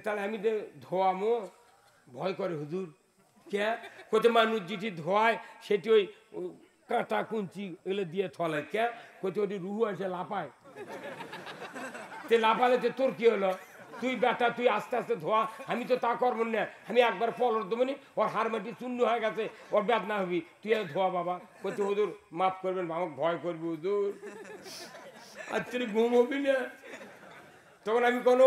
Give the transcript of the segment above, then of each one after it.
তাহলে আমি ধোয়ামো ভয় করে হুজুর কে কোথাও মানুষ যেটি ধোয়ায় সেটি ওই কাঁটা কুঞ্চি এগুলো দিয়ে থলায় কে কোথাও ওটি রুহু আছে লাফায় তে লাফালে তোর কি হলো তুই বেটা তুই আস্তে আস্তে ধোয়া আমি তো তা করবো না আমি একবার পলর দেবো নি ওর হাড় মাটি চূর্ণ হয়ে গেছে ওর বেদনা হবি তুই ধোয়া বাবা বলছে হুজুর মাফ করবেন আমাকে ভয় করবি হুজুর রাত্রি ঘুম হবি না তখন আমি কোনো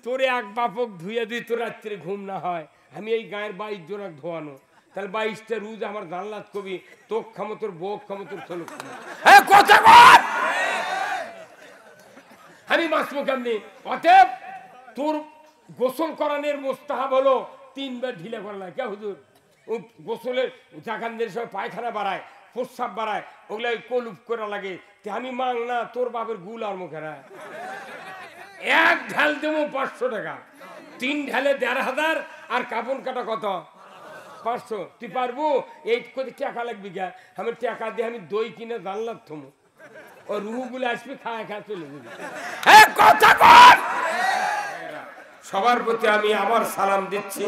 তোরে এক বাপক ধুয়ে দিই তোর রাত্রে ঘুম না হয় আমি এই গায়ের 22 জনক ধোয়ানো তাহলে 22টা রুজ আমার জানলাত কবি তোক খামো তোর বোক খামো তোর ছোলক খামো কথা বল আমি বাঁচবো কেমনি অতএব তোর গোসল করানোর মোস্তাহাব হলো 3 বার ঢিলে করা লাগে কে হুজুর ও গোসলের জাকানদের সব পায়খানা বাড়ায় প্রস্রাব বাড়ায় ওগুলো কলুপ করা লাগে আমি মাং না তোর বাপের গুল আর মুখেরা এক ঢাল দেবো 500 টাকা 3 ঢালে 1500 আর কাপড় কাটা কত 500 তুই পারবো এই কোথায় টাকা লাগবি গা আমি টাকা দিয়ে আমি দই কিনে জানলাম থমো ও রুহুগুলো আসবে খায় খায় চলে যাবে সবার প্রতি আমি আবার সালাম দিচ্ছি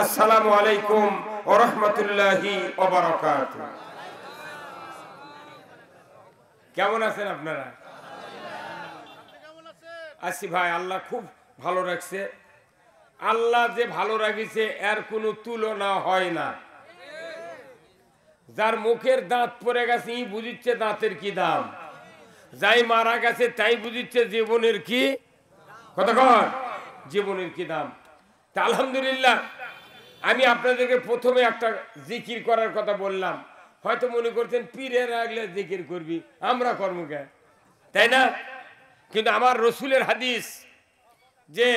আসসালামু আলাইকুম ওয়া রাহমাতুল্লাহি ওয়া বারাকাতুহু কেমন আছেন আপনারা আসি ভাই আল্লাহ খুব ভালো রাখছে আল্লাহ যে ভালো রাখিছে এর কোনো তুলনা হয় না যার মুখের দাঁত পড়ে গেছে ই বুঝিচ্ছে দাঁতের কি দাম যাই মারা গেছে তাই বুঝিচ্ছে জীবনের কি কথা কর জীবনের কি দাম তা আলহামদুলিল্লাহ আমি আপনাদেরকে প্রথমে একটা জিকির করার কথা বললাম হয়তো মনে করছেন পীরের আগলে জিকির করবি আমরা কর্মকে তাই না কিন্তু আমার রসুলের হাদিস যে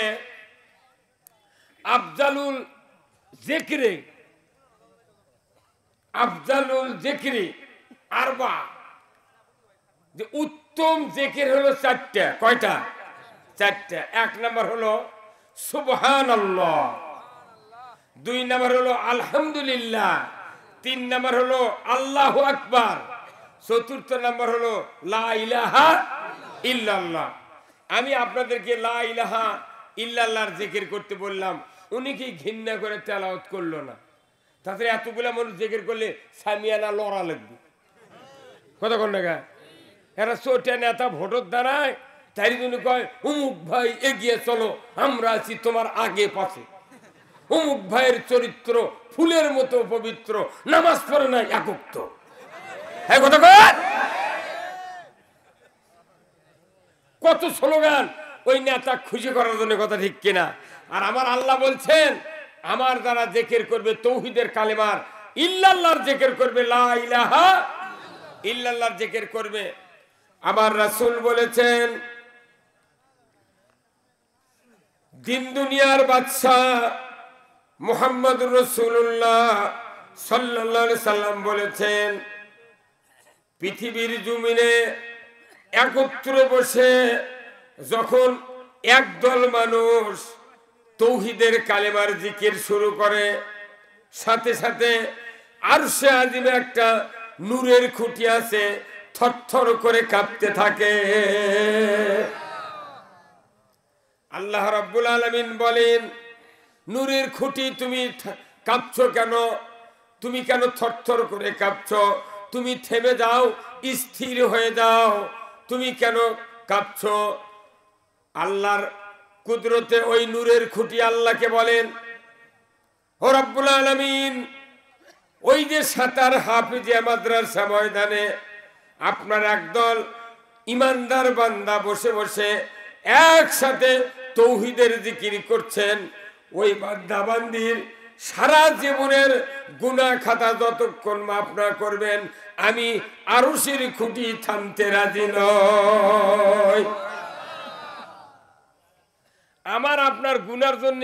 আফজালুল জিকরি আরবা যে উত্তম জিকির হলো 4টা কয়টা 4টা 1 নাম্বার হলো সুবহানাল্লাহ 2 নাম্বার হলো আলহামদুলিল্লাহ 3 নাম্বার হলো আল্লাহু আকবার 4র্থ নাম্বার হলো লা ইলাহা ইল্লাল্লাহ আমি আপনাদেরকে লা ইলাহা ইল্লাল্লাহর জিকির করতে বললাম উনি কি ঘৃণা করে তেলাওয়াত করলো না তাতে এতগুলা মানুষ জিকির করলে সামিয়ানা লড়া লাগবে কথা কোন না এরা ছোটা নেতা ভোটর দাঁড়ায় তাই জন্য কয় অমুক ভাই এগিয়ে চলো আমরা আছি তোমার আগে পাশে অমুক ভাইয়ের চরিত্র ফুলের মতো পবিত্র নামাজ পড়ে না একক হ্যাঁ কথা কয় কত স্লোগান ওই নেতা খুশি করার জন্য কথা ঠিক কিনা আর আমার আল্লাহ বলছেন আমার দ্বারা জিকির করবে তৌহিদের কালেমার ইল্লাল্লাহর জিকির করবে লা ইলাহা ইল্লাল্লাহর জিকির করবে আমার রাসূল বলেছেন দিন দুনিয়ার বাদশা মুহাম্মদুর রাসূলুল্লাহ সাল্লাল্লাহু আলাইহি সাল্লাম বলেছেন পৃথিবীর জমিনে একত্রে বসে যখন একদল মানুষ তৌহিদের কালেমার জিকির শুরু করে সাথে সাথে আরশে আজিমে একটা নূরের খুঁটি আছে থরথর করে কাঁপতে থাকে আল্লাহ রাব্বুল আলামিন বলেন নূরের খুঁটি তুমি কাঁপছো কেন তুমি কেন থরথর করে কাঁপছো তুমি থেমে যাও স্থির হয়ে যাও তুমি কেন কাঁপছো আল্লাহর কুদরতে ওই নূরের খুঁটি আল্লাহকে বলেন ও রব্বুল আলামিন ওই যে সাতার হাফিজিয়া মাদ্রাসা ময়দানে আপনার একদল ইমানদার বান্দা বসে বসে একসাথে তৌহিদের জিকির করছেন ওই বান্দা বান্দির সারা জীবনের গুনাহ খাতা যতক্ষণ মাফ না করবেন আমি আরশের খুঁটি থামতে রাজি নই আমার আপনার গুনার জন্য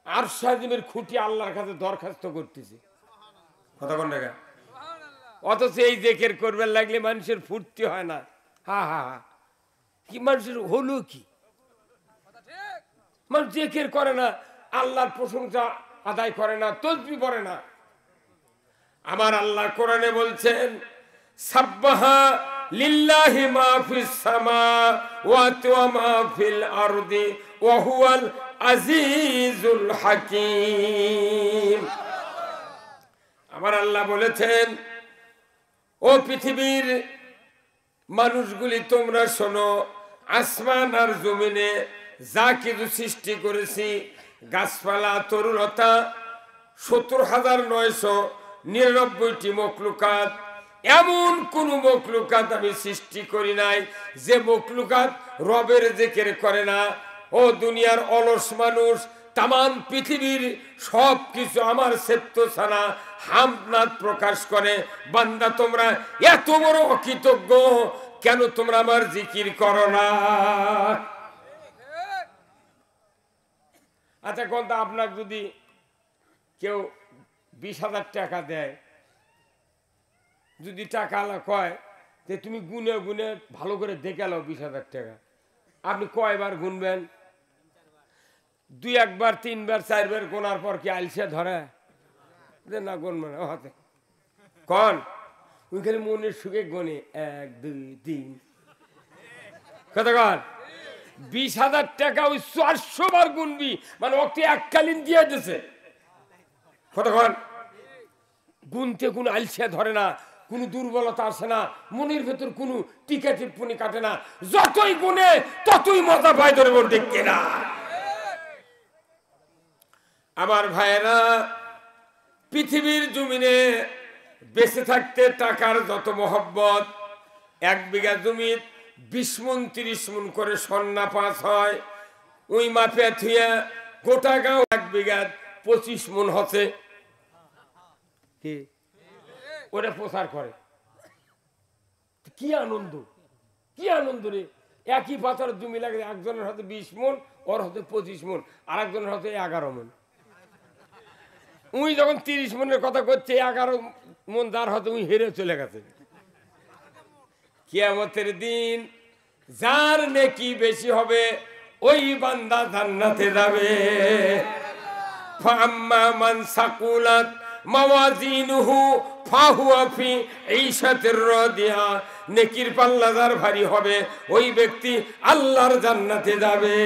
আরশ আজিমের খুঁটি আল্লাহর কাছে দরখাস্ত করতেছি কথা কোন জায়গা অথচ এই জিকির করবেন লাগলে মানুষের ফুর্তি হয় না হা হা হা কি মানুষের হলো কি মানুষ জিকির করে না আল্লাহর প্রশংসা আদায় করে না তাসবিহ পড়ে না আমার আল্লাহ কোরআনে বলছেন সাব্বাহা লিল্লাহি মা ফিস সামাওয়াতি ওয়া মা ফিল আরদি ওয়া হুয়াল আজিজুল হাকিম। আমার আল্লাহ বলেছেন, ও পৃথিবীর মানুষগুলি তোমরা শোনো, আসমান আর জমিনে যা কিছু সৃষ্টি করেছি, গাছপালা, তরুলতা, 70,999টি মখলুকাত, এমন কোন মখলুকাত আমি সৃষ্টি করি নাই যে মখলুকাত রবের জিকির করে না। ও দুনিয়ার অলস মানুষ, তাম পৃথিবীর সব কিছু আমার সেপ্ত ছাড়া হামনাথ প্রকাশ করে। বান্দা তোমরা এত বড় অকৃতজ্ঞ, কেন তোমরা আমার জিকির করো না? আচ্ছা কোনটা, আপনার যদি কেউ 20,000 টাকা দেয়, যদি টাকা আলা কয় যে তুমি গুনে গুনে ভালো করে দেখে আলো 20,000 টাকা, আপনি কয়বার গুনবেন? 2 বার 3 বার 4 বার গোনার পর কি আলসে ধরে যে না গুনবে না হাতে কন? ওই খালি মনের সুখে গনে 1 2 3 কত কন? 20,000 টাকা ওই 400 বার গুনবি, মানে ওকে এককালীন দিয়ে দিছে। কতক্ষণ গুনতে কোনো আলসে ধরে না, কোনো দুর্বলতা আসে না, মনের ভেতর কোনো টিকা টিপ্পনি কাটে না, যতই গুনে ততই মজা পায়। ধরে বল ঠিক কিনা? আমার ভাইয়েরা, পৃথিবীর জমিনে বেঁচে থাকতে টাকার যত মহব্বত, 1 বিঘা জমি 20 মণ 30 মণ করে সন্না পাস হয়, ওই মাপে থুয়া গোটা গাঁও 1 বিঘা 25 মণ হচ্ছে কি ওরা প্রচার করে। কি আনন্দ, কি আনন্দ রে! একই পাতার জমি লাগে, একজনের হাতে 20 মণ, ওর হাতে 25 মণ, আর একজনের হাতে 11 মণ। উই যখন 30 মণের কথা করছে, 11 মণ যার হাতে উই হেরে চলে গেছে। কিয়ামতের দিন যার নেকি বেশি হবে ওই বান্দা জান্নাতে যাবে। ফাম্মা মান সাকুলাত মাওয়াজিনুহু ফাহুয়া ফি ঈশাতির রাদিয়া, নেকির পাল্লা যার ভারী হবে ওই ব্যক্তি আল্লাহর জান্নাতে যাবে।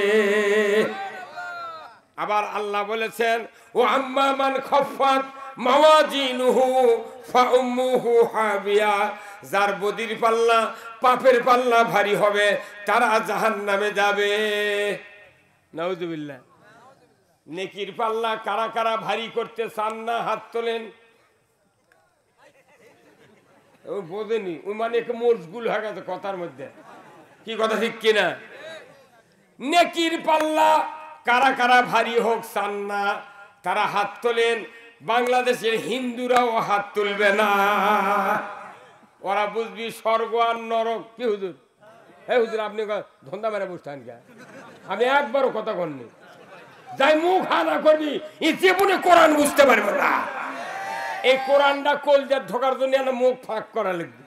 আবার আল্লাহ বলেছেন, ও আম্মা মান খাফফাত মাওয়াজিনুহু ফাউম্মুহু হাবিয়া, যার বদির পাল্লা, পাপের পাল্লা ভারী হবে তারা জাহান্নামে যাবে। নাউযুবিল্লাহ। নেকির পাল্লা কারা কারা ভারী করতে চান না? হাত তোলেন। ও বোঝেনি, ও মানে একটু মজগুল হয়ে গেছে কথার মধ্যে। কি কথা ঠিক কিনা? নেকির পাল্লা কারা কারা ভারী হোক চান না, তারা হাত তোলেন। বাংলাদেশের হিন্দুরাও হাত তুলবে না, ওরা বুঝবি স্বর্গ আর নরক। কি হুজুর? হ্যাঁ হুজুর, আপনি ধন্দা মেরে বসতেন কে? আমি একবারও কথা বলনি। যাই মুখ হানা করবি, এই জীবনে কোরআন বুঝতে পারবে না। এই কোরআনটা কলজার ঢোকার জন্য মুখ ফাঁক করা লাগবে।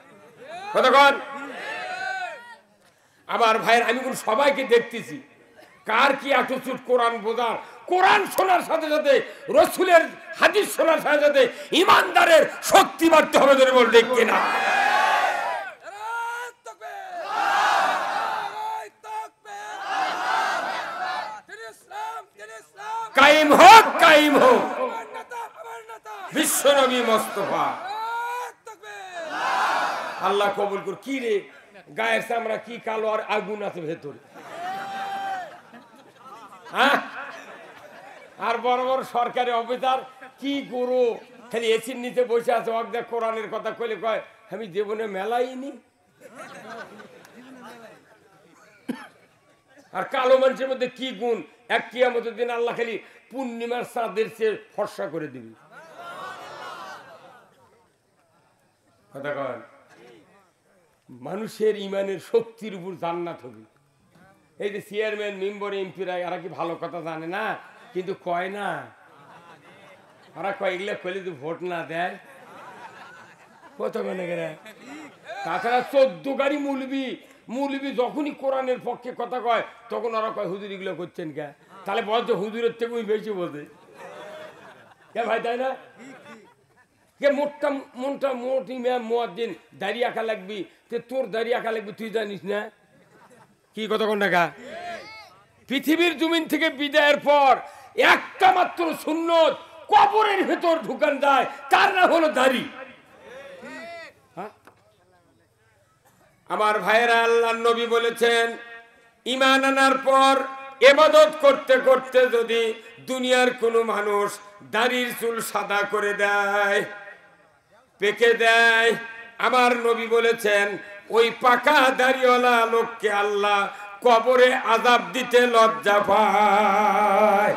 কতক্ষণ? আমার ভাইয়ের, আমি কোন সবাইকে দেখতেছি কার কি অ্যাটিটিউড কোরআন বোঝার। কোরআন শোনার সাথে সাথে, রসুলের হাদিস শোনার সাথে সাথে ইমানদারের শক্তি বাড়তে হবে। ধরে বল ঠিক কিনা? কায়েম হোক, কায়েম হোক বিশ্বনবী মুস্তাফা। আল্লাহ কবুল কর। কি রে, গায়ের চামড়া কি কালো আর আগুন আছে ভেতরে। হ্যাঁ, আর বড় বড় সরকারি অফিসার কি গরু খালি এসির নিচে বসে আছে, অর্ধেক কোরআনের কথা কইলে কয় আমি জীবনে মেলাইনি। আর কালো মানুষের মধ্যে কি গুণ! এক কিয়ামতের দিন আল্লাহ খালি পূর্ণিমার চাঁদের চেয়ে ফর্সা করে দিবি। কথা কয়, মানুষের ইমানের শক্তির উপর জান্নাত হবে। এই যে চেয়ারম্যান, মেম্বার, এমপিরা, এরা কি ভালো কথা জানে না? কিন্তু কয় না। ওরা কয় এগুলো কইলে তো ভোট না দেয়। কত মানে গেলে তাছাড়া 14 গাড়ি মৌলবি যখনই কোরআনের পক্ষে কথা কয় তখন ওরা কয় হুজুর এগুলো করছেন কে? তাহলে বলতো হুজুরের থেকে ওই বেশি বোঝে কে ভাই, তাই না? কে মনটা মোটি মুয়াজ্জিন দাঁড়িয়ে আঁকা লাগবি, তোর দাঁড়িয়ে আঁকা লাগবি, তুই জানিস না? কি কথা কোন টাকা? পৃথিবীর জমিন থেকে বিদায়ের পর একটা মাত্র সুন্নত কবরের ভেতর ঢুকান যায়, তার নাম হলো দাড়ি। আমার ভাইয়েরা, আল্লাহর নবী বলেছেন ঈমান আনার পর ইবাদত করতে করতে যদি দুনিয়ার কোনো মানুষ দাড়ির চুল সাদা করে দেয়, পেকে দেয়, আমার নবী বলেছেন ওই পাকা দাড়িওয়ালা লোককে আল্লাহ কবরে আযাব দিতে লজ্জা পায়।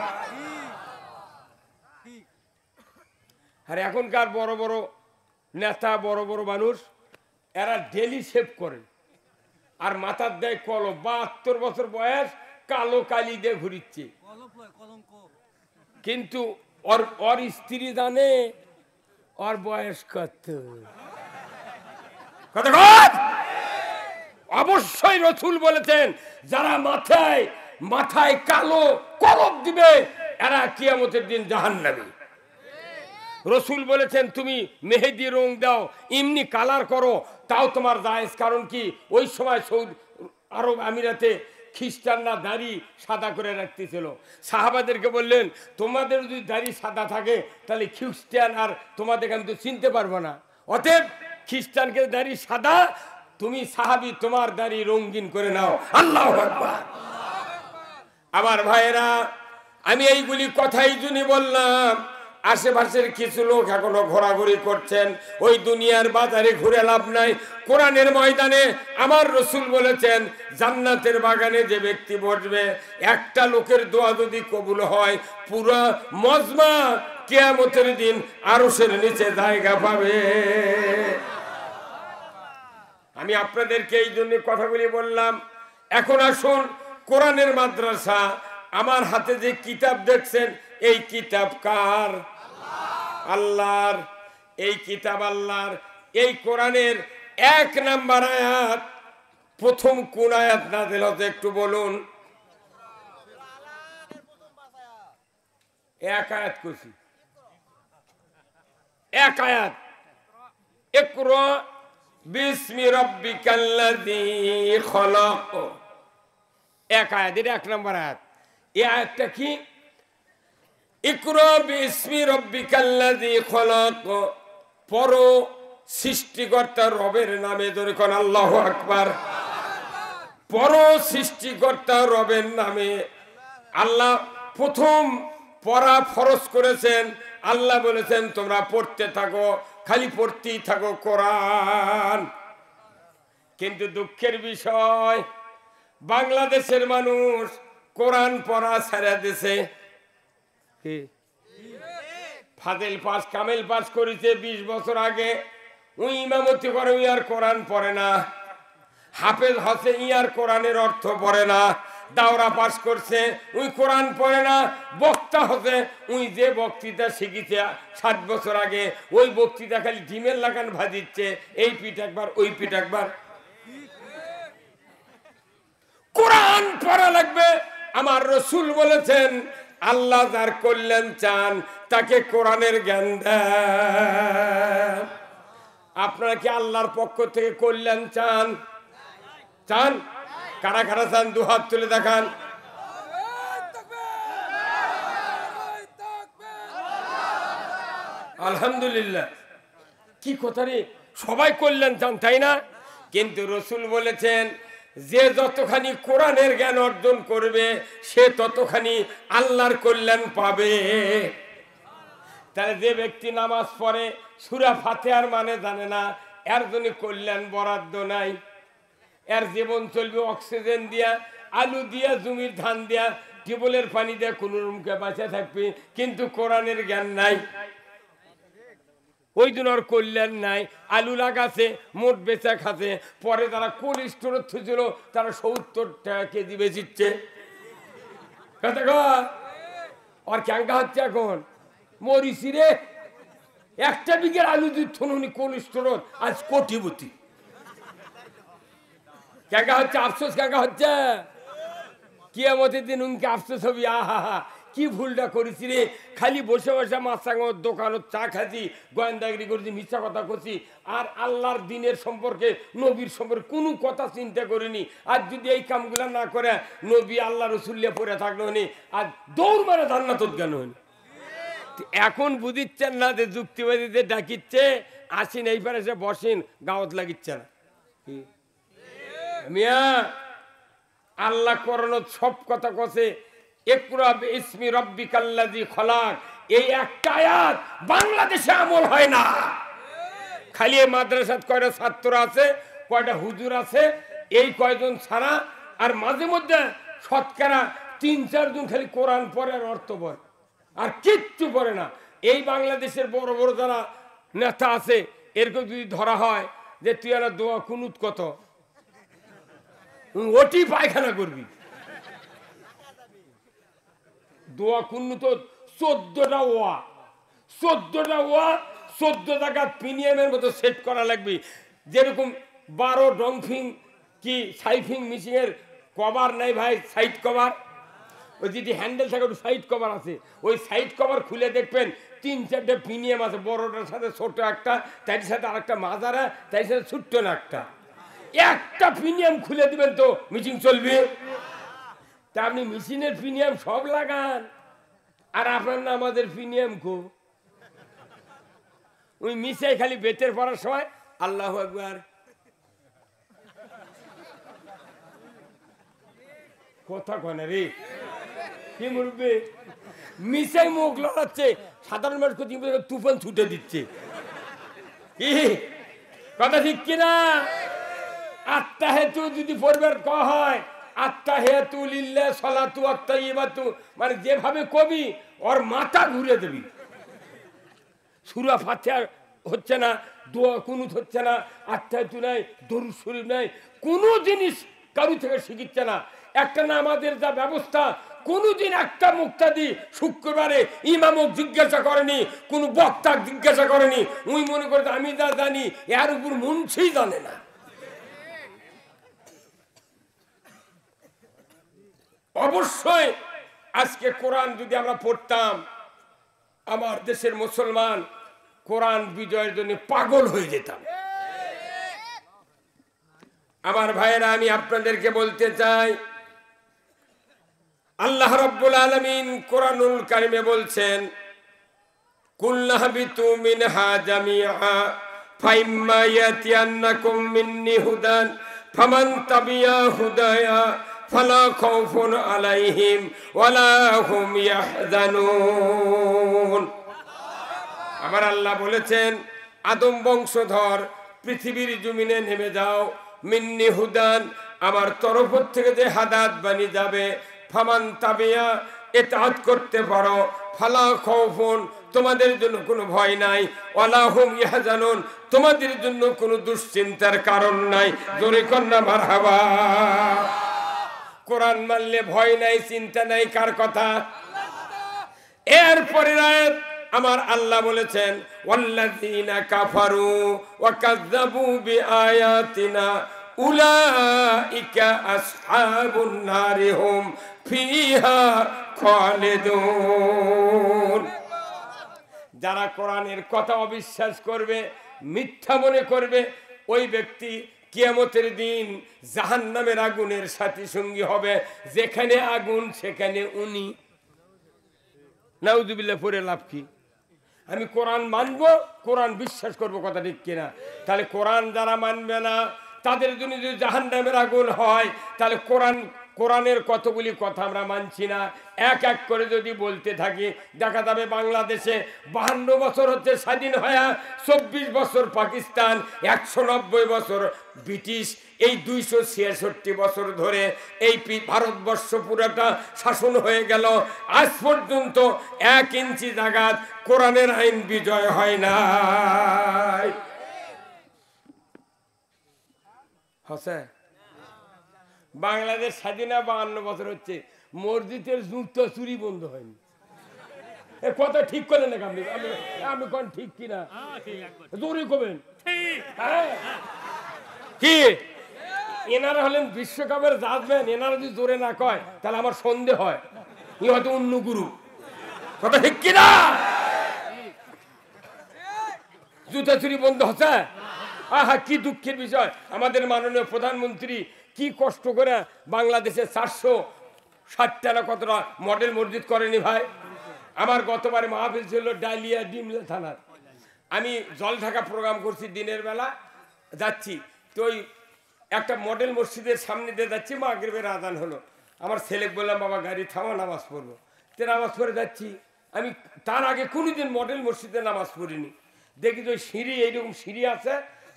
আর এখনকার বড় বড় নেতা, বড় বড় মানুষ, এরা ডেলি শেভ করে আর মাথার দেয় কলম। 72 বছর বয়স, কালো কালি দিয়ে ঘুরিচ্ছে। কিন্তু ওর স্ত্রী জানে ওর বয়স কত। অবশ্যই রাসূল বলেছেন যারা মাথায় কালো কলম দিবে এরা কিয়ামতের দিন জাহান্নামী। রাসূল বলেছেন তুমি মেহেদি রং দাও, এমনি কালার করো, তাও তোমার জায়েজ। কারণ কি, ওই সময় সৌদি আরব আমিরাতে খ্রিস্টানরা দাড়ি সাদা করে রাখতেছিল। সাহাবাদেরকে বললেন তোমাদের যদি দাড়ি সাদা থাকে তাহলে খ্রিস্টান আর তোমাদেরকে আমি তো চিনতে পারবো না, অতএব খ্রিস্টানকে দাড়ি সাদা, তুমি সাহাবী তোমার দাড়ি রঙিন করে নাও। আল্লাহু আকবার। আমার ভাইয়েরা, আমি এইগুলি কথাই জন্য বললাম, আশেপাশের কিছু লোক এখনো ঘোরাঘুরি করছেন, ওই দুনিয়ার বাজারে ঘুরে লাভ নাই। কোরআনের ময়দানে আমার রাসূল বলেছেন জান্নাতের বাগানে যে ব্যক্তি বসবে, একটা লোকের দোয়া যদি কবুল হয় পুরো মজমা কিয়ামতের দিন আরশের নিচে জায়গা পাবে। আমি আপনাদেরকে এই জন্য কথাগুলি বললাম। এখন আসুন, কোরআনের মাদ্রাসা। আমার হাতে যে কিতাব দেখছেন, এই কিতাব কার? আল্লাহর। এই কিতাব আল্লাহর। এই কোরআনের 1 নাম্বার আয়াত প্রথম কোন আয়াত নাযিল হতে একটু বলুন। 1 আয়াত কইছি, 1 আয়াত। ইকরা বিসমি রাব্বিকাল্লাযী খলাক। 1 আয়াত, এটা 1 নাম্বার আয়াত। এই আয়াতটা কি? ইকরা বিসমি রাব্বিকাল্লাযী খলাক, পড়ো সৃষ্টিকর্তা রবের নামে। জোরে কোন আল্লাহু আকবার। পড়ো সৃষ্টিকর্তা রবের নামে। আল্লাহ প্রথম পড়া ফরজ করেছেন। আল্লাহ বলেছেন তোমরা পড়তে থাকো, খালি পড়তেই থাকো কোরআন। কিন্তু দুঃখের বিষয়, বাংলাদেশের মানুষ কোরআন পড়া ছেড়ে দিয়েছে। ফাজিল পাস, কামেল পাস করেছে 20 বছর আগে, ওই ইমামতি করে, ওই আর কোরআন পড়ে না। হাফেজ হসে, ই আর কোরআনের অর্থ পড়ে না। দাওরা পাস করছে, ওই কোরআন পড়ে না। বক্তা হসে, ওই যে বক্তৃতা শিখিছে 60 বছর আগে, ওই বক্তৃতা খালি ডিমের লাগান ভাজিচ্ছে, এই পিঠ একবার ওই পিঠ একবার। কোরআন পড়া লাগবে। আমার রাসূল বলেছেন আল্লাহ যার কল্যাণ চান তাকে কোরআনের জ্ঞান দেন। আপনারা কি আল্লাহর পক্ষ থেকে কল্যাণ চান? চান? কারা কারা চান? 2 হাত তুলে দেখান। আলহামদুলিল্লাহ। কি কথা রে, সবাই কল্যাণ চান, তাই না? কিন্তু রাসূল বলেছেন যে যতখানি কোরআনের জ্ঞান অর্জন করবে সে ততখানি আল্লাহর কল্যাণ পাবে। তাহলে যে ব্যক্তি নামাজ পড়ে সূরা ফাতিহার মানে জানে না, এর জন্য কল্যাণ বরাদ্দ নাই। এর জীবন চলবে অক্সিজেন দিয়া, আলু দিয়া, জমির ধান দিয়া, টিউবওয়েলের পানি দিয়া কোন রুমকে বাঁচা থাকবে, কিন্তু কোরআনের জ্ঞান নাই। ওই দিন ওর কল্যাণ নাই। আলু লাগাছে, মোট বেচা খাচ্ছে, পরে তারা কোল্ড স্টোরে থুছিল, তারা 70 টাকা কেজি বেচিচ্ছে। ওর ক্যাঙ্কা হচ্ছে এখন মরিসি রে। 1 বিঘের আলু দিত উনি কোল্ড স্টোর, আজ কোটিপতি। ক্যাঙ্কা হচ্ছে, আফসোস ক্যাঙ্কা হচ্ছে। কিয়ামতের দিন উনকে আফসোস হবি, আহা হা কি ভুলটা করেছি রে, খালি বসে বসে মাছরাঙার দোকানত চা খাচ্ছি, গোয়েন্দাগিরি করছি, মিথ্যা কথা করছি, আর আল্লাহর দিনের সম্পর্কে নবীর সম্পর্কে কোনো কথা চিন্তা করিনি। আর যদি এই কামগুলো না করে নবী আল্লাহ রসুল্লিয়া পড়ে থাকলো নি, আর দৌড় মারে জান্নাত জ্ঞান হয়নি। এখন বুঝিচ্ছেন না যে যুক্তিবাদীদের ডাকিচ্ছে, আসিন এই পারে সে বসেন, গাঁত লাগিচ্ছে না। মিয়া আল্লাহ কোরআনত সব কথা কছে, ইকরা বিইসমি রাব্বিকাল্লাযী খলাক, এই একটা আয়াত বাংলাদেশে আমল হয় না। খালি এই মাদ্রাসাত কয়টা ছাত্র আছে, কয়টা হুজুর আছে, এই কয়জন ছাড়া, আর মাঝে মধ্যে শতকরা ৩-৪ জন খালি কোরআন পড়ে আর অর্থ পড়ে, আর কিচ্ছু পড়ে না। এই বাংলাদেশের বড় বড় যারা নেতা আছে, এরকম যদি ধরা হয় যে তুই আর দোয়া কুনুত কত, ওটি পায়খানা করবি। দোয়া কুনুত 14টা ওয়া, 14 টাকা প্রিমিয়ামের মতো সেট করা লাগবে। যেরকম 12 ডংফিং কি সাইফিং মিশিংয়ের কভার নাই ভাই, সাইড কভার, ওই যদি হ্যান্ডেল থাকে ওই সাইড কভার আছে, ওই সাইড কভার খুলে দেখবেন 3-4টে প্রিমিয়াম আছে, বড়টার সাথে ছোট একটা, তার সাথে আরেকটা মাজারা, তার সাথে ছোট্ট না একটা প্রিমিয়াম খুলে দিবেন তো মিটিং চলবে। তা আপনি মেশিনের প্রিমিয়াম সব লাগান, আর আপনার না আমাদের প্রিমিয়াম খুব ওই মিশাই খালি বেতের পড়ার সময় আল্লাহু আকবার, কথা কনে রে কি মুরব্বি, মিশাই মুখ লড়াচ্ছে, সাধারণ মানুষ তুফান ছুটে দিচ্ছে। কি কথা ঠিক কিনা? আত্তাহিয়াতু যদি পড়বার ক হয়, আত্তাহিয়াতু লিল্লাহ সালাতু আত-তাইয়্যিবাতু, মানে যেভাবে কবি ওর মাথা ঘুরে দেবি। সূরা ফাতিহা হচ্ছে না, দোয়া কুনুত হচ্ছে না, আত্তাহিয়াতু নাই, দরুদ শরীফ নাই, কোনো জিনিস কারু থেকে শিখিচ্ছে না। একটা না আমাদের যা ব্যবস্থা, কোনদিন একটা মুক্তাদি শুক্রবারে ইমামক জিজ্ঞাসা করেনি, কোন বক্তা জিজ্ঞাসা করেনি। উনি মনে করে আমি যা জানি এর উপর মুন্সি জানে না। অবশ্যই আজকে কোরআন যদি আমরা পড়তাম, আমার দেশের মুসলমান কোরআন বিজয়ের জন্য পাগল হয়ে যেতাম। আমার ভাইয়েরা, আমি আপনাদেরকে বলতে চাই, আল্লাহ রাব্বুল আলামিন কোরআনুল কারিমে বলছেন, কুল্লা হাবিতু মিনহা জামিআ ফাইম্মা ইয়াতিয়ান্নাকুম মিন্নি হুদান ফামান তাবিয়া হুদায়া ফালা খাউফুন আলাইহিম ওয়ালা হুম ইয়াহজানুন। আমার আল্লাহ বলেছেন, আদম বংশধর পৃথিবীর জমিনে নেমে যাও, মিন্নি হুদান, আমার তরফ থেকে যে হাদাত বানি যাবে, ফামান তাবিয়া, ইতাআত করতে পারো, ফালা খাউফুন, তোমাদের জন্য কোনো ভয় নাই, ওয়ালা হুম ইয়াহজানুন, তোমাদের জন্য কোনো দুশ্চিন্তার কারণ নাই। জোরে কন্না মারহাবা। কোরআন মানলে ভয় নাই, চিন্তা নাই, কার কথা? এরপরে আয়াত আমার আল্লাহ বলেছেন, ওয়াল্লাযীনা কাফারু ওয়া কাযযাবু বিআয়াতিনা উলাইকা আসহাবুন নারি হুম ফিহা খালিদুন। যারা কোরআনের কথা অবিশ্বাস করবে, মিথ্যা মনে করবে, ওই ব্যক্তি কিয়ামতের দিন জাহান্নামের আগুনের সাথী সঙ্গী হবে। যেখানে আগুন সেখানে উনি। নাউযুবিল্লাহ, পড়ে লাভ কি? আমি কোরআন মানবো, কোরআন বিশ্বাস করবো, কথা ঠিক কিনা? তাহলে কোরআন যারা মানবে না তাদের জন্য যদি জাহান্নামের আগুন হয়, তাহলে কোরআনের কতগুলি কথা আমরা মানছি না। এক এক করে যদি বলতে থাকি, দেখা যাবে বাংলাদেশে 52 বছর হচ্ছে স্বাধীন হয়ে, 24 বছর পাকিস্তান, 190 বছর ব্রিটিশ, এই 266 বছর ধরে এই ভারতবর্ষ পুরাটা শাসন হয়ে গেল। আজ পর্যন্ত 1 ইঞ্চি জায়গা কোরআনের আইন বিজয় হয় নাই। হ্যাঁ, বাংলাদেশ স্বাধীন 52 বছর হচ্ছে, মসজিদের জুতো চুরি বন্ধ হয়নি। কথা ঠিক করে না আপনি? আমি কোন ঠিক কিনা জোরে কবেন? কি এনারা হলেন বিশ্বকাপের জাজম্যান, এনারা যদি জোরে না কয় তাহলে আমার সন্দেহ হয় ই হয়তো অন্য গুরু। কথা ঠিক কিনা? জুতা চুরি বন্ধ হচ্ছে। আহা কি দুঃখের বিষয়, আমাদের মাননীয় প্রধানমন্ত্রী কি কষ্ট করে বাংলাদেশে 460টা না কতটা মডেল মসজিদ করেনি ভাই। আমার গতবারে মাহফিল ছিল ডালিয়া ডিমলা থানার, আমি জল ঢাকা প্রোগ্রাম করছি, দিনের বেলা যাচ্ছি, তো ওই একটা মডেল মসজিদের সামনে দিয়ে যাচ্ছি, মাগরিবের আজান হলো। আমার ছেলে বললাম বাবা গাড়ি থামা, নামাজ পড়বো। তো নামাজ পড়ে যাচ্ছি, আমি তার আগে কোনোদিন মডেল মসজিদে নামাজ পড়িনি। দেখি তো সিঁড়ি, এইরকম সিঁড়ি আছে,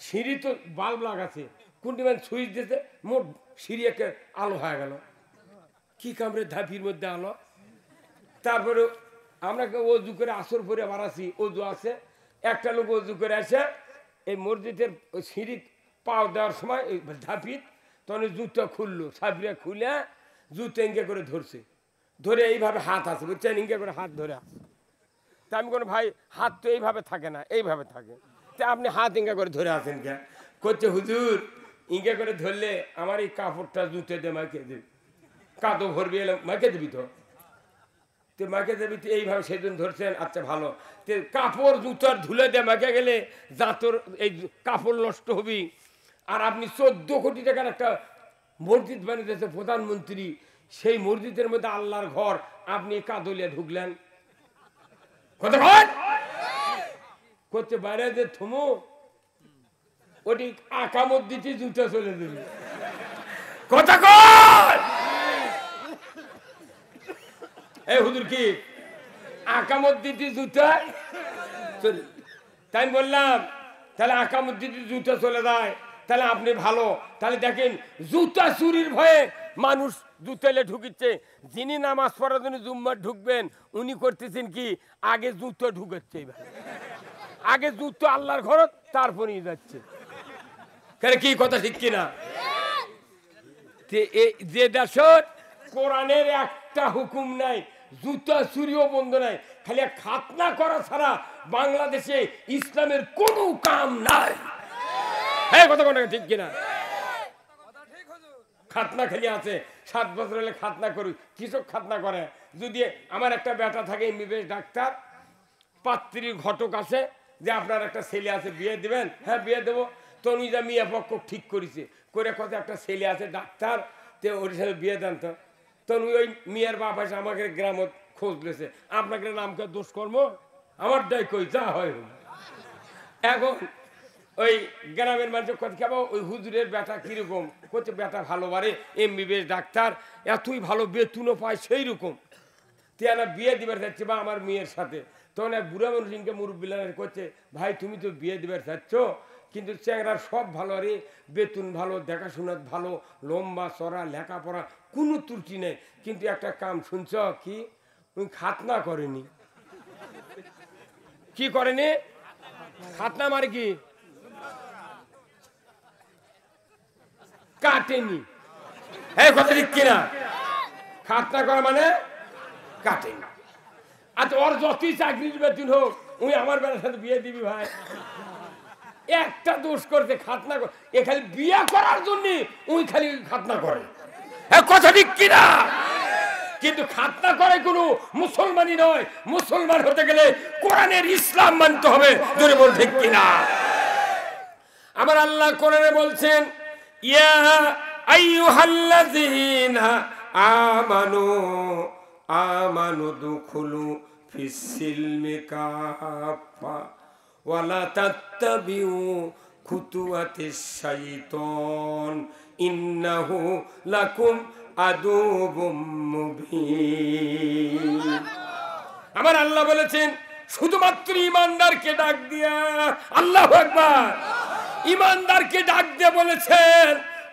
সিঁড়ি তো বাল্ব লাগাছে, কোনটি মানে সুইচ দিতে মোট সিঁড়ি একে আলো হয়ে গেল। কি কামড়ে ধাপির মধ্যে আলো। তারপরে আমরা অজু করে আসর পরে আবার আসি, অজু আছে, একটা লোক অজু করে আসে এই মসজিদের সিঁড়ি পাও দেওয়ার সময় ধাপিত, তখন জুতো খুললো, সাবরিয়া খুলে জুতো ইঙ্গে করে ধরছে, ধরে এইভাবে হাত আছে বুঝছেন, ইঙ্গে করে হাত ধরে আছে। তা আমি কোনো ভাই হাত তো এইভাবে থাকে না, এইভাবে থাকে, তা আপনি হাত ইঙ্গা করে ধরে আছেন কে? করছে হুজুর ইঙ্গে করে ধরলে আমার এই কাপড়টা জুতে দিয়ে মাকে দেবে, কাদো ভরবি, এলাম মাকে দিবি তো, তো মাকে দেবি তো, এইভাবে সেদিন ধরছেন। আচ্ছা ভালো, তো কাপড় জুতার ধুলে দিয়ে মাকে গেলে যা তোর এই কাপড় নষ্ট হবি। আর আপনি 14 কোটি টাকার একটা মসজিদ বানিয়েছে প্রধানমন্ত্রী, সেই মসজিদের মধ্যে আল্লাহর ঘর, আপনি কাদলিয়া ঢুকলেন কথা করতে বাইরে যে থমো, ওটি আকামত দিতে জুতা চলে দেবে কথা কর। এই হুজুর কি আকামত দিতে জুতা চলে, তাই বললাম তাহলে আকামত দিতে জুতা চলে যায়, তাহলে আপনি ভালো। তাহলে দেখেন জুতা চুরির ভয়ে মানুষ জুতেলে ঢুকিচ্ছে। যিনি নামাজ পড়ার জন্য জুম্মার ঢুকবেন উনি করতেছেন কি, আগে জুতো ঢুকাচ্ছে, আগে জুতো আল্লাহর ঘর, তারপরেই যাচ্ছে। কেন কি কথা ঠিক কিনা? যে দেশের কোরআনের একটা হুকুম নাই, জুতা চুরিও বন্ধ নাই, খালি খাতনা করা ছাড়া বাংলাদেশে ইসলামের কোনো কাম নাই। হ্যাঁ কথা কোন ঠিক কিনা? খাতনা খালি আছে, 7 বছর হলে খাতনা করি, কৃষক খাতনা করে। যদি আমার একটা বেটা থাকে এমবিবিএস ডাক্তার, পাত্রীর ঘটক আছে যে আপনার একটা ছেলে আছে বিয়ে দিবেন, হ্যাঁ বিয়ে দেবো, তনুজা মিয়া পক্ষ ঠিক করেছে, করে কথা একটা ছেলে আছে ডাক্তার, তো ওর সাথে বিয়ে দেন। তো তনু ওই মিয়ার বাপ এসে আমাকে গ্রামত খোঁজ লেছে, আপনাকে নামকে দোষ কর্ম আমার দায় কই যা হয়। এখন ওই গ্রামের মানুষ কথা খাবো, ওই হুজুরের বেটা কিরকম করছে, বেটা ভালো বারে এমবিবিএস ডাক্তার, এতই ভালো বেতনও পায় সেই রকম, তেনা বিয়ে দিবার চাচ্ছে বা আমার মেয়ের সাথে। তখন এক বুড়া মানুষকে মুরব্বিলার করছে, ভাই তুমি তো বিয়ে দিবার চাচ্ছ, কিন্তু চ্যাংরার সব ভালো, আরে বেতন ভালো, দেখাশোনা ভালো, লম্বা চড়া, লেখাপড়া কোনো ত্রুটি নেই, কিন্তু একটা কাম শুনছ কি, ওই খাতনা করেনি। কি করেনি? খাতনা মানে কি? কাটেনি। এই কথা ঠিক কিনা? খাতনা করা মানে কাটেনি। আচ্ছা ওর যতই চাকরির বেতন হোক, উনি আমার বেলার সাথে বিয়ে দিবি ভাই, একটা দোষ করতে খাতনা করে, এ খালি বিয়ে করার জন্য উনি খালি খাতনা করে, কথা ঠিক কিনা? কিন্তু খাতনা করে কোনো মুসলমানই নয়, মুসলমান হতে গেলে কোরআনের ইসলাম মানতে হবে, জোরে বল ঠিক কিনা? আমার আল্লাহ কোরআনে বলছেন, ইয়া আইয়ুহাল্লাযীনা আমানু আমানু দুখুলু ফিস-সিলমি কাফা ওয়ালা তাত্তাবিউ খুতুওয়াতিশ শাইতান ইন্নাহু লাকুম আদুবুম মুবিন। আমার আল্লাহ বলেছেন শুধুমাত্র ইমানদারকে ডাক দিয়া, আল্লাহু আকবার, ইমানদারকে ডাক দিয়ে বলেছেন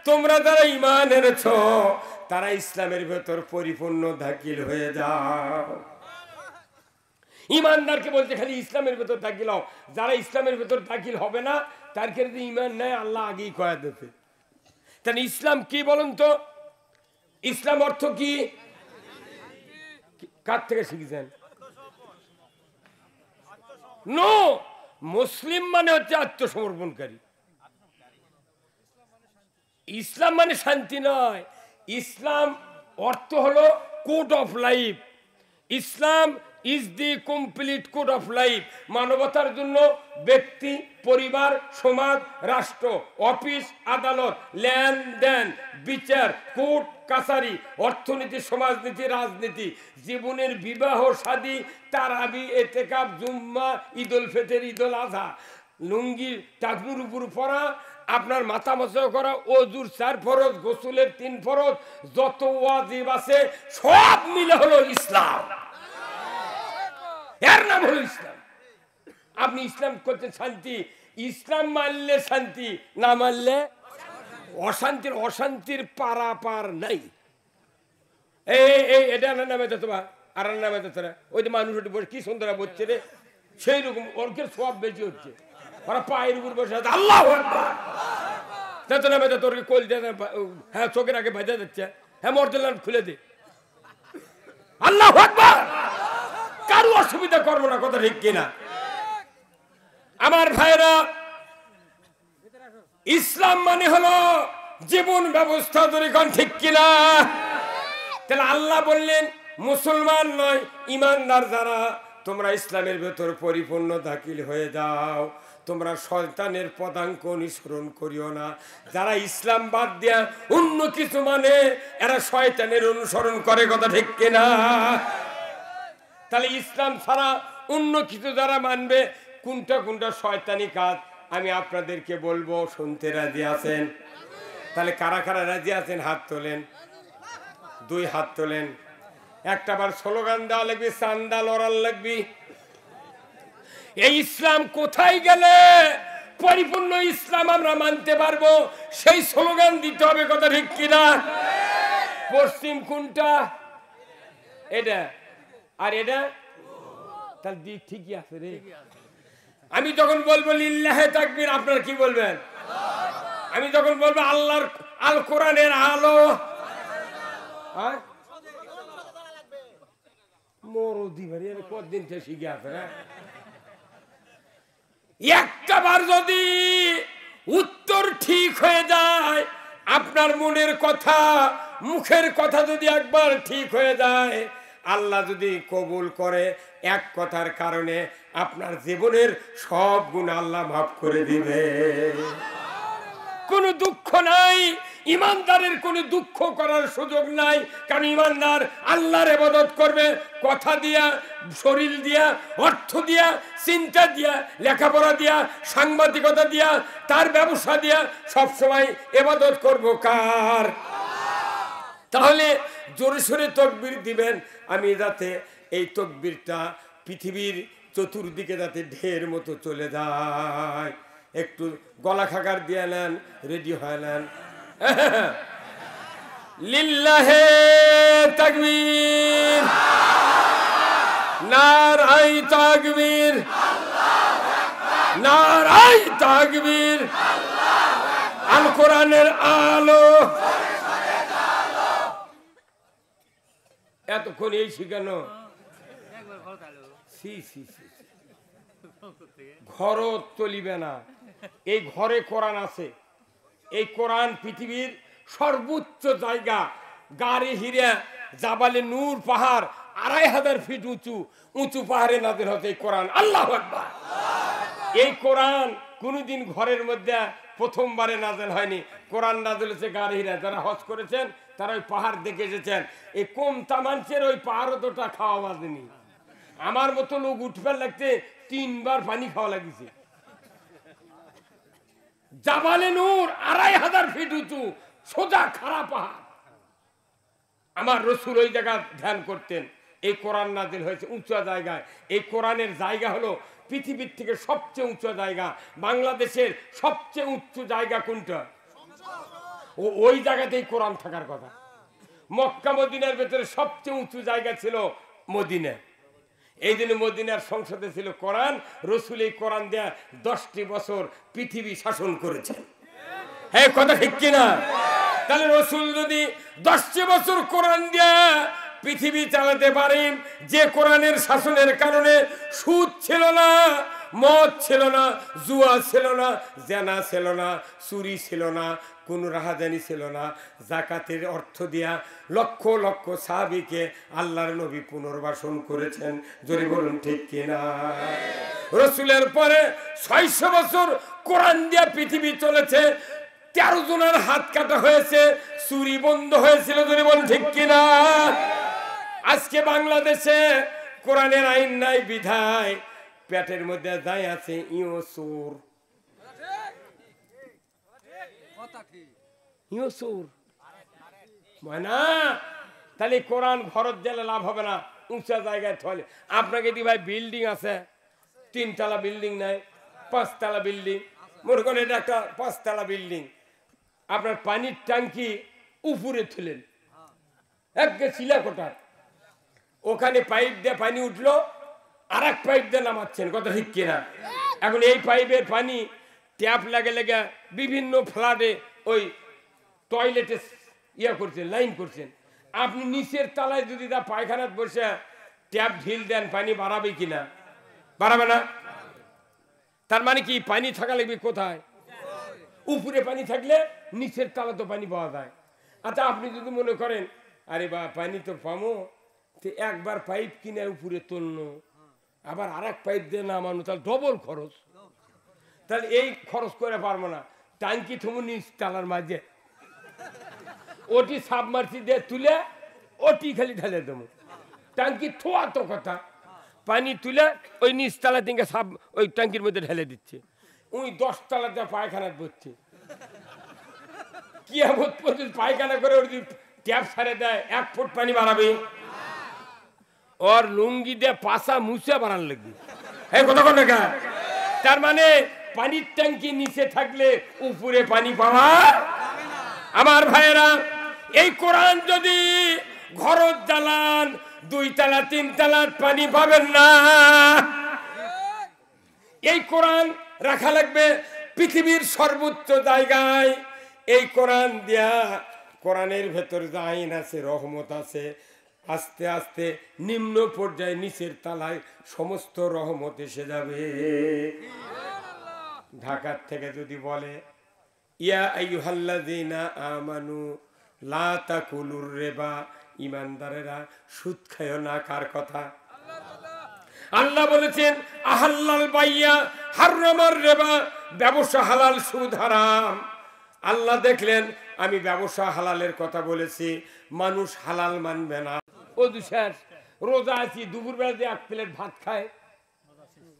তোমরা যারা ঈমান এনেছো তারা ইসলামের ভেতর পরিপূর্ণ দাখিল হয়ে যাও। ইমানদারকে বলতে খালি ইসলামের ভেতর দাখিল হও, যারা ইসলামের ভেতর দাখিল হবে না তার ক্ষেত্রে ঈমান নাই, আল্লাহ আগেই কয়া দিতে। তাহলে ইসলাম কি বলুন তো? ইসলাম অর্থ কি? কার থেকে শিখছেন? নো, মুসলিম মানে হচ্ছে আত্মসমর্পণকারী। ইসলাম মানে শান্তি নয়, ইসলাম অর্থ হলো code of life. Islam is the complete code of life. মানবতার জন্য ব্যক্তি, পরিবার, সমাজ, রাষ্ট্র, অফিস, আদালত, লেনদেন, বিচার, কোর্ট কাছারি, অর্থনীতি, সমাজনীতি, রাজনীতি, জীবনের বিবাহ, শাদী, তারাবি, এতেকাব, জুম্মা, ঈদুল ফিতর, ঈদুল আজহা, লুঙ্গি টাকুর উপর পরা, আপনার মাথা মশা করা, ওজুর 4 ফরজ, গোসলের 3 ফরজ, যত ওয়াজিব আছে সব মিলে হলো ইসলাম। এর নাম হলো ইসলাম। আপনি ইসলাম করছেন শান্তি, ইসলাম মানলে শান্তি, না মানলে অশান্তির। অশান্তির পারাপার নাই। এই এটা নামে তো তোমার আর নামে তো তোরা ওই যে মানুষ বসে কি সুন্দর বলছে রে, সেই রকম ওরকে সব বেশি হচ্ছে। ওরা পায়ের উপর বসে আছে, আল্লাহু আকবার। তো নামে তো তোর কোল দিয়ে, হ্যাঁ চোখের আগে ভেজা যাচ্ছে, হ্যাঁ মর্দলান খুলে দে, আল্লাহু আকবার। কারো অসুবিধা করবো না, কথা ঠিক কিনা? আমার ভাইরা, ইসলাম মানে হলো জীবন ব্যবস্থা, তরিকন, ঠিক কিনা? তাহলে আল্লাহ বললেন মুসলমান নয় ইমানদার যারা, তোমরা ইসলামের ভেতর পরিপূর্ণ দাখিল হয়ে যাও, তোমরা শয়তানের পদাঙ্ক অনুসরণ করিও না। যারা ইসলাম বাদ দেয়া অন্য কিছু মানে এরা শয়তানের অনুসরণ করে, কথা ঠিক কিনা? তাহলে ইসলাম ছাড়া অন্য কিছু যারা মানবে, কোনটা কোনটা শয়তানি কাজ আমি আপনাদেরকে বলবো, শুনতে রাজি আছেন? তাহলে কারা কারা রাজি আছেন হাত তোলেন, 2 হাত তোলেন। একটাবার স্লোগান দেওয়া লাগবে, চান্দা লড়ার লাগবে। এই ইসলাম কোথায় গেলে পরিপূর্ণ ইসলাম আমরা মানতে পারবো, সেই স্লোগান দিতে হবে, কথা ঠিক কিনা? পশ্চিম কোনটা? এটা আর এটা, তাহলে দিক ঠিকই আছে রে। আমি যখন বলবো লিল্লাহে তাকবীর, আপনারা কি বলবেন? আমি যখন বলবো আল্লাহর আল কোরআনের আলো, মরদি ভারি কতদিন থেকে শিখে আছে না। একটাবার যদি উত্তর ঠিক হয়ে যায়, আপনার মনের কথা, মুখের কথা যদি একবার ঠিক হয়ে যায়, আল্লাহ যদি কবুল করে, এক কথার কারণে আপনার জীবনের সব গুণ আল্লাহ মাফ করে দিবে। কোনো দুঃখ নাই, ইমানদারের কোনো দুঃখ করার সুযোগ নাই। কারণ ইমানদার আল্লাহর ইবাদত করবে, কথা দিয়া, শরীর দিয়া, অর্থ দিয়া, চিন্তা দিয়া, লেখাপড়া দিয়া, সাংবাদিকতা দিয়া, তার ব্যবসা দিয়া সবসময় ইবাদত করব কার? তাহলে জোরে সোরে তকবীর দিবেন, আমি যাতে এই তকবীরটা পৃথিবীর চতুর্দিকে যাতে ঢের মতো চলে যায়। একটু গলা খাকার দিয়ে নেন, রেডি হয়ে নেন। লিল্লাহে তাকবীর, নারায়ে তাকবীর, নারায়ে তাকবীর। আল কোরআনের আলো। এতক্ষণ এই শিখানো, ঘর চলিবে না। এই ঘরে কোরআন আছে। এই কোরআন পৃথিবীর সর্বোচ্চ জায়গা, গাড়ি হিরা, জাবালে নূর পাহাড়, 2500 ফিট উঁচু উঁচু পাহাড়ে নাযিল হতে এই কোরআন। আল্লাহু আকবার। এই কোরআন কোনদিন ঘরের মধ্যে প্রথমবারে নাযিল হয়নি। কোরআন নাযিল হয়েছে গাড়ি হিরা। যারা হজ করেছেন তারা ওই পাহাড় দেখে এসেছেন। এই কমতা মানুষের ওই পাহাড় তোটা খাওয়া বাজেনি। আমার মতো লোক উঠবার লাগতে 3 বার পানি খাওয়া লাগিছে। জাবালে নূর 2500 ফিট উঁচু, সোজা খাড়া পাহাড়। আমার রাসূল ওই জায়গা ধ্যান করতেন। এই কোরআন নাযিল হয়েছে উঁচু জায়গায়। এই কোরআনের জায়গা হলো পৃথিবীর থেকে সবচেয়ে উঁচু জায়গা। বাংলাদেশের সবচেয়ে উঁচু জায়গা কোনটা? ওই জায়গাতেই কোরআন থাকার কথা। মক্কা মদিনার ভেতরে সবচেয়ে উঁচু জায়গা ছিল মদিনা। এই জন্য মদিনার সংসদে ছিল কোরআন। রাসূল এই কোরআন দেয়া 10টি বছর পৃথিবী শাসন করেছেন। হ্যাঁ, কথা ঠিক কিনা? তাহলে রাসূল যদি 10টি বছর কোরআন দেয়া পৃথিবী চালাতে পারেন, যে কোরআনের শাসনের কারণে সুদ ছিল না, মদ ছিল না, জুয়া ছিল না, জেনা ছিল না, চুরি ছিল না, কোনো রাহাজানি ছিল না। জাকাতের অর্থ দিয়া লক্ষ লক্ষ সাহাবীকে আল্লাহর নবী পুনর্বাসন করেছেন। জোরে বলুন ঠিক কিনা? রাসূলের পরে 600 বছর কোরআন দিয়া পৃথিবী চলেছে। 13 জনের হাত কাটা হয়েছে, চুরি বন্ধ হয়েছিল। জোরে বলুন ঠিক কিনা? আজকে বাংলাদেশে কোরআনের আইন নাই বিধায় পেটের মধ্যে যাই আছে ইয়সুর ইয়সুর মানে। তাহলে কোরআন ঘরত দিলে লাভ হবে না, উঁচা জায়গায় থলে। আপনাকে দি ভাই বিল্ডিং আছে, 3 তলা বিল্ডিং নাই, 5 তলা বিল্ডিং, মনে করেন এটা একটা 5 তলা বিল্ডিং। আপনার পানির ট্যাঙ্কি উপরে তুলেন, এক শিলা কোটার, ওখানে পাইপ দিয়ে পানি উঠলো, আর এক পাইপ দিয়ে নামাচ্ছেন। কথা ঠিক কিনা? এখন এই পাইপের পানি ট্যাপ লাগে লেগে বিভিন্ন ফ্ল্যাটে ওই টয়লেটে ইয়ে করছেন, লাইন করছেন। আপনি নিচের তলায় যদি তা পায়খানাত বসে ট্যাপ ঢিল দেন, পানি বাড়াবে কিনা? বাড়াবে না। তার মানে কি পানি থাকা লাগবে কোথায়? উপরে পানি থাকলে নিচের তলা তো পানি পাওয়া যায়। আচ্ছা আপনি যদি মনে করেন আরে বা পানি তো পামো, তো একবার পাইপ কিনে উপরে তুলনো, আবার আর এক পাইপ দিয়ে নামানো, তাহলে ডবল খরচ। তাহলে এই খরচ করে পারবো না। ট্যাঙ্কি থমু নিচ তালার মাঝে, ওটি সাবমার্সি দিয়ে তুলে ওটি খালি ঢেলে দেবো। ট্যাঙ্কি থোয়া তো কথা, পানি তুলে ওই নিচ তালা থেকে সাব ওই ট্যাঙ্কির মধ্যে ঢেলে দিচ্ছে। ওই 10 তলাতে পায়খানা বসছে, কি পর্যন্ত পায়খানা করে ওর যদি ট্যাপ ছাড়ে দেয় 1 ফুট পানি বাড়াবে? ওর লুঙ্গি দিয়ে পাশা মুছে বাড়ান লাগবে। হ্যাঁ কথা কথা দেখা। তার মানে পানির ট্যাঙ্কি নিচে থাকলে উপরে পানি পাওয়া। আমার ভাইয়েরা, এই কোরআন যদি ঘরত জ্বালান 2 তলা 3 তলার পানি পাবেন না। এই কোরআন রাখা লাগবে পৃথিবীর সর্বোচ্চ জায়গায়। এই কোরআন দিয়া, কোরআনের ভেতর যে আইন আছে, রহমত আছে, আস্তে আস্তে নিম্ন পর্যায়ে নিচের তলায় সমস্ত রহমত এসে যাবে। ঢাকার থেকে যদি বলে ইয়া আইয়ুহাল্লাযীনা আমানু লা তাকুলুর রিবা, ঈমানদারেরা সুদ খায়ো না। কার কথা? আল্লাহ বলেছেন আহাল্লাল বাইয়া হারামার রিবা, ব্যবসা হালাল, সুদ হারাম। আল্লাহ দেখলেন আমি ব্যবসা হালালের কথা বলেছি, মানুষ হালাল মানবে না। ও দুশেষ রোজা আছি, দুপুরবেলা দিয়ে 1 প্লেট ভাত খায়,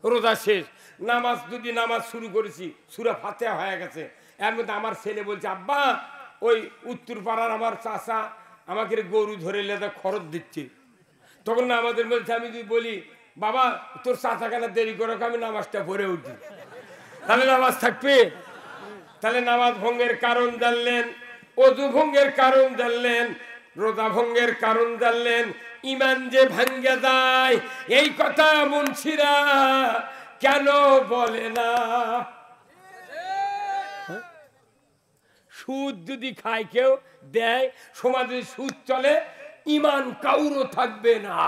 রোজা শেষ। নামাজ যদি নামাজ শুরু করেছি, সূরা ফাতিহা হয়ে গেছে, এর মধ্যে আমার ছেলে বলছে আব্বা ওই উত্তর পাড়ার আমার চাচা আমাকে গরু ধরে লেদা খরচ দিচ্ছে। তখন না আমাদের মধ্যে আমি যদি বলি বাবা তোর চাচা কেন দেরি করে, আমি নামাজটা পড়ে উঠি, তাহলে নামাজ থাকবে? তাহলে নামাজ ভঙ্গের কারণ জানলেন, ওযু ভঙ্গের কারণ জানলেন, রোজা ভঙ্গের কারণ জানলেন। ঈমান যে ভাঙ্গে যায় এই কথা মুন্সিরা কেন বলে না? সুদ যদি খায় কেউ দেয়, সমাজে সুদ চলে, ঈমান কাউরও থাকবে না।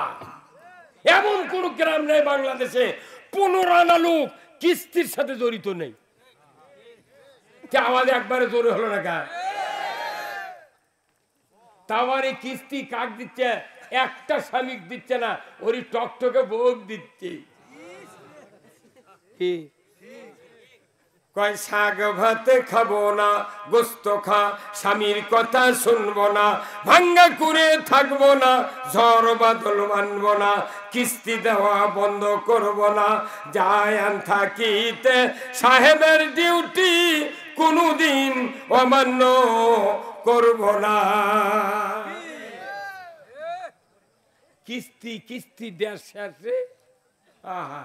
এমন কোন গ্রাম নেই বাংলাদেশে 15 আনা লোক কিস্তির সাথে জড়িত নেই। আওয়াজ একবারে জোরে হলো না কা? তাওয়ারে কিস্তি কাক দিচ্ছে? একটা শ্রমিক দিচ্ছে না, ওই টকটকে বউ দিচ্ছে। কয় শাক ভাত খাবো না, গোস্ত খা, স্বামীর কথা শুনবো না, ভাঙ্গা করে থাকবো না, ঝড় বাদল মানবো না, কিস্তি দেওয়া বন্ধ করবো না, যায় আন থাকিতে সাহেবের ডিউটি কোনদিন অমান্য করব না। কিস্তি কিস্তি দেশ শেষে আহা,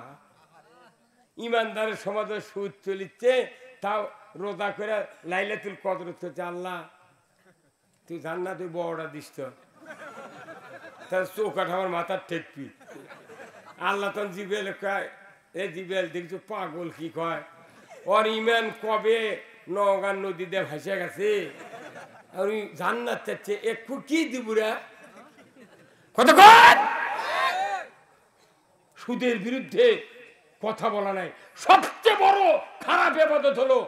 ইমানদারের সমাজে সুদ চলিচ্ছে, তাও রোজা করে লাইলাতুল কদর হচ্ছে। আল্লাহ তুই জান না, তুই বড়টা দিস তো, তার চৌকাঠ আমার মাথার ঠেকবি। আল্লাহ তখন জিবেল কয়, এ জিবেল দেখছো পাগল কি কয়, ওর ইমান কবে নওগাঁ নদীতে ভাসে গেছে, আর জান্নাত চাচ্ছে, একটু কি দিবুরা কতক্ষণ? সুদের বিরুদ্ধে কথা বলা নাই। সবচেয়ে বড় খারাপ ইবাদত হলো,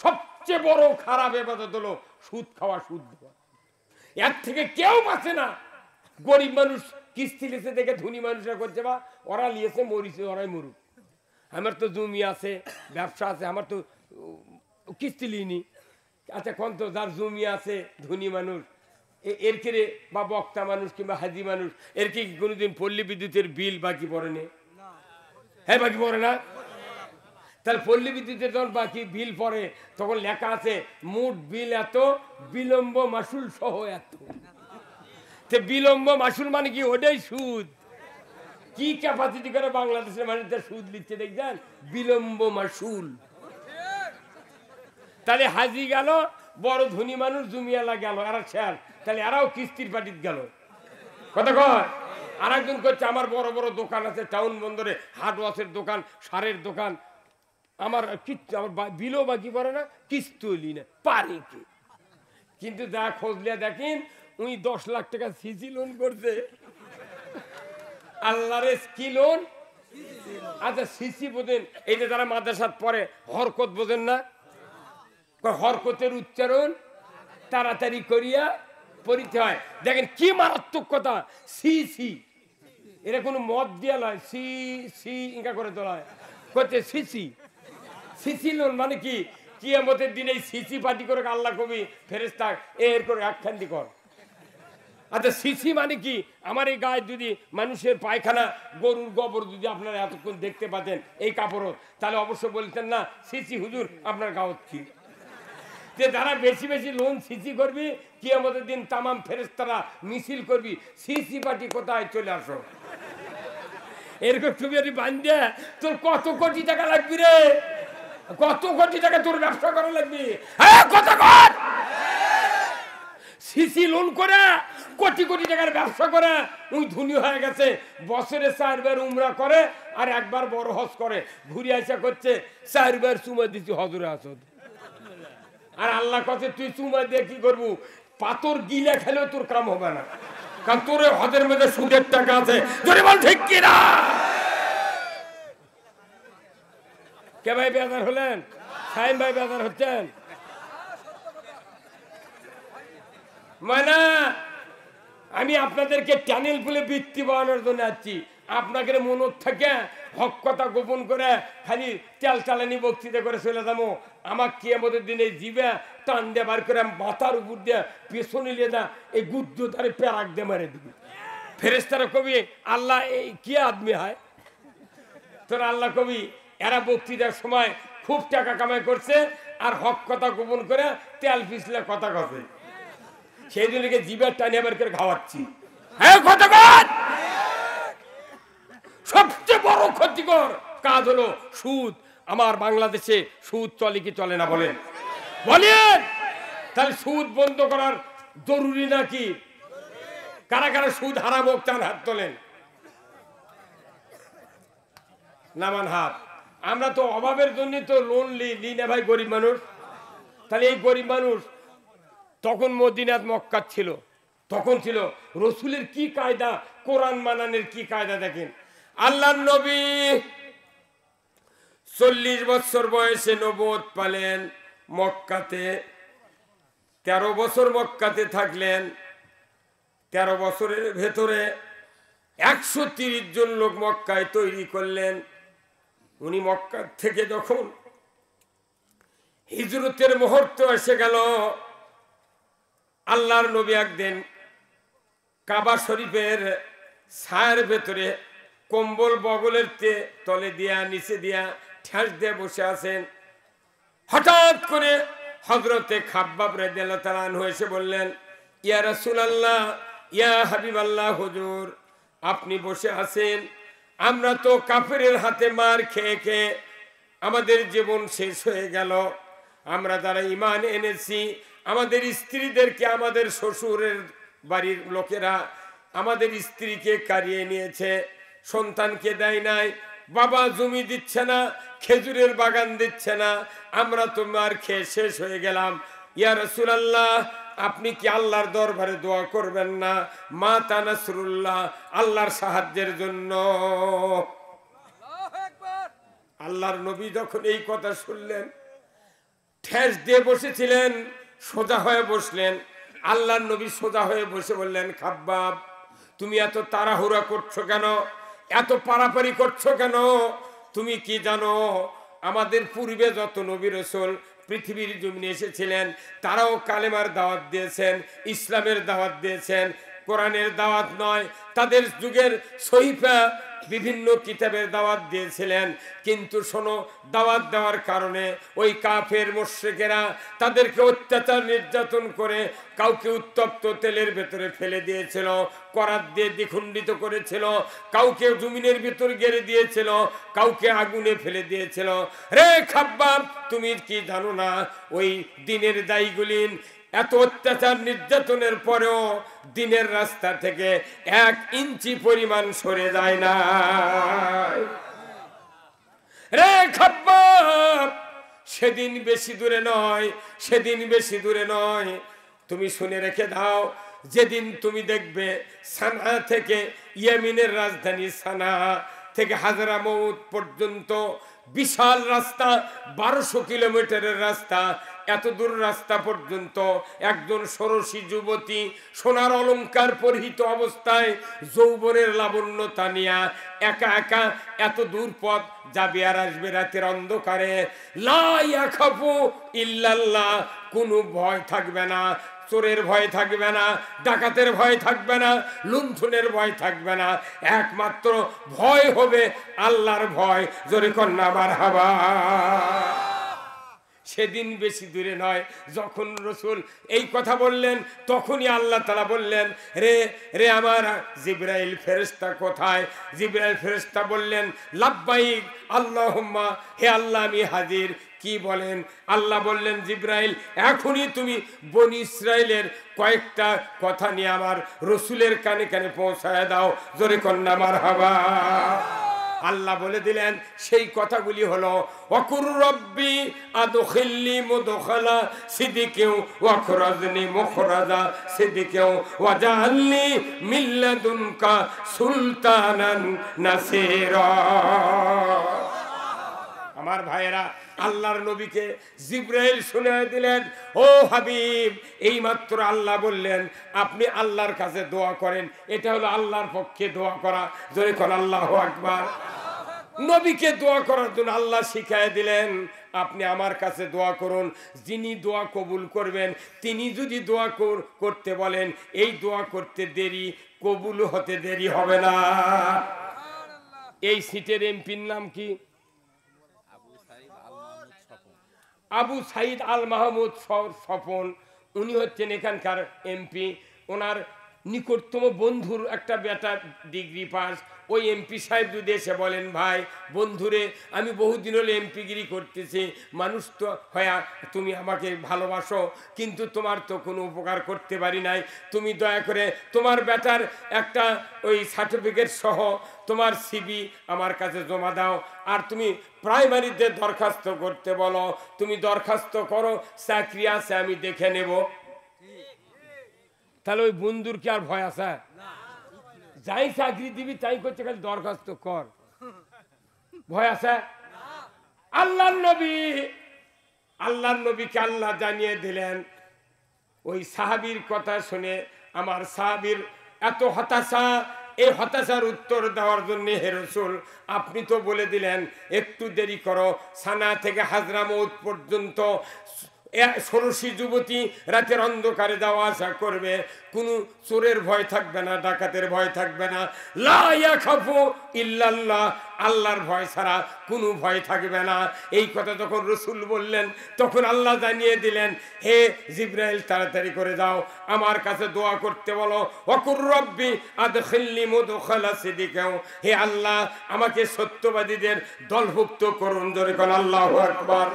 সব সবচেয়ে বড় খারাপ ইবাদত হলো সুদ খাওয়া, সুদ দেওয়া। এর থেকে কেউ বাঁচে না। গরিব মানুষ কিস্তি লিখে দেখে ধনী মানুষরা করছে, বা ওরা লিয়েছে মরিছে, ওরাই মরুক। আমার তো জমি আছে, ব্যবসা আছে, আমার তো কিস্তি লিনি। আচ্ছা কোন তো যার জমি আছে ধনী মানুষ, এর কেড়ে বা বক্তা মানুষ কিংবা হাজি মানুষ, এর কি কোনোদিন পল্লী বিদ্যুতের বিল বাকি পড়ে না? হ্যাঁ বাকি পড়ে না? তাহলে পল্লী বিদ্যুতের যখন বাকি বিল পড়ে তখন লেখা আছে মোট বিল এত, বিলম্ব মাসুল সহ এত। বিলম্ব মাসুল মানে কি? ওটাই সুদ। কি ক্যাপাসিটি করে বাংলাদেশের মানুষদের সুদ নিচ্ছে দেখছেন? বিলম্ব মাসুল। তাহলে হাজি গেল, বড় ধনী মানুষ জমিয়ালা গেল, এরা শেয়ার, তাহলে এরাও কিস্তির পাটিত গেল। কথা কয়। আর একজন করছে আমার বড় বড় দোকান আছে টাউন বন্দরে, হাট ওয়াশের দোকান, সারের দোকান, আমার কিচ্ছু, আমার বিলও বাকি পড়ে না, কিস্তিও লি না, পারে কি? কিন্তু যা খোঁজলে দেখেন উনি 10 লাখ টাকা সিসি লোন করছে। আল্লাহরে কি লোন? আচ্ছা সিসি বোঝেন? এই যে যারা মাদ্রাসাত পড়ে হরকত বোঝেন না? হরকতের উচ্চারণ তাড়াতাড়ি করিয়া পড়িতে হয়। দেখেন কি মারাত্মক কথা, সি সি, এরা কোনো মদ দিয়া নয়, সি সি ইঙ্কা করে তোলা হয়, করছে সিসি। সিসি লোন মানে কি? কিয়ামতের দিনে এই সিসি পার্টি করে আল্লাহ কবি ফেরেশতা এর করে একখান্তি কর। আচ্ছা সিসি মানে কি? আমার এই গায়ে যদি মানুষের পায়খানা, গরুর গোবর যদি আপনারা এতক্ষণ দেখতে পাতেন এই কাপড়, তাহলে অবশ্য বলতেন না সিসি হুজুর আপনার গাঁত কি? যে যারা বেশি বেশি লোন সিসি করবি, কিয়ামতের দিন তামাম ফেরেশতারা মিছিল করবি, সিসি পার্টি কোথায় চলে আসো। এরকম ছবি বান্ধে তোর কত কোটি টাকা লাগবে রে? কত কোটি টাকা তোর ব্যবসা করা লাগবে? হ্যাঁ কত কর সিসি লোন করে কোটি কোটি টাকার ব্যবসা করে ওই ধনী হয়ে গেছে। বছরে 4 বার উমরা করে আর একবার বড় হজ করে, ঘুরে আসা করছে 4 বার চুমা দিচ্ছি হজরে আসদ। আর আল্লাহ কাছে তুই চুমা দিয়ে কি করবো? পাথর গিলে খেলেও তোর কাম হবে না, কারণ তোর হজের মধ্যে সুদের টাকা আছে। জোরে বল ঠিক কিনা? কে ভাই বেজার হলেন? সাইম ভাই বেজার হচ্ছেন? মানে আমি আপনাদেরকে চ্যানেল খুলে বৃত্তি বানানোর জন্য আসছি। আপনাকে মনত থাকে হক কথা গোপন করে খালি তেল চালানি বক্তৃতা করে চলে যাবো। আমার কিয়ামতের দিনে জিবে টান দিয়ে বার করে মাথার উপর দিয়ে পেছনে নিয়ে যা এই গুদ্দ তারে প্যারাক দিয়ে মারে দিবি। ফেরেশতারা কবি আল্লাহ এই কি আদমি হয়? তোর আল্লাহ কবি এরা বক্তৃতার সময় খুব টাকা কামাই করছে আর হক কথা গোপন করে তেল পিছলে কথা কথা, সেই জন্যকে জিবের টানে আবার করে খাওয়াচ্ছি। হ্যাঁ কথা কর। সবচেয়ে বড় ক্ষতিকর কাজ হলো সুদ। আমার বাংলাদেশে সুদ চলে কি চলে না বলেন? বলেন। তাহলে সুদ বন্ধ করার জরুরি নাকি? কারা কারা সুদ হারাবো চান হাত তোলেন, নামান হাত। আমরা তো অভাবের জন্য তো লোন লি না ভাই, গরিব মানুষ। তাহলে এই গরিব মানুষ তখন মদিনাত মক্কা ছিল, তখন ছিল রসুলের কি কায়দা, কোরআন মানানের কি কায়দা দেখেন। আল্লাহর নবী 40 বছর বয়সে নবুয়ত পালেন মক্কাতে। 13 বছর মক্কাতে থাকলেন। 13 বছরের ভেতরে 130 জন লোক মক্কায় তৈরি করলেন। উনি মক্কা থেকে যখন হিজরতের মুহূর্ত এসে গেল, আল্লাহর নবী একদিন কাবা শরীফের ছায়ার ভেতরে কম্বল বগলের তলে দিয়া নিচে দিয়া ঠেস দিয়ে বসে আছেন। হঠাৎ করে হযরতে খাব্বাব রাদিয়াল্লাহু তাআলা আনহু এসে বললেন, ইয়া রাসূলুল্লাহ, ইয়া হাবিবাল্লাহ, হুজুর আপনি বসে আছেন, আমরা তো কাফেরের হাতে মার খেয়ে খেয়ে আমাদের জীবন শেষ হয়ে গেল। আমরা যারা ঈমান এনেছি, আমাদের স্ত্রীদেরকে, আমাদের শ্বশুরের বাড়ির লোকেরা আমাদের স্ত্রীকে কারিয়ে নিয়েছে, সন্তানকে দেয় নাই, বাবা জমি দিচ্ছে না, খেজুরের বাগান দিচ্ছে না, আমরা তো মার খেয়ে শেষ হয়ে গেলাম। ইয়া রাসূলুল্লাহ, আপনি কি আল্লাহর দরবারে দোয়া করবেন না মাতা নাসরুল্লাহ, আল্লাহর সাহায্যের জন্য? আল্লাহর নবী যখন এই কথা শুনলেন, ঠেস দিয়ে বসেছিলেন, সোজা হয়ে বসলেন। আল্লাহর নবী সোজা হয়ে বসে বললেন, খাব্বাব তুমি এত তাড়াহুড়া করছো কেন, এত পারাপারি করছো কেন? তুমি কি জানো আমাদের পূর্বে যত নবী রাসূল পৃথিবীর জমিনে এসেছিলেন তারাও কালেমার দাওয়াত দিয়েছেন, ইসলামের দাওয়াত দিয়েছেন, কোরআনের দাওয়াত নয়। তাদের যুগের সহিফা বিভিন্ন কিতাবের দাওয়াত দিয়েছিলেন, কিন্তু শোনো দাওয়াত দেওয়ার কারণে ওই কাফের মুশরিকেরা তাদেরকে অত্যাচার নির্যাতন করে কাউকে উত্তপ্ত তেলের ভেতরে ফেলে দিয়েছিল, করাত দিয়ে দ্বিখণ্ডিত করেছিল, কাউকে জমিনের ভিতর গেড়ে দিয়েছিল, কাউকে আগুনে ফেলে দিয়েছিল। রে খাব্বাব তুমি কি জানো না ওই দিনের দায়ীগুলি এত অত্যাচার নির্যাতনের পরেও দিনের রাস্তা থেকে 1 ইঞ্চি পরিমাণ সরে যায় না। রে খাব্বাব সেদিন বেশি দূরে নয়, সেদিন বেশি দূরে নয়, তুমি শুনে রেখে দাও, যেদিন তুমি দেখবে সানা থেকে ইয়েমেনের রাজধানী সানা থেকে হাজরামউত পর্যন্ত বিশাল রাস্তা, 1200 কিলোমিটারের রাস্তা, এত দূর রাস্তা পর্যন্ত একজন ষোড়শী যুবতী সোনার অলংকার পরিহিত অবস্থায় যৌবনের লাবণ্যতা নিয়া একা একা এত দূর পথ যাবে আর আসবে রাতের অন্ধকারে। লা ইয়াখাফু ইল্লাল্লাহ, কোনো ভয় থাকবে না, চোরের ভয় থাকবে না, ডাকাতের ভয় থাকবে না, লুণ্ঠনের ভয় থাকবে না, একমাত্র ভয় হবে আল্লাহর ভয়। জোরে কন্যা মারহাবা। সেদিন বেশি দূরে নয়, যখন রাসূল এই কথা বললেন তখনই আল্লাহ তাআলা বললেন, রে রে আমার জিবরাইল ফেরেশতা কোথায়? জিবরাইল ফেরেশতা বললেন, লাব্বাইক আল্লাহুম্মা, হে আল্লাহ আমি হাজির। কি বলেন? আল্লাহ বললেন, জিবরাইল এখনই তুমি বনি ইসরাইলের কয়েকটা কথা নিয়ে আমার রাসূলের কানে কানে পৌঁছায় দাও। জোরে কন্যা মারহাবা। আল্লাহ বলে দিলেন সেই কথাগুলি হলো, ওয়াকুর রব্বি আদখিলনি মুদখালা সিদিকিন ওয়াখরাজনি মুখরাজা সিদিকিন ওয়াজআলনি মিন লাদুনকা সুলতানান নাসিরা। আমার ভাইয়েরা, আল্লাহর নবীকে জিবরাইল শুনিয়ে দিলেন, ও হাবিব এইমাত্র আল্লাহ বললেন আপনি আল্লাহর কাছে দোয়া করেন। এটা হলো আল্লাহর পক্ষে দোয়া করা। জোরে কোন আল্লাহু আকবার। নবীকে দোয়া করার জন্য আল্লাহ শিখায় দিলেন, আপনি আমার কাছে দোয়া করুন, যিনি দোয়া কবুল করবেন তিনি যদি দোয়া করতে বলেন এই দোয়া করতে দেরি, কবুল হতে দেরি হবে না। এই সিটের এমপির নাম কি? আবু সাইদ আল মাহমুদ স্বপন। উনি হচ্ছেন এখানকার এমপি। ওনার নিকটতম বন্ধুর একটা বেটা ডিগ্রি পাস। ওই এমপি সাহেব যদি এসে বলেন, ভাই বন্ধুরে আমি বহুদিন হলে এমপিগিরি করতেছি, মানুষ তো হয়া তুমি আমাকে ভালোবাসো কিন্তু তোমার তো কোনো উপকার করতে পারি নাই, তুমি দয়া করে তোমার বেটার একটা ওই সার্টিফিকেট সহ তোমার সিভি আমার কাছে জমা দাও, আর তুমি প্রাইমারিতে দরখাস্ত করতে বলো, তুমি দরখাস্ত করো, চাকরি আছে আমি দেখে নেব। তাহলে ওই বন্ধুর কি আর ভয় আছে? যাই চাকরি দিবি তাই করছে, খালি দরখাস্ত কর, ভয় আছে? আল্লাহর নবীকে আল্লাহ জানিয়ে দিলেন। ওই সাহাবীর কথা শুনে আমার সাহাবীর এত হতাশা, এই হতাশার উত্তর দেওয়ার জন্য, হে রাসূল আপনি তো বলে দিলেন একটু দেরি করো, সানা থেকে হাজরামউত পর্যন্ত ষোড়শী যুবতী রাতের অন্ধকারে যাওয়া আসা করবে, কোনো চোরের ভয় থাকবে না, ডাকাতের ভয় থাকবে না। লা ইয়াখাফু ইল্লাল্লাহ, আল্লাহর ভয় ছাড়া কোনো ভয় থাকবে না। এই কথা যখন রাসূল বললেন তখন আল্লাহ জানিয়ে দিলেন, হে জিবরাইল তাড়াতাড়ি করে যাও, আমার কাছে দোয়া করতে বলো, ওয়াকুর রব্বি আদখিলনি মুদখালা সিদিকিন, হে আল্লাহ আমাকে সত্যবাদীদের দলভুক্ত করুন। জোরে কোন আল্লাহু আকবার।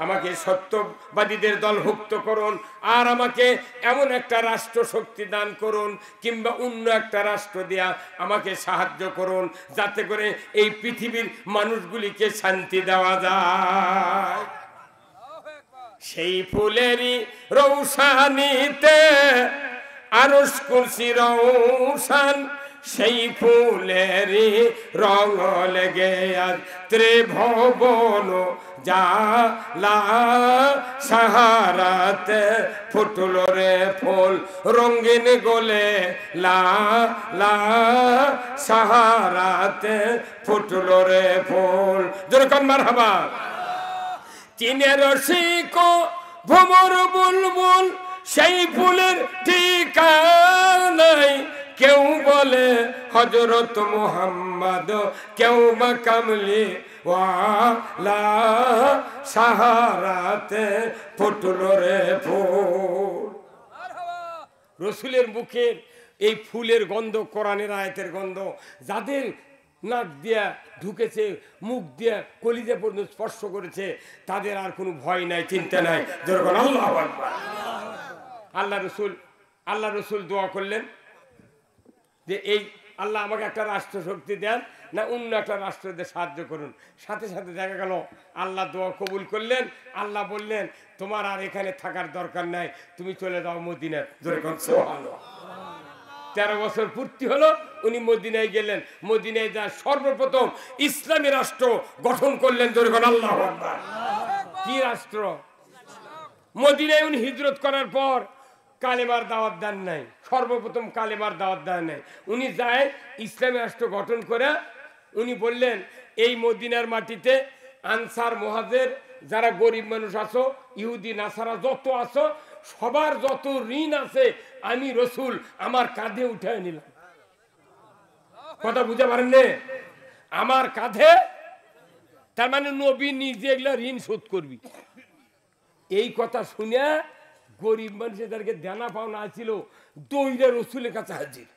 আমাকে সত্যবাদীদের দলভুক্ত করুন, আর আমাকে এমন একটা রাষ্ট্র শক্তি দান করুন কিংবা অন্য একটা রাষ্ট্র দিয়া আমাকে সাহায্য করুন, যাতে করে এই পৃথিবীর মানুষগুলিকে শান্তি দেওয়া যায়। সেই ফুলেরই রৌশানীতে আরশ কুরসি রৌশান, সেই ফুলেরই রঙ লেগে আজ ত্রিভুবন জালা সাহারাতে ফুটলো রে ফুল রঙিন গোলে লা লা সাহারাতে ফুটলো রে ফুল যেরকম মারহাবা চীনের শিকো ভ্রমর বুলবুল সেই ফুলের ঠিকানাই কেউ বলে হযরত মুহাম্মদ কেউ বা কামলি ওয়ালা সাহারাতে ফুটলো রে ফুল রাসূলের মুখের এই ফুলের গন্ধ কোরআনের আয়াতের গন্ধ যাদের নাক দিয়া ঢুকেছে মুখ দিয়া কলিজা পর্যন্ত স্পর্শ করেছে তাদের আর কোনো ভয় নাই চিন্তা নাই যখন আল্লাহু আকবার আল্লাহ রসুল দোয়া করলেন যে এই আল্লাহ আমাকে একটা রাষ্ট্র শক্তি দেন না অন্য একটা রাষ্ট্রদের সাহায্য করুন সাথে সাথে দেখা গেল আল্লাহ দোয়া কবুল করলেন আল্লাহ বললেন তোমার আর এখানে থাকার দরকার নাই তুমি চলে যাও মদিনায় যেরকম সুবহানাল্লাহ 13 বছর পূর্তি হলো উনি মদিনায় গেলেন মদিনায় যা সর্বপ্রথম ইসলামী রাষ্ট্র গঠন করলেন যেরকম আল্লাহু আকবার কি রাষ্ট্র মদিনায় উনি হিজরত করার পর কালেমার দাওয়াত দেন নাই সর্বপ্রথম কালেমার দাওয়াত দেন নাই উনি যায় ইসলামী রাষ্ট্র গঠন করে উনি বললেন এই মদিনার মাটিতে আনসার মুহাজির যারা গরিব মানুষ আছো ইহুদি নাসারা যত আছো সবার যত ঋণ আছে আমি রসুল আমার কাঁধে উঠায় নিলাম কথা বুঝতে পারেন না আমার কাঁধে তার মানে নবী নিজে এগুলা ঋণ শোধ করবি এই কথা শুনে গরিব মানুষ যাদেরকে দেনা পাওনা ছিল দৌড়ে রসুলের কাছে হাজির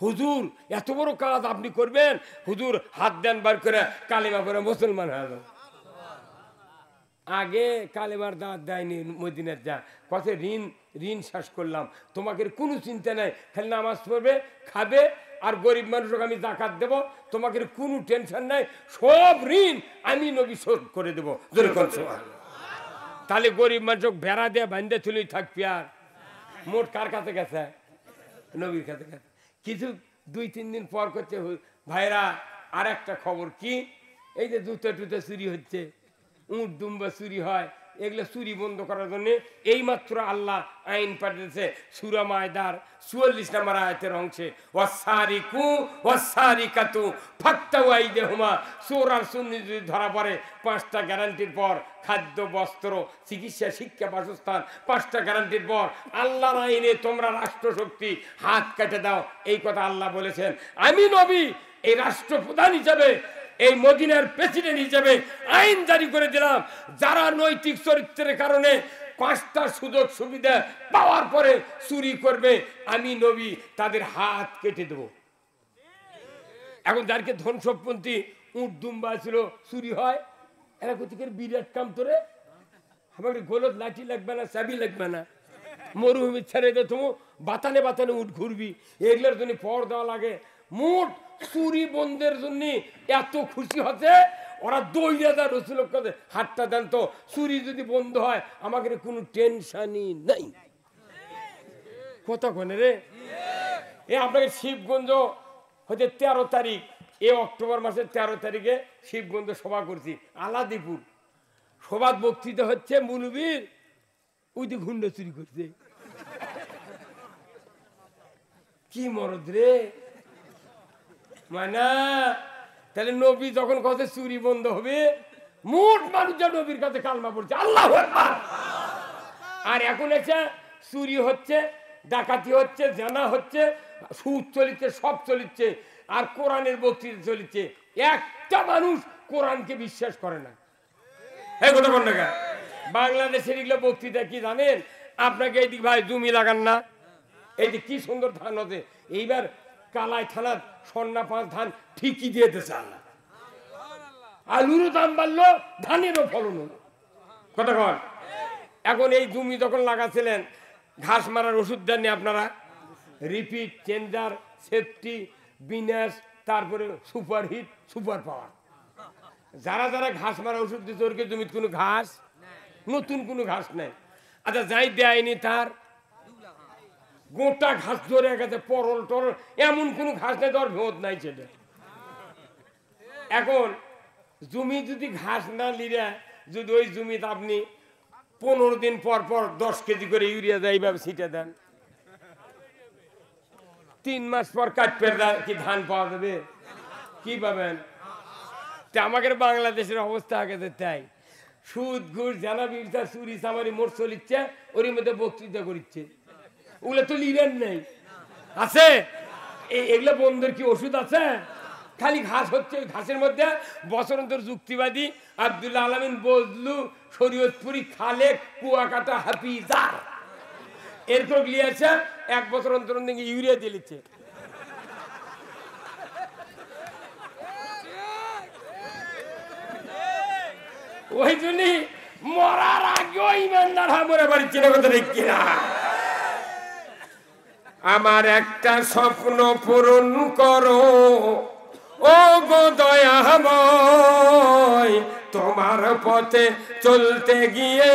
হুজুর এত বড় কাজ আপনি করবেন হুজুর হাত দেন বার করে কালেমা পড়ে মুসলমান হয়ে যান আগে কালেমার দাওয়াত দেয়নি মদিনার যা কত ঋণ শেষ করলাম তোমাকে কোনো চিন্তা নাই খালি নামাজ পড়বে খাবে আর গরিব মানুষকে আমি যাকাত দেব তোমাকে কোনো টেনশন নাই সব ঋণ আমি নবী শোধ করে দেবো তাহলে গরিব মানুষ ভেড়া দিয়ে বান্ধে তুলেই থাকবি আর মোট কার কাছে গেছে নবীর কাছে গেছে কিছু 2-3 দিন পর করছে ভাইরা আর একটা খবর কি এই যে জুতো টুতো চুরি হচ্ছে উট দুম্বা চুরি হয় এগুলো চুরি বন্ধ করার জন্য এইমাত্র আল্লাহ আইন পাঠিয়েছে সূরা মায়দার 44 নম্বর আয়াতের অংশে ওয়াসারিকু ওয়াসারিকাতু ফাক্তাউ আইদিহুমা চোর আর চুন্নি যদি ধরা পড়ে 5টা গ্যারান্টির পর খাদ্য বস্ত্র চিকিৎসা শিক্ষা বাসস্থান 5টা গ্যারান্টির পর আল্লাহর আইনে তোমরা রাষ্ট্রশক্তি হাত কেটে দাও এই কথা আল্লাহ বলেছেন আমি নবী এই রাষ্ট্রপ্রধান হিসেবে এই মদিনার প্রেসিডেন্ট হিসেবে আইন জারি করে দিলাম যারা নৈতিক চরিত্রের কারণে 5টা সুযোগ সুবিধা পাওয়ার পরে চুরি করবে আমি নবী তাদের হাত কেটে দেব এখন যারকে ধন সম্পত্তি উট দুম্বা ছিল চুরি হয় এরা কোথেকে বিরাট কাম তোরে আমাকে গোলত লাঠি লাগবে না চাবি লাগবে না মরুভূমি ছেড়ে দে তুমি বাতানে বাতানে উঠ ঘুরবি এগুলোর জন্য পর দেওয়া লাগে মোট চুরি বন্ধের জন্য এত খুশি হচ্ছে ওরা 2000 রসুলের কাছে হাতটা দেন তো চুরি যদি বন্ধ হয় আমাকে কোনো টেনশনই নাই কথা কোনে রে এ আপনাকে শিবগঞ্জ হচ্ছে 13 তারিখ এই অক্টোবর মাসের 13 তারিখে শিবগঞ্জ সভা করছি আলাদিপুর সভা বক্তৃতা হচ্ছে মুলবীর ওই যে গুন্ডা চুরি করছে কি মরদ রে মানে তাহলে নবী যখন কথা চুরি বন্ধ হবে মোট মানুষ নবীর কাছে কালমা পড়ছে আল্লাহু আকবার আর এখন এসে চুরি হচ্ছে ডাকাতি হচ্ছে জানা হচ্ছে সুদ চলিচ্ছে সব চলিচ্ছে আর কোরআনের বক্তৃতা চলিচ্ছে একটা মানুষ কোরআনকে বিশ্বাস করে না এই কথা কোন জায়গা বাংলাদেশের এগুলো বক্তৃতা কি জানেন আপনাকে এইদিক ভাই জমি লাগান না এই যে কি সুন্দর ধান হচ্ছে এইবার কালাই থানার সন্না 5 ধান ঠিকই দিয়ে দিয়েছে আল্লাহ আলুরও দাম বাড়লো ধানেরও ফলন হলো কথা কন এখন এই জমি যখন লাগাছিলেন ঘাস মারার ওষুধ দেননি আপনারা রিপিট চেঞ্জার সেফটি বিনাশ তারপরে সুপার হিট সুপার পাওয়ার যারা যারা ঘাস মারা ওষুধ দিচ্ছে ওর জমিতে কোনো ঘাস নতুন কোনো ঘাস নেই আচ্ছা যাই দেয়নি তার গোটা ঘাস ধরে গেছে পরল টরল এমন কোনো ঘাস নেই তোর ভোট নাই সেটা এখন জমি যদি ঘাস না লিরে যদি ওই জমিতে আপনি 15 দিন পর পর 10 কেজি করে ইউরিয়া দেয় এইভাবে ছিটে দেন, 3 মাস পর কাটপের কি ধান পাওয়া যাবে? কি পাবেন? আমাদের বাংলাদেশের অবস্থা আগে তাই, সুদ ঘুষ জানা বিরসা চুরি চামারি মোট চলিচ্ছে, ওর মধ্যে বক্তৃতা করছে, ওগুলো তো লিডার নেই আছে। এগুলো বন্ধুর কি ওষুধ আছে? খালি ঘাস হচ্ছে, ওই ঘাসের মধ্যে বছরন্তর যুক্তিবাদী আব্দুল আলমিন বজলু শরীয়তপুরি খালেক কুয়াকাটা হাফিজার এরকম লিয়েছে, 1 বছর অন্তর ইউরিয়া দিয়ে দিচ্ছে। ওই জন্যই মরার আগেও ইমানদার মরে পারছি না, কথা দেখছি না। আমার একটা স্বপ্ন পূরণ করো ও গো দয়াময়, তোমার পথে চলতে গিয়ে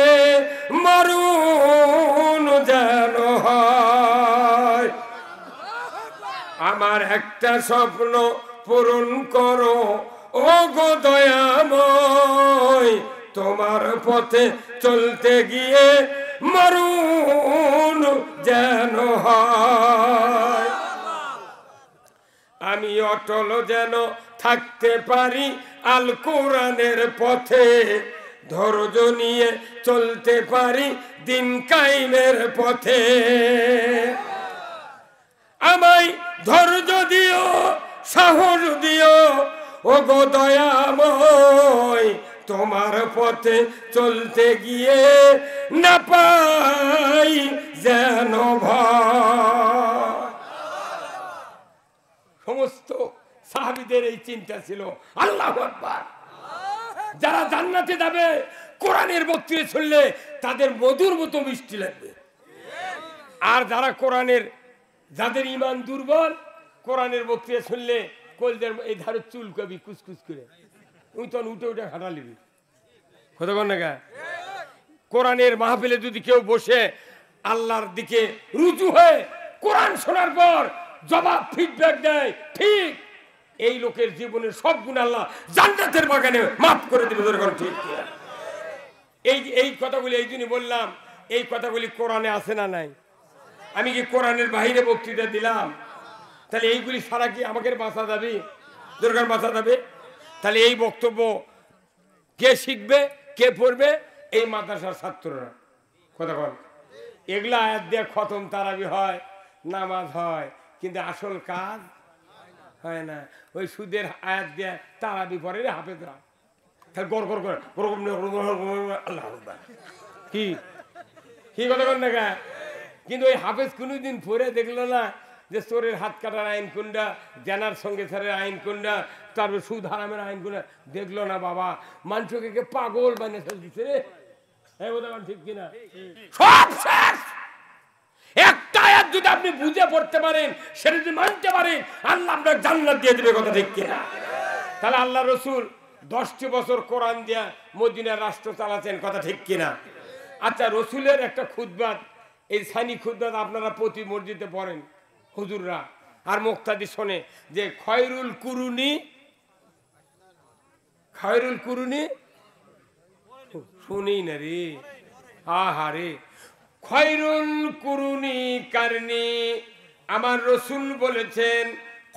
মরুন যেন হয়। আমার একটা স্বপ্ন পূরণ করো ও গো দয়াময়, তোমার পথে চলতে গিয়ে মরুন যেন হয়। আমি অটল যেন থাকতে পারি আল কোরআনের পথে, ধৈর্য নিয়ে চলতে পারি দিন কায়েমের পথে। আমায় ধৈর্য দিও, সাহস দিও ও গো দয়াময়, তোমার পথে চলতে গিয়ে না পাই যেন ভয়। সমস্ত সাহাবীদের এই চিন্তা ছিল। আল্লাহু আকবার। যারা জান্নাতে যাবে কোরআনের বক্তৃতা শুনলে তাদের মধুর মতো মিষ্টি লাগবে, আর যারা কোরআনের, যাদের ঈমান দুর্বল, কোরআনের বক্তৃতা শুনলে কলদের এই ধারে চুল কবি কুচকুচ করে, তুই তখন উঠে উঠে হাঁটা নিবি। কথা বল না গা? কোরআনের মাহফিলে যদি কেউ বসে আল্লাহর দিকে রুজু হয়ে কোরআন শোনার পর জবাব ফিডব্যাক দেয়, ঠিক এই লোকের জীবনের সব গুণ আল্লাহ জান্নাতের বাগানে মাফ করে দেবে। ঠিক এই কথাগুলি এই জন্য বললাম, এই কথাগুলি কোরআনে আছে না নাই? আমি কি কোরআনের বাইরে বক্তৃতা দিলাম? তাহলে এইগুলি সারা কি আমাকে বাঁচা যাবে? দরকার বাঁচা যাবে? তাহলে এই বক্তব্য কে শিখবে, কে পড়বে? এই মাদ্রাসার ছাত্ররা। কথা বল। এগুলা আয়াত দিয়ে খতম তারাবি হয়, নামাজ হয়, কিন্তু আসল কাজ হয় না। ওই সুদের আয়াত দিয়ে তারাবি পরে হাফেজরা গড় গড় করে আল্লাহ কি কি কথা বল না? কিন্তু ওই হাফেজ কোনোদিন পরে দেখলো না যে চোরের হাত কাটার আইন কোনটা, জানার সঙ্গে ছাড়ের আইন কোনটা, তারপর সুদ হারামের আইন কোনটা দেখলো না। বাবা মানুষকে পাগল বানিয়ে ফেল দিচ্ছে রে। ঠিক কিনা? সব শেষ। একটা আয়াত যদি আপনি বুঝে পড়তে পারেন, সেটা যদি মানতে পারেন, আল্লাহ আপনার জান্নাত দিয়ে দেবে। কথা ঠিক কিনা? তাহলে আল্লাহ রসুল 10টি বছর কোরআন দিয়া মদিনার রাষ্ট্র চালাচ্ছেন। কথা ঠিক কিনা? আচ্ছা, রসুলের একটা খুতবাত, এই সানি খুতবাত আপনারা প্রতি মসজিদে পড়েন হুজুররা, আর মুক্তাদি শোনে যে খয়রুল কুরুনি, খয়রুল কুরুনি শুনি না রে, আহারে, খয়রুল কুরুনি কারনি। আমার রসুল বলেছেন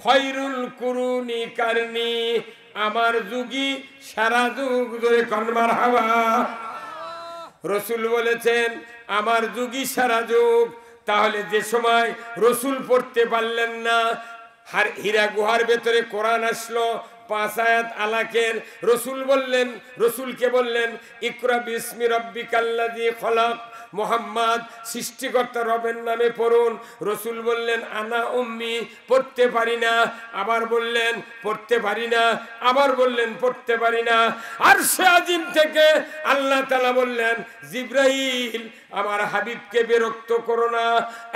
খয়রুল কুরুনি কারনি, আমার যুগী সারা যুগ ধরে কনমার হাওয়া। রসুল বলেছেন আমার যুগী সারা যুগ। তাহলে যে সময় রসুল পড়তে পারলেন না, হীরা গুহার ভেতরে কোরআন আসলো 5 আয়াত আলাকের, রসুল বললেন, রসুলকে বললেন ইকরা বিসমি রাব্বিকাল্লাযী খলাক, মোহাম্মদ সৃষ্টিকর্তা রবের নামে পড়ুন। রসুল বললেন আনা উম্মি, পড়তে পারি না। আবার বললেন পড়তে পারি না, আবার বললেন পড়তে পারি না। আরশে আজিম থেকে আল্লাহ তাআলা বললেন জিবরাইল, আমার হাবিবকে বিরক্ত করো না,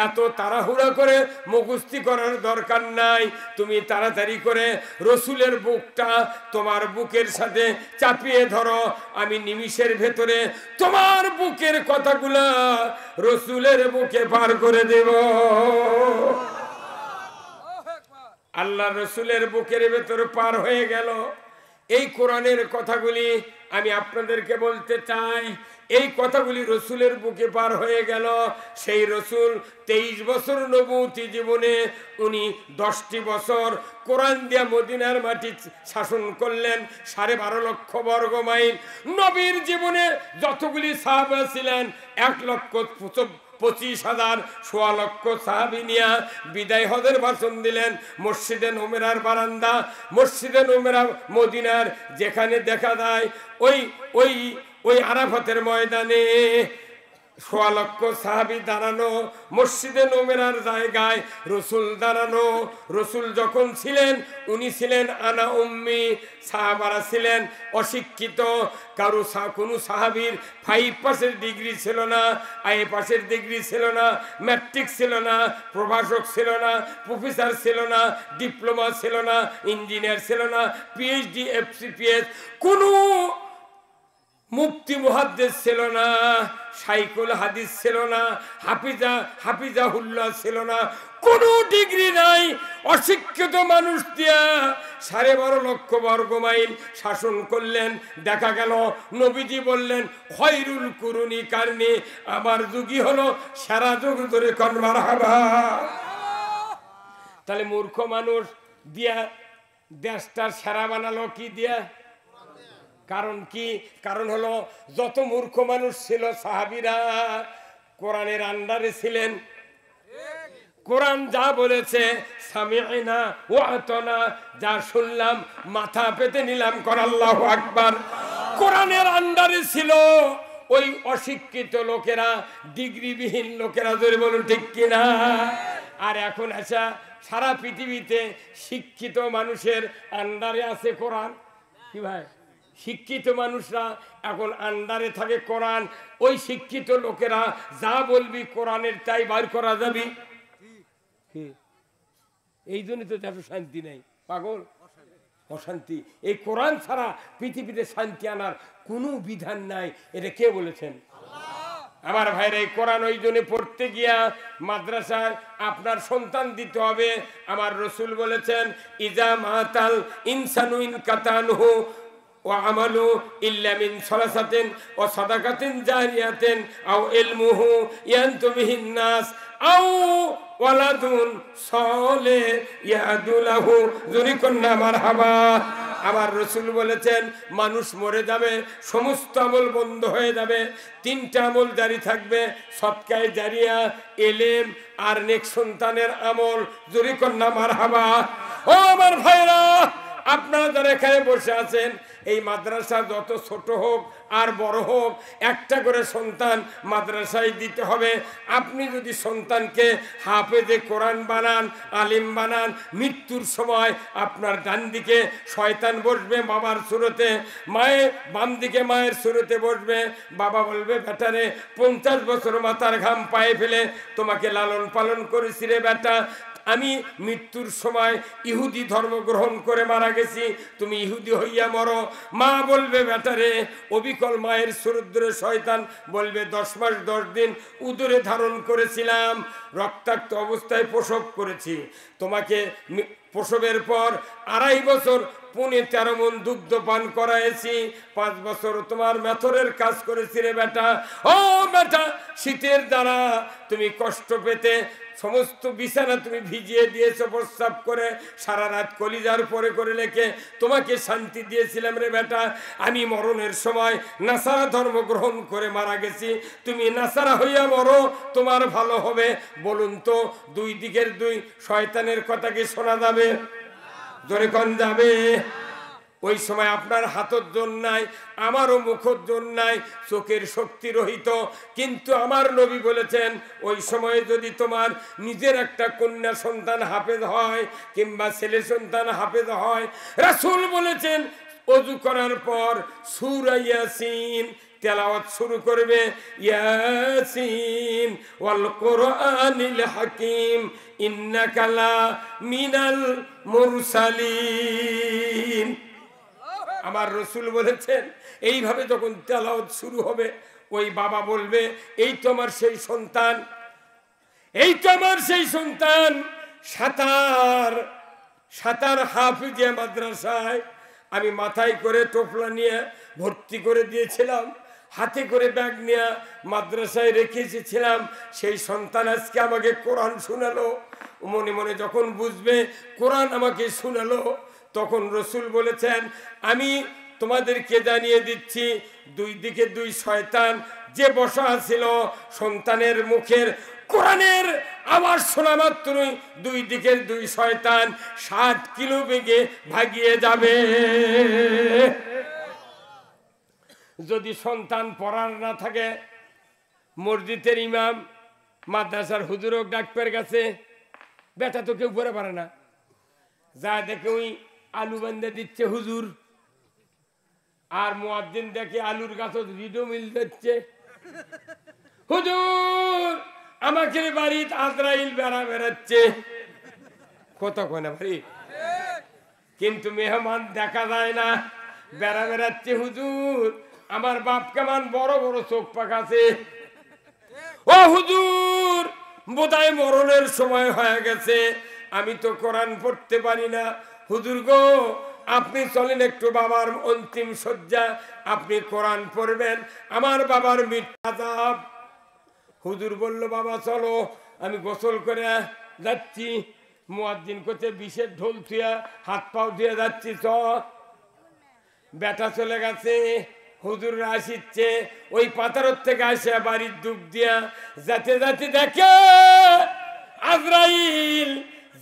এত তাড়াহুড়া করে মুখস্থি করার দরকার নাই। তুমি তাড়াতাড়ি করে রসুলের বুকটা তোমার বুকের সাথে চাপিয়ে ধরো, আমি নিমিষের ভেতরে তোমার বুকের কথাগুলা রসুলের বুকে পার করে দেব। আল্লাহ রসুলের বুকের ভেতরে পার হয়ে গেল। এই কোরআনের কথাগুলি আমি আপনাদেরকে বলতে চাই, এই কথাগুলি রসুলের বুকে পার হয়ে গেল। সেই রসুল 23 বছর নবুয়তি জীবনে উনি 10টি বছর কোরআন দিয়া মদিনার মাটি শাসন করলেন, 12.5 লক্ষ বর্গ মাইল। নবীর জীবনে যতগুলি সাহাবা ছিলেন 1,25,000 সোয়া লক্ষ সাহাবী নিয়া বিদায় হজের ভাষণ দিলেন মসজিদে নববীর বারান্দা, মসজিদে নববীর মদিনার যেখানে দেখা যায় ওই আরাফাতের ময়দানে সোয়া লক্ষ সাহাবী দাঁড়ানো, মসজিদে নববীর জায়গায় রসুল দাঁড়ানো। রসুল যখন ছিলেন উনি ছিলেন আনা উম্মি, সাহাবারা ছিলেন অশিক্ষিত। কোনো সাহাবীর 5 পাসের ডিগ্রি ছিল না, আইএ পাসের ডিগ্রি ছিল না, ম্যাট্রিক ছিল না, প্রভাষক ছিল না, প্রফেসর ছিল না, ডিপ্লোমা ছিল না, ইঞ্জিনিয়ার ছিল না, পিএইচডি এফসিপিএস কোনো মুফতি মুহাদ্দিস ছিল না, শাইখুল হাদিস ছিল না, হাফিজাহুল্লাহ ছিল না, কোনো ডিগ্রি নাই। অশিক্ষিত মানুষ দিয়া 12.5 লক্ষ বর্গ মাইল শাসন করলেন। দেখা গেল নবীজি বললেন খয়রুল কুরুনি কারনি, আমার যুগই হলো সেরা যুগ। ধরে কোন মারহাবা। তাহলে মূর্খ মানুষ দিয়া দেশটার সেরা বানালো কি দিয়া? কারণ কি? কারণ হলো যত মূর্খ মানুষ ছিল সাহাবীরা কোরআনের আন্ডারে ছিলেন। কোরআন যা বলেছে সামি'না ওয়া আতানা, যা শুনলাম মাথা পেতে নিলাম, কর আল্লাহু আকবার। কোরআনের আন্ডারে ছিল ওই অশিক্ষিত লোকেরা, ডিগ্রিবিহীন লোকেরা। জোরে বলুন ঠিক কিনা? আর এখন আচ্ছা সারা পৃথিবীতে শিক্ষিত মানুষের আন্ডারে আছে কোরআন। কি ভাই? শিক্ষিত মানুষরা এখন আন্ডারে থাকে কোরআন। ওই শিক্ষিত লোকেরা যা বলবি কোরআনের তাই বার করা যাবে। এই জন্যই তো এত শান্তি নেই, পাগল, অশান্তি। এই কোরআন ছাড়া পৃথিবীতে শান্তি আনার কোনো বিধান নাই। এটা কে বলেছেন? আমার ভাইরা, এই কোরআন ওই জন্য পড়তে গিয়া মাদ্রাসায় আপনার সন্তান দিতে হবে। আমার রসুল বলেছেন ইজা মাতাল ইনসানু ইন কাতানহু ওয়া আমালু ইল্লা মিন সালাসাতিন ওয়া সাদাকাতিন জারিয়াতিন আও ইলমুহু ইয়ানতু বিহিন নাস আও ওয়ালাদুন সালে ইয়াদুলাহু। জুরি কন্না মারহাবা। আমার রসুল বলেছেন মানুষ মরে যাবে, সমস্ত আমল বন্ধ হয়ে যাবে, 3টা আমল জারি থাকবে, সদকায়ে জারিয়া, ইলম আর নেক সন্তানের আমল। জুরি কন্না মারহাবা। ও আমার ভাইরা, আপনারা যারা এখানে বসে আছেন, এই মাদ্রাসা যত ছোট হোক আর বড় হোক, একটা করে সন্তান মাদ্রাসায় দিতে হবে। আপনি যদি সন্তানকে হাফেজে কোরআন বানান, আলিম বানান, মৃত্যুর সময় আপনার ডান দিকে শয়তান বসবে বাবার সুরতে, বাম দিকে মায়ের সুরতে বসবে। বাবা বলবে বেটারে 50 বছর মাথার ঘাম পায়ে ফেলে তোমাকে লালন পালন করেছি রে বেটা, আমি মৃত্যুর সময় ইহুদি ধর্ম গ্রহণ করে মারা গেছি, তুমি ইহুদি হইয়া মরো। মা বলবে বেটারে, অবিকল মায়ের সুরুদ্রে শয়তান বলবে 10 মাস 10 দিন উদরে ধারণ করেছিলাম, রক্তাক্ত অবস্থায় প্রসব করেছি, তোমাকে প্রসবের পর 2.5 বছর 13 মণ দুগ্ধ পান করাইছি, 5 বছর তোমার মেথরের কাজ করেছি রে বেটা। ও বেটা, শীতের দ্বারা তুমি কষ্ট পেতে সমস্ত বিছানা তুমি ভিজিয়ে দিয়েছো প্রস্রাব করে, সারা রাত কলিজার পরে করে লেখে তোমাকে শান্তি দিয়েছিলাম রে বেটা। আমি মরণের সময় নাসারা ধর্ম গ্রহণ করে মারা গেছি, তুমি নাসারা হইয়া মরো, তোমার ভালো হবে। বলুন তো, 2 দিকের 2 শয়তানের কথা কি শোনা যাবে? জোরে কোন যাবে? ওই সময় আপনার হাতের জোর নাই, আমারও মুখের জোর নাই, চোখের শক্তি রহিত। কিন্তু আমার নবী বলেছেন ওই সময়ে যদি তোমার নিজের একটা কন্যা সন্তান হাফেজ হয় কিংবা ছেলে সন্তান হাফেজ হয়, রাসূল বলেছেন ওযু করার পর সূরা ইয়াসিন তেলাওয়াত শুরু করবে, ইয়াসিন ওয়াল কুরআনিল হাকিম ইন্নাকা লা মিনাল মুরসালিন। আমার রসুল বলেছেন এইভাবে যখন তেলাওয়াত শুরু হবে, ওই বাবা বলবে এই তো আমার সেই সন্তান, এই তো আমার সেই সন্তান, সাতার হাফিজিয়া মাদ্রাসায় আমি মাথায় করে টোপলা নিয়ে ভর্তি করে দিয়েছিলাম, হাতে করে ব্যাগ নিয়ে মাদ্রাসায় রেখে এসেছিলাম। সেই সন্তান আজকে আমাকে কোরআন শোনালো। মনে মনে যখন বুঝবে কোরআন আমাকে শোনালো, তখন রসুল বলেছেন, আমি তোমাদেরকে জানিয়ে দিচ্ছি, দুই দিকে দুই শয়তান যে বসা ছিল, সন্তানের মুখের কোরআনের আওয়াজ শোনা মাত্রই দুই দিকের দুই শয়তান 60 কিলো বেগে ভাগিয়ে যাবে। যদি সন্তান পড়ার না থাকে, মসজিদের ইমাম মাদ্রাসার হুজুরক ডাক্তার কাছে, বেটা তো কেউ পড়ে পারে না, যা দেখে ওই আলু বান্ধে দিচ্ছে হুজুর, আর মুয়াজ্জিন দেখে আলুর গাছত রিডো মিল দিচ্ছে, হুজুর আমাকে বাড়িতে আজরাইল বেড়া বেড়াচ্ছে, কথা কয় না ভাই? কিন্তু মেহমান দেখা যায় না, বেড়া বেড়াচ্ছে, হুজুর আমার বাপ কেমন বড় বড় চোখ পাকাছে, ও হুজুর বোধহয় মরণের সময় হয়ে গেছে, আমি তো কোরআন পড়তে পারি না, হুজুর গো আপনি চলেন একটু বাবার অন্তিম শয্যা, আপনি কোরআন পড়বেন, আমার বাবার মৃত্যু। হুজুর বলল, বাবা চলো, আমি গোসল করে যাচ্ছি। মুয়াজ্জিন করছে বিষের ঢোল থুয়া হাত পাও ধুয়ে যাচ্ছি, চ। বেটা চলে গেছে, হুজুর আসিচ্ছে, ওই পাতারর থেকে আসে বাড়ির ডুব দিয়া যাতে যাতে দেখে আজরাইল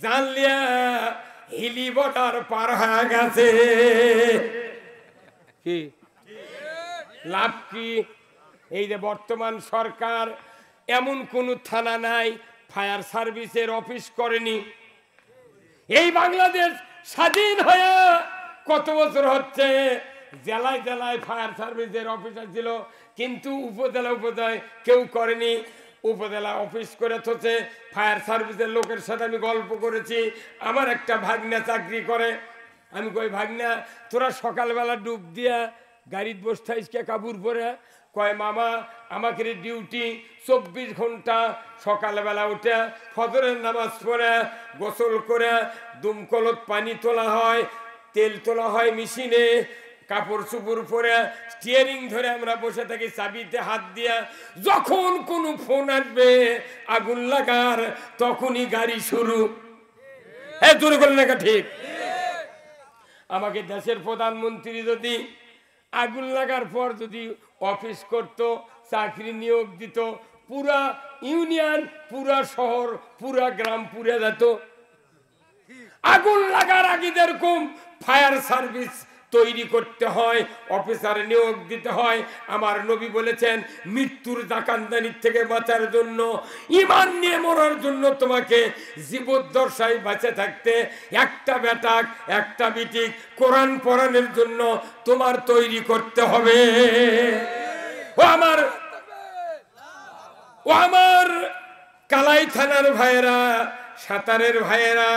জানলিয়া হিলি বটার পার হয়ে গেছে। কি লাভ কি? এই যে বর্তমান সরকার এমন কোন থানা নাই ফায়ার সার্ভিসের অফিস করেনি। এই বাংলাদেশ স্বাধীন হয়ে কত বছর হচ্ছে, জেলায় জেলায় ফায়ার সার্ভিসের অফিসার ছিল, কিন্তু উপজেলা উপজেলায় কেউ করেনি। উপজেলা অফিস করে থচ্ছে ফায়ার সার্ভিসের লোকের সাথে আমি গল্প করেছি, আমার একটা ভাগনা চাকরি করে। আমি কই, ভাগনা তোরা সকালবেলা ডুব দিয়া গাড়িতে বসথাইস কে কাপড় পরে? কয়, মামা আমাকে ডিউটি 24 ঘন্টা, সকালবেলা উঠে ফজরের নামাজ পড়ে গোসল করে দুমকলত পানি তোলা হয়, তেল তোলা হয় মেশিনে, কাপড় চুপড় পরে স্টিয়ারিং ধরে আমরা বসে থাকি চাবিতে হাত দিয়া, যখন কোনো ফোন আসবে আগুন লাগার তখনই গাড়ি শুরু। হ্যাঁ জোরে বলেন না ঠিক? আমাকে দেশের প্রধানমন্ত্রী যদি আগুন লাগার পর যদি অফিস করত, চাকরি নিয়োগ দিত, পুরা ইউনিয়ন, পুরা শহর, পুরা গ্রাম পুড়ে যেত। আগুন লাগার আগে যেরকম ফায়ার সার্ভিস তৈরি করতে হয়, অফিসার নিয়োগ দিতে হয়। আমার নবী বলেছেন, মৃত্যুর জাকান্দানির থেকে বাঁচার জন্য, ঈমান নিয়ে মরার জন্য তোমাকে জীবদ্দশায় বেঁচে থাকতে একটা বেটাক একটা বিটিক কোরআন পড়ানোর জন্য তোমার তৈরি করতে হবে। ও আমার কালাই থানার ভাইয়েরা, সাঁতারের ভাইয়েরা,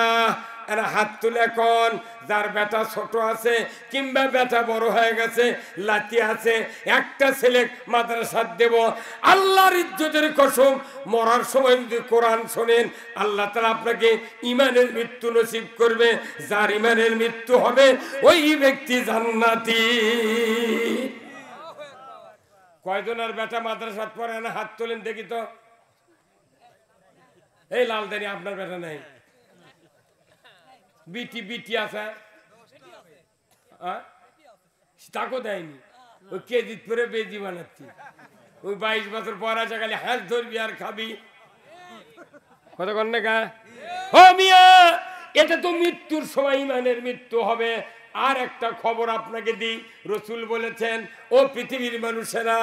এরা হাত তুলে কোন যার বেটা ছোট আছে কিংবা বেটা বড় হয়ে গেছে, লাঠি আছে, একটা ছেলে মাদ্রাসা দেব, আল্লাহর ইজ্জতের কসম, মরার সময় যদি কোরআন শোনেন আল্লাহ তাআলা আপনাকে ঈমানের মৃত্যু নসিব করবে। যার ঈমানের মৃত্যু হবে ওই ব্যক্তি জান্নাতি। কয়জনের বেটা মাদ্রাসা পড়ে না? হাত তোলেন দেখি তো। এই লালদানি আপনার বেটা নাই? বিটি বিটি আছে, তাকে দেয়নি, ওই কেজি করে বেজি বানাচ্ছি। ওই 22 বছর পর আছে, খালি হাঁস ধরবি আর খাবি, কথা কন না গা? ও মিয়া, এটা তো মৃত্যুর সময় ঈমানের মৃত্যু হবে। আর একটা খবর আপনাকে দিই, রসুল বলেছেন, ও পৃথিবীর মানুষেরা,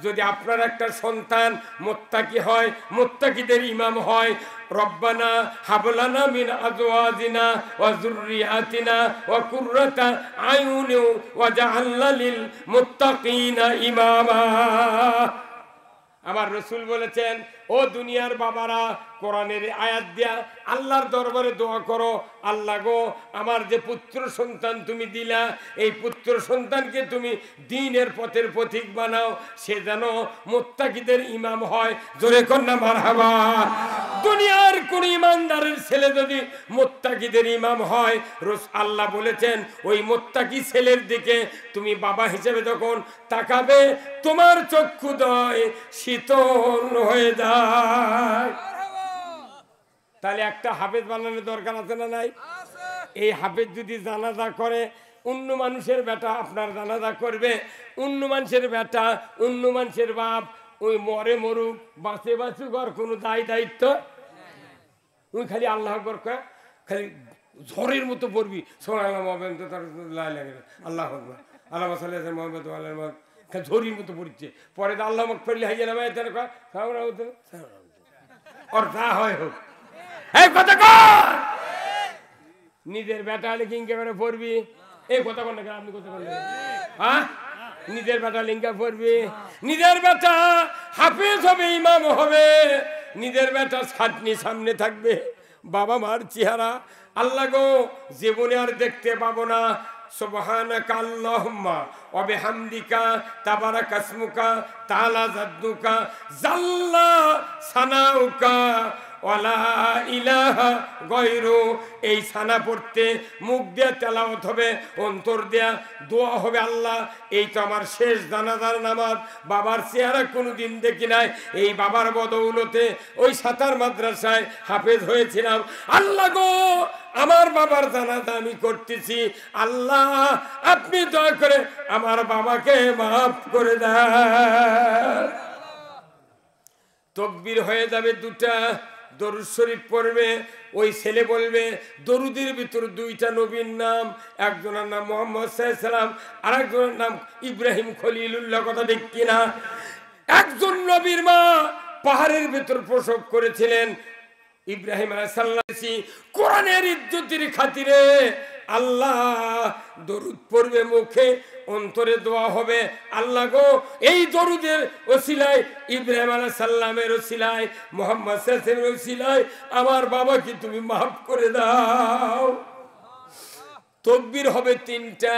যদি আপনার একটা সন্তান মুত্তাকি হয়, মুত্তাকিদের ইমাম হয়, রব্বানা হাবলানা মিন আজওয়াজিনা ওয়া যুররিয়াতিনা ওয়া কুররাতা আয়ুনি ওয়াজআলনা লিল মুত্তাকিনা ইমামা। আমার রসুল বলেছেন, ও দুনিয়ার বাবারা, কোরআনের আয়াত দিয়া আল্লাহর দরবারে দোয়া করো, আল্লাহ গো আমার যে পুত্র সন্তান তুমি দিলা, এই পুত্র সন্তানকে তুমি দ্বীনের পথের পথিক বানাও, সে যেন মুত্তাকিদের ইমাম হয়। জোরে কন্যা মারহাবা। দুনিয়ার কোন ইমানদারের ছেলে যদি মুত্তাকিদের ইমাম হয়, আল্লাহ বলেছেন ওই মুত্তাকি ছেলের দিকে তুমি বাবা হিসেবে যখন তাকাবে তোমার চক্ষুদয় শীতল হয়ে যায়। তাহলে একটা হাফেজ বানানোর দরকার আছে না নাই? এই হাফেজ যদি জানাজা করে, অন্য মানুষের বেটা আপনার জানাজা করবে, অন্য মানুষের বেটা, অন্য মানুষের বাপ, ওই মরে মরুক বাঁচে বাঁচুক আর কোনো দায়িত্ব ওই খালি আল্লাহ খালি ঝড়ের মতো পড়বি আল্লাহ আল্লাহ মোহাম্মদ খালি ঝড়ির মতো পড়ছে, পরে তো আল্লাহ ফেরলে হাইয়া নামে ওর যা হয় হোক। এই কথা কর, নিজের বেটা হলে কিংকে করে পড়বি, এই কথা কর না কেন? আপনি কথা বললেন হ্যাঁ, নিজের বেটা লিঙ্কা পড়বি, নিজের বেটা হাফেজ হবে, ইমাম হবে, নিজের বেটা ছাটনি সামনে থাকবে, বাবা মার চেহারা আল্লাহ গো জীবনে আর দেখতে পাবো না। সুবহানাকা আল্লাহুম্মা ওয়া বিহামদিকা তাবারাকা ইসমুকা তাআলা জাদ্দুকা জাল্লা সানাউকা ওয়ালা ইলাহা গায়রু। এই সানা পড়তে মুখ দিয়ে তেলাওয়াত হবে, অন্তর দিয়া দোয়া হবে। আল্লাহ এই তো আমার শেষ জানাজার নামাজ, বাবার চেহারা কোনোদিন দেখি নাই, এই বাবার বদৌলতে ওই সাতার মাদ্রাসায় হাফেজ হয়েছিলাম। আল্লাহ গো আমার বাবার জানাজা আমি করতেছি, আল্লাহ আপনি দয়া করে আমার বাবাকে মাফ করে দেন। তাকবীর হয়ে যাবে দুটা, দরুদ শরীফ পড়বে, ওই ছেলে বলবে দরুদের ভিতর দুইটা নবীর নাম, একজনের নাম মুহাম্মদ সাল্লাল্লাহু আলাইহি সাল্লাম, আর একজনের নাম ইব্রাহিম খলিলুল্লাহ, কথা ঠিক কিনা? একজন নবীর মা পাহাড়ের ভিতর প্রসব করেছিলেন, ইব্রাহিম আলাইহিস সালাম। কোরআনের ইজ্জতের খাতিরে আল্লাহ দরুদ পড়বে মুখে, অন্তরে দোয়া হবে, আল্লাহ গো এই দরুদের ওসিলায়, ইব্রাহিম আলাইহিস সালামের ওসিলায়, মুহাম্মদ সাল্লাল্লাহু আলাইহি ওয়াসাল্লামের ওসিলায় আমার বাবাকে তুমি মাফ করে দাও। তাকবীর হবে তিনটা,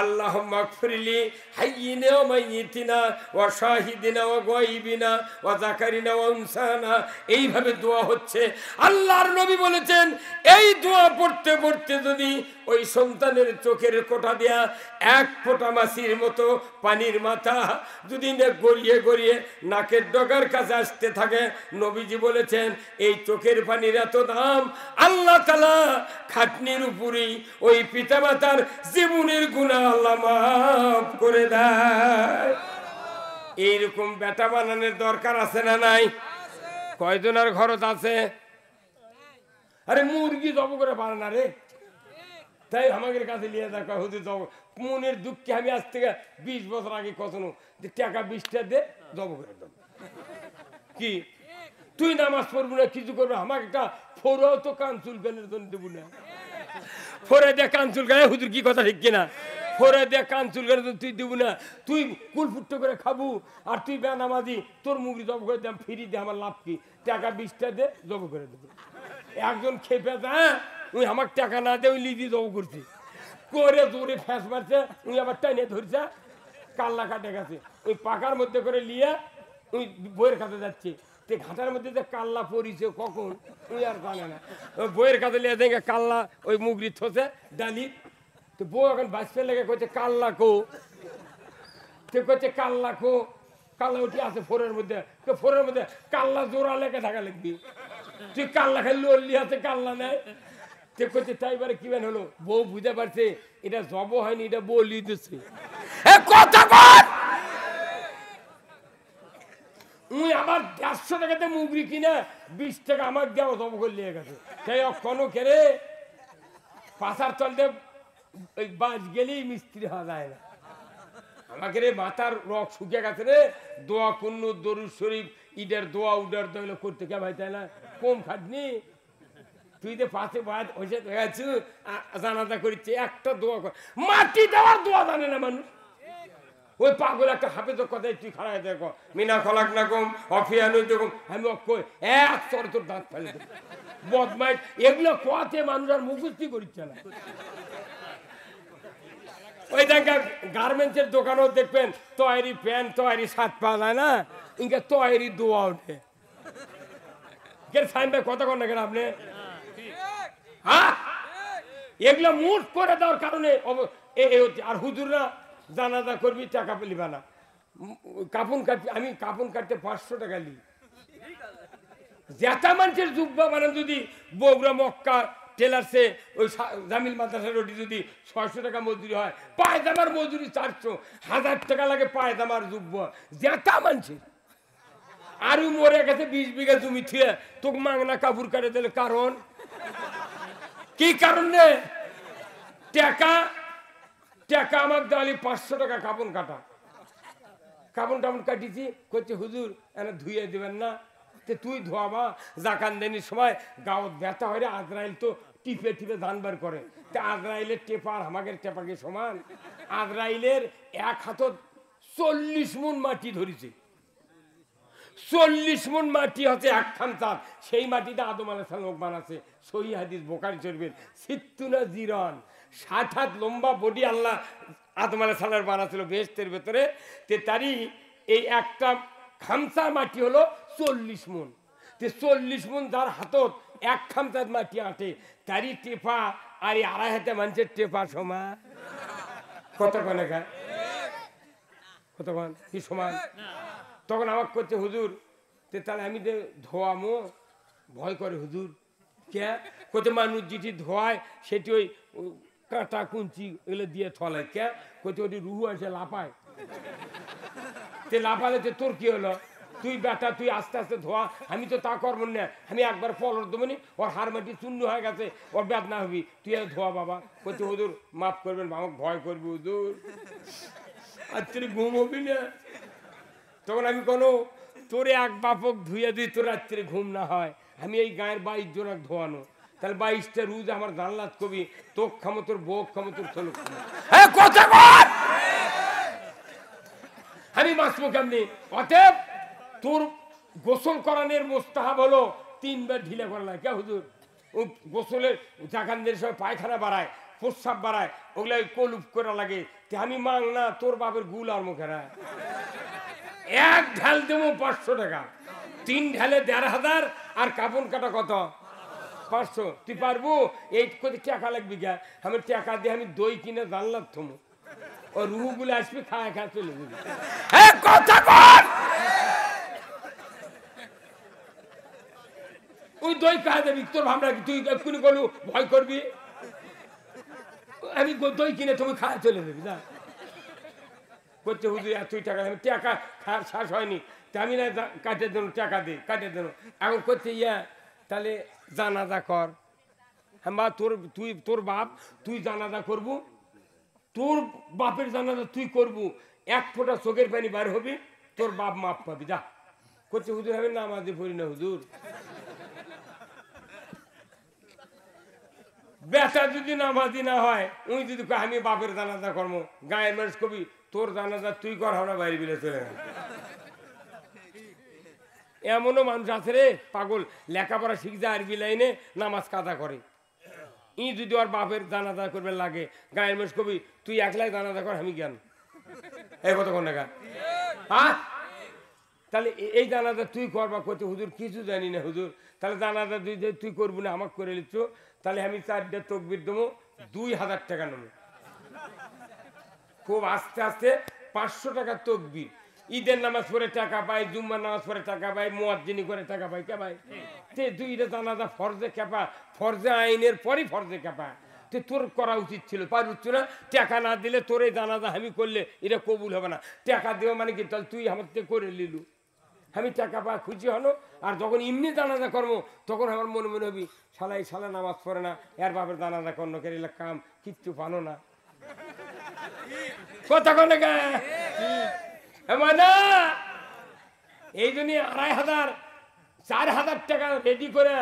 আল্লাহুম্মা গফিরলি হাইয়িনা ওয়া মাইয়িতিনা ওয়া শাহিদিনা ওয়া গায়বিনা ওয়া যাকারিনা ওয়া উনসানা। এইভাবে দোয়া হচ্ছে। আল্লাহর নবী বলেছেন এই দোয়া পড়তে পড়তে যদি ওই সন্তানের চোখের কোটা দেয়া এক ফোঁটা মাছির মতো পানির মাথা যদি গড়িয়ে গড়িয়ে নাকের ডগার কাছে আসতে থাকে, নবীজি বলেছেন এই চোখের পানির এত দাম, আল্লাহ তাআলা খাটনির উপরেই ওই পিতামাতার জীবনের গুনাহ আল্লাহ মাফ করে দেয়। এইরকম বেটা বানানোর দরকার আছে না নাই? কয়জনের ঘরত আছে? আরে মুরগি জব করে পারে না রে, তাই আমাদের কাছে নিয়ে দেখা হুজুর জব। মনের দুঃখে আমি আজ থেকে 20 বছর আগে কত টাকা 20টা দে জব করে দেব। কি তুই নামাজ পড়বি না, কিছু করবি, আমাকে একটা ফোরাও তো কান চুলকানের জন্য দেবো না, ফোরে দিয়ে কান চুলকানে, হুজুর কি কথা ঠিক কিনা? ফোরে দিয়ে কান চুলকানের জন্য তুই দেবো না, তুই কুলফুট্টো করে খাবো, আর তুই বেনামাজি, তোর মুগরি জব করে দাম ফিরি দে, আমার লাভ কি? টাকা 20টা দে জব করে দেবো। একজন খেপে হ্যাঁ উনি আমার টাকা না দে ওই লিজি জব করছি করে জোরে ফ্যাঁস মারছে, উনি আবার টাইনে ধরছে, কাল্লা কাটে গেছে, ওই পাকার মধ্যে করে নিয়ে ওই বইয়ের কাছে যাচ্ছে। ঘাটার মধ্যে যে কাল্লা পরিছে কখন তুই আর জানে না, বইয়ের কাছে নিয়ে দেখে কাল্লা ওই মুগরি থসে ডালি, তো বউ এখন বাঁচতে লেগে করছে কাল্লা কো, করছে কাল্লা কো, কাল্লা উঠে আছে ফোরের মধ্যে, তো ফোরের মধ্যে কাল্লা জোড়া লেগে থাকা লাগবি, তুই কাল্লা খাইলি ওরলি হাতে কাল্লা নেয়, তে করছে তাই বারে কি বেন হলো, বউ বুঝতে পারছে এটা জব হয়নি, এটা বলি দিচ্ছে কথা বল। উই আবার 150 টাকাতে মুগরি কিনে 20 টাকা আমার দেওয়া জব করে নিয়ে গেছে। তাই কোনো কেড়ে পাশার চলতে ওই বাস গেলেই মিস্ত্রি হওয়া যায় না। আমাকে রে মাথার রক শুকিয়ে গেছে রে, দোয়া কুন্নু দরুদ শরীফ ঈদের দোয়া উডার দইলে করতে কে ভাই, তাই না? কম খাটনি তুই যে পাশে বসে গেছু জানাজা করিচ্ছে, একটা দোয়া কর, মাটি দেওয়ার দোয়া জানে না মানুষ। ওই পাগল একটা হাফেজের কথাই তুই খারাপ দেখো, মিনা খলাক না কম অফিয়ান দেখুন, আমি কই এক চর তোর দাঁত ফেলে দেব বদমাইশ। এগুলো কোয়াতে মানুষ আর মুখস্থি করছে না। ওই দেখা গার্মেন্টসের দোকানও দেখবেন তৈরি প্যান্ট তৈরি শার্ট পাওয়া যায় না, ইনকে তৈরি দোয়া ওঠে, কে সাইম ভাই কথা কন না কেন আপনি? হ্যাঁ, এগুলো মুট করে দেওয়ার কারণে আর হুজুররা জানাজা করবি টাকা পেলিবা না, কাপন কাটবি, আমি কাপন কাটতে 500 টাকা নিই। যেটা মানুষের জুব্বা মানে যদি বগুড়া মক্কা টেলার্সে ওই জামিল মাদ্রাসা রোডি যদি 600 টাকা মজুরি হয়, পায়জামার মজুরি 400, 1000 টাকা লাগে পায়জামার জুব্বা যেটা মানুষের। আরও মরে গেছে 20 বিঘা জমি থুয়ে তোকে মাংনা কাপড় কাটে দিলে, কারণ কি কারণে? টাকা টাকা আমার দেওয়ালি 500 টাকা কাপন কাটা, কাপন টাপন কাটিছি, করছে হুজুর এনে ধুয়ে দেবেন না? তুই ধোয়াবা, জাকান দেনির সময় গাঁত ব্যথা হয় রে, আজরাইল তো টিপে টিপে ধান বার করে, আজরাইলের টেপা আর আমাদের টেপাকে সমান। আজরাইলের এক হাতত 40 মণ মাটি ধরেছে, 40 মণ মাটি হচ্ছে এক খামচার, সেই মাটিটা আদম আলাইহিস সালাম বানাচ্ছে। সহিহ হাদিস বুখারী শরীফের, সিত্তুনা জিরান, 60 হাত লম্বা বডি আল্লাহ আদম আলাইহিস সালাম বানাচ্ছিল বেহেশতের ভেতরে। তারই এই একটা খামচা মাটি হলো 40 মণ। 40 মণ যার হাতত এক খামচার মাটি আটে, তারই টেপা আর এই 2.5 হাতে মানুষের টেপা সমান। কতক্ষণ এখানে কতক্ষণ কি সমান? তখন আমার করছে হুজুর তাহলে আমি ধোয়ামো, ভয় করে হুজুর। কে করছে মানুষ যেটি ধোয়ায় সেটি ওই কাঁটা কুঞ্চি এগুলো দিয়ে থলায়, কে করছে ওটি রুহু আছে লাপায়, লাপালে তোর কি হলো? তুই বেটা তুই আস্তে আস্তে ধোয়া, আমি তো তা করবো না, আমি একবার পলর দেবো নি, ওর হার মাটি চূর্ণ হয়ে গেছে, ওর বেদনা হবি, তুই ধোয়া বাবা। করছে হুজুর মাফ করবেন, আমাকে ভয় করবি হুজুর, আর তুই ঘুম হবি না। তখন আমি কোনো তোরে এক বাপক ধুয়ে দিই, তোর রাত্রে ঘুম না হয়, আমি এই গায়ের 22 জনক ধোয়ানো, তাহলে 22টা রুজ আমার জানলাত কবি, তোক খামো তোর বোক খামো তোর ছোলক খামো। কথা বল, আমি বাঁচবো কেমনি? অতএব তোর গোসল করানোর মোস্তাহাব হলো 3 বার ঢিলে করা লাগে। কে হুজুর? ও গোসলের জাকানদের সময় পায়খানা বাড়ায়, প্রস্রাব বাড়ায়, ওগুলো কলুপ করা লাগে। আমি মাং না, তোর বাপের গুল আর মুখেরা। এক ঢাল দেবো 500 টাকা, 3 ঢালে 1500, আর কাপন কাটা কত? 500। তুই পারবো? এই কোথায় টাকা লাগবি গা? আমি টাকা দিয়ে আমি দই কিনে জানলাম থমো, ও রুহুগুলো আসবি, খায় খায় চলে যাবি। কথা বল, ওই দই খায় দেবি, তোর ভাবনা কি তুই এক্ষুনি বলু ভয় করবি? আমি দই কিনে তুমি খায় চলে যাবি না? করছে হুজুর এতই টাকা, আমি টাকা খাওয়ার শ্বাস হয়নি, আমি না কাটে দেন টাকা দিই, কাটে দেন। এখন করছে তাহলে জানাজা কর। হ্যাঁ বা তোর বাপ তুই জানাজা করবো, তোর বাপের জানাজা তুই করবো, 1 ফোঁটা চোখের পানি বার হবি, তোর বাপ মাপ পাবি, যা। করছে হুজুর আমি নামাজে পড়ি না হুজুর। বেটা যদি নামাজি না হয়, উনি যদি আমি বাপের জানাজা করবো, গায়ের মানুষ কবি তোর জানাজা তুই কর, আমরা বাইরে বিলে চলে গেল। এমনও মানুষ আছে রে পাগল, লেখাপড়া শিখছে আরবি লাইনে, নামাজ কাদা করে। যদি ওর বাপের জানাজা করবে লাগে, গায়ের মানুষ কবি তুই একলাই জানাজা কর, আমি জ্ঞান। এই কতক্ষণ টাকা? হ্যাঁ, তাহলে এই জানাজা তুই করবা। করতে হুজুর কিছু জানি না হুজুর। তাহলে জানাজা তুই করবি না, আমাকে করে নিচ্ছ, তাহলে আমি 4টা তকবির দেবো, 2000 টাকা নেবো। খুব আস্তে আস্তে 500 টাকা তকবির। ঈদের নামাজ পড়ে টাকা পাই, জুম্মার নামাজ পড়ে টাকা পাই, মুয়াজ্জিনি করে টাকা পাই, কে ভাই? দুইটা জানাজা ফরজে খেপা, ফরজে আইনের পরই ফরজে খেপা। তোর করা উচিত ছিল, পারুচ্ছ না। টাকা না দিলে তোর এই জানাজা আমি করলে এটা কবুল হবে না। টাকা দেওয়া মানে কি? তাহলে তুই আমার থেকে করে নিলু, আমি টাকা পা খুশি হলো। আর যখন এমনি জানাজা করবো, তখন আমার মনে মনে হবি শালা নামাজ পড়ে না, এর বাপের জানাজা কর্ণ করে কাম কিচ্ছু পানো না। কথা কনে গা এই জন্য 2500 4000 টাকা রেডি করে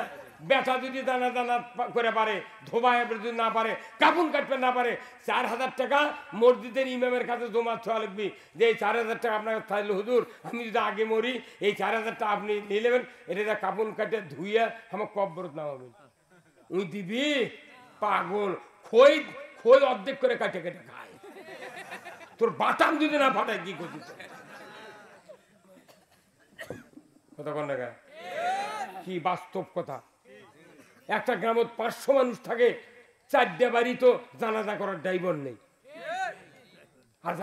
বেটা যদি দানা করে পারে, ধোবায় যদি না পারে, কাপুন কাটতে না পারে, 4000 টাকা মসজিদের ইমামের কাছে জমা ছোয়া লিখবি যে এই 4000 টাকা আপনার থাকলে হুজুর আমি যদি আগে মরি, এই 4000 টাকা আপনি নিয়ে নেবেন, এটা কাপুন কাটে ধুইয়া আমার কব্বরত নামাবেন। উই দিবি পাগল, খই অর্ধেক করে কাটে কেটে খায়। তোর বাটাম যদি না ফাটায় কি করছিস? কতক্ষণ টাকা? কি বাস্তব কথা। একটা গ্রামত 500 মানুষ থাকে, 4টে বাড়ি তো জানাজা করার ড্রাইভার নেই। আর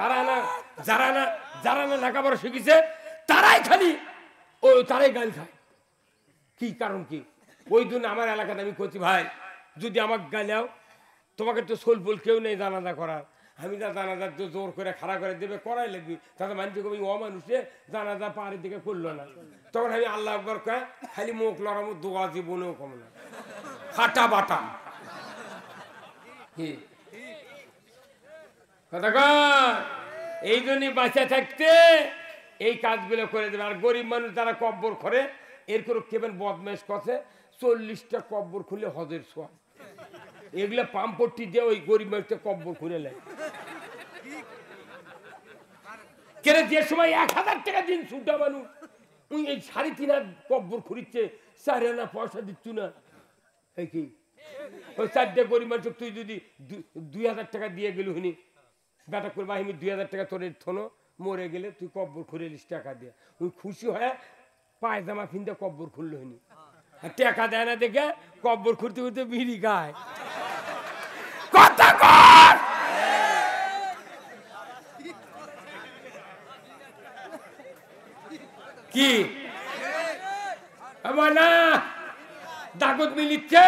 যারা না লেখাপড়া শিখেছে তারাই খালি তারাই গাল খায়। কি কারণ কি? ওই দিন আমার এলাকাতে আমি করছি, ভাই যদি আমাকে গাইলাও, তোমাকে তো সোলফুল কেউ নেই জানাজা করার, আমি না জানাজা জোর করে খাড়া করে দেবে, করাই লাগবি, তাতে মানুষ কবি অমানুষে জানাজা পাহাড়ের দিকে করলো না। তখন আমি আল্লাহ আকবার কয়ে খালি মুখ লড়াবো, দোয়া জীবনেও কম না, ফাটা বাটা। কি কথা কয়? এই জন্যই বাঁচা থাকতে এই কাজগুলো করে দেবে। আর গরিব মানুষ যারা কব্বর করে, এর করে কেবেন বদমাইশ কথা, 40টা কব্বর খুলে হজের সোয়া, এগুলা পাম্পটি দিয়ে ওই গরিব মানুষটা কব্বর খুলে নেয়। কেন যে সময় 1000 টাকা দিন ছুটা মানুষ, ওই এই 3.5 কব্বর খুঁড়িচ্ছে, 4 আনা পয়সা দিচ্ছ না। এই কি ওই 4টে গরিব মানুষ তুই যদি 2000 টাকা দিয়ে গেল হইনি, বেটা করবা আমি 2000 টাকা তোর থনো, মরে গেলে তুই কব্বর খুঁড়ে নিস টাকা দিয়ে, ওই খুশি হয়ে পায়জামা ফিনতে কব্বর খুললো হইনি। আর টাকা দেয় না দেখে কব্বর খুঁড়তে খুঁড়তে বিড়ি গায়। কথা কর। কি না দাগত মিলিচ্ছে,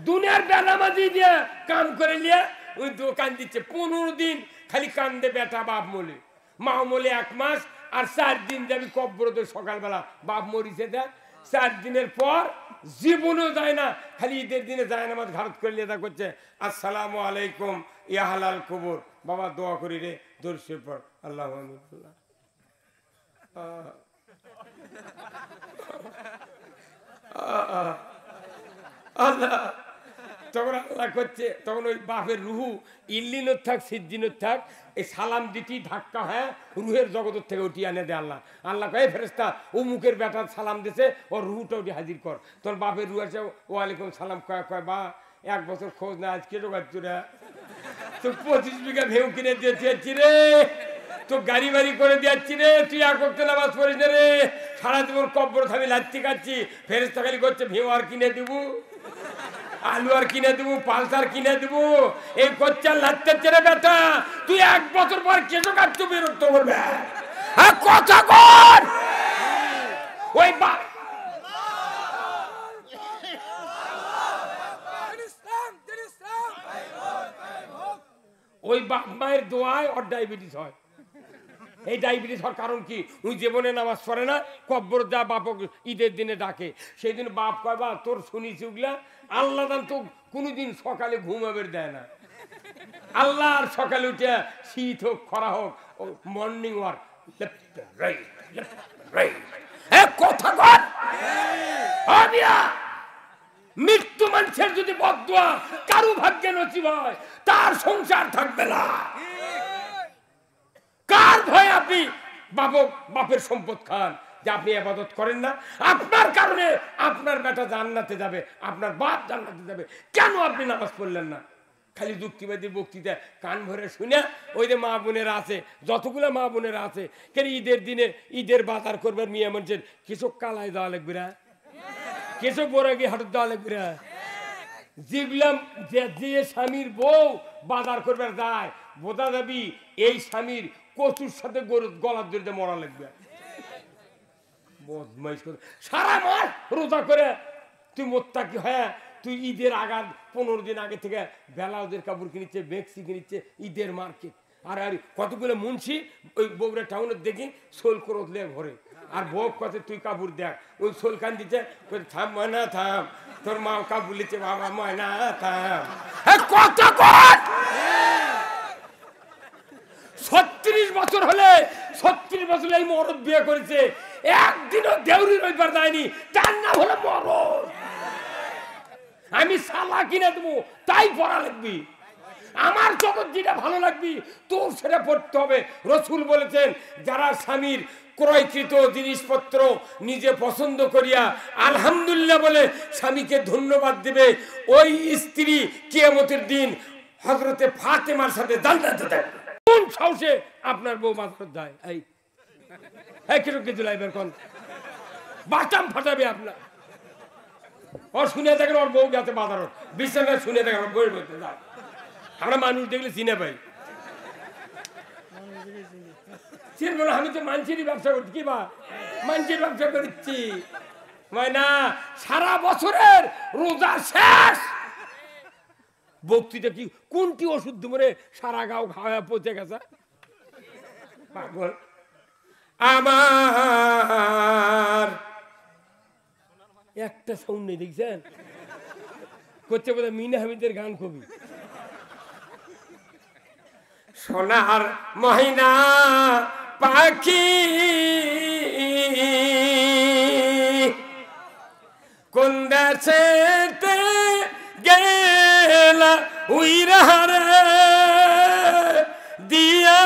দুনিয়ার বেলামাজি দিয়ে কাম করে নিয়ে ওই দোকান দিচ্ছে। 15 দিন খালি কান্দে বেটা বাপ মলে, মা মলে 1 মাস, আর 4 দিন যাবি কব্বর, তো সকালবেলা বাপ মরিছে দেয়, 4 দিনের পর জীবনও যায় না, খালি ঈদের দিনে যায় না, আমার ঘাড়ত করে নিয়ে করছে, আসসালামু আলাইকুম ইয়া হালাল কবর, বাবা দোয়া করি রে, দর্শের পর আল্লাহ আল্লাহ। তখন আল্লাহ করছে, তখন ওই বাপের রুহু ইল্লিনত থাক সিদ্দিনত থাক, এই সালাম দিতি ধাক্কা হয় রুহের জগতের থেকে উঠিয়ে আনে দেয় আল্লাহ। আল্লাহ কয়ে ফেরেস্তা ও মুখের বেটার সালাম দিছে, ওর রুহুটা উঠে হাজির কর। তোর বাপের রুহ আছে, ওয়ালাইকুম সালাম কয় কয় বা 1 বছর খোঁজ না, আজকে জোগাচ্ছ রে, তো 25 বিঘা ভেউ কিনে দিয়েছি রে, তো গাড়ি বাড়ি করে দিচ্ছি রে, তুই আর করতে নামাজ পড়িস না রে, সারা জীবন কব্বর আমি লাচ্ছি খাচ্ছি, ফেরেস্তা খালি করছে ভেউ আর কিনে দিব, আলু আর কিনে দেবো, পালসার কিনে দেবো, এই কচ্চার লাচ্চার ছেড়ে বেটা, তুই 1 বছর পর কেসো কাটছ বিরক্ত করবে। কথা কর। ওই বাপ মায়ের দোয়ায় ওর ডায়াবেটিস হয়। এই ডায়াবেটিস হওয়ার কারণ কি? ওই জীবনে নামাজ পড়ে না, কব্বর যা বাপক ঈদের দিনে ডাকে, সেই দিন বাপ কয় বা তোর শুনিস উগলা, আল্লাহ দান তো কোনোদিন সকালে ঘুমাবের দেয় না। আল্লাহ আর সকালে উঠে শীত হোক খরা হোক মর্নিং ওয়াক, কথা কর। মৃত্যু মানুষের যদি বদদোয়া কারু ভাগ্যে নসিব হয়, তার সংসার থাকবে না। কার ভয় আপনি বাপের সম্পদ খান যে আপনি ইবাদত করেন না? আপনার কারণে আপনার বেটা জান্নাতে যাবে, আপনার বাপ জান্নাতে যাবে, কেন আপনি নামাজ পড়লেন না? খালি যুক্তিবাদী বক্তৃতা কান ভরে শুনে ওই যে মা বোনেরা আছে, যতগুলো মা বোনেরা আছে, কেন ঈদের দিনে ঈদের বাজার করবার মেয়ে মানুষের কিছু কালায় দেওয়া লাগবে না, কিছু বোরাগি হাট দেওয়া লাগবে না। যেগুলা যে স্বামীর বউ বাজার করবার যায়, বোঝা যাবি এই স্বামীর কচুর সাথে গলার দড়িতে মরা লাগবে। বদমাইশ করে সারা মাস রোজা করে তুই মোত্তাকি হয়, তুই ঈদের আগার 15 দিন আগে থেকে বেলাউজের কাপড় কিনেছে, বেক্সি কিনেছে, ঈদের মার্কেট। আর কতগুলো মুন্সি ওই বগুড়া টাউনের দেখি সোল করে ভরে, আর বউ কত তুই কাপড় দেখ, ওই সোল কান দিচ্ছে, থাম ময়না থাম, তোর মা কাপড় লিচ্ছে, বাবা ময়না থাম। কত 36 বছর হলে 36 বছর এই মরদ বিয়ে করেছে, একদিনও দেউরি রইবার যায়নি, তার নাম হলো মরদ। আমি সালা কিনে দেবো, তাই পড়া লাগবি, আমার জগৎ যেটা ভালো লাগবি তোর সেটা পড়তে হবে। রসুল বলেছেন, যারা স্বামীর ক্রয়কৃত জিনিসপত্র নিজে পছন্দ করিয়া আলহামদুলিল্লাহ বলে স্বামীকে ধন্যবাদ দেবে, ওই স্ত্রী কিয়ামতের দিন হযরতে ফাতেমার সাথে জান্নাতে থাকবে। কোন সাহসে আপনার বউ বাজার যায়? এই কিরকম কিছু লাইবের কোন বাটাম ফাটাবে আপনার। ওর শুনে থাকেন ওর বউ গেছে বাজারত, বিছানায় শুনে থাকেন ওর বউয়ের মধ্যে যান। আমরা মানুষ দেখলে চিনে পাই। আমি তো মানুষেরই ব্যবসা করছি, কি বা মানুষের ব্যবসা করছি না। সারা বছরের রোজা শেষ, বক্তৃতা কি কোনটি ওষুধ মরে সারা গাও খাওয়া পচে গেছে। পাগল আমার একটা সাউন্ড নেই, দেখছেন করছে বোধহয় মিনা হামিদের গান কবি। সোনার মহিনা পাখি কোন দেশেতে গেলা উইরা রে দিয়া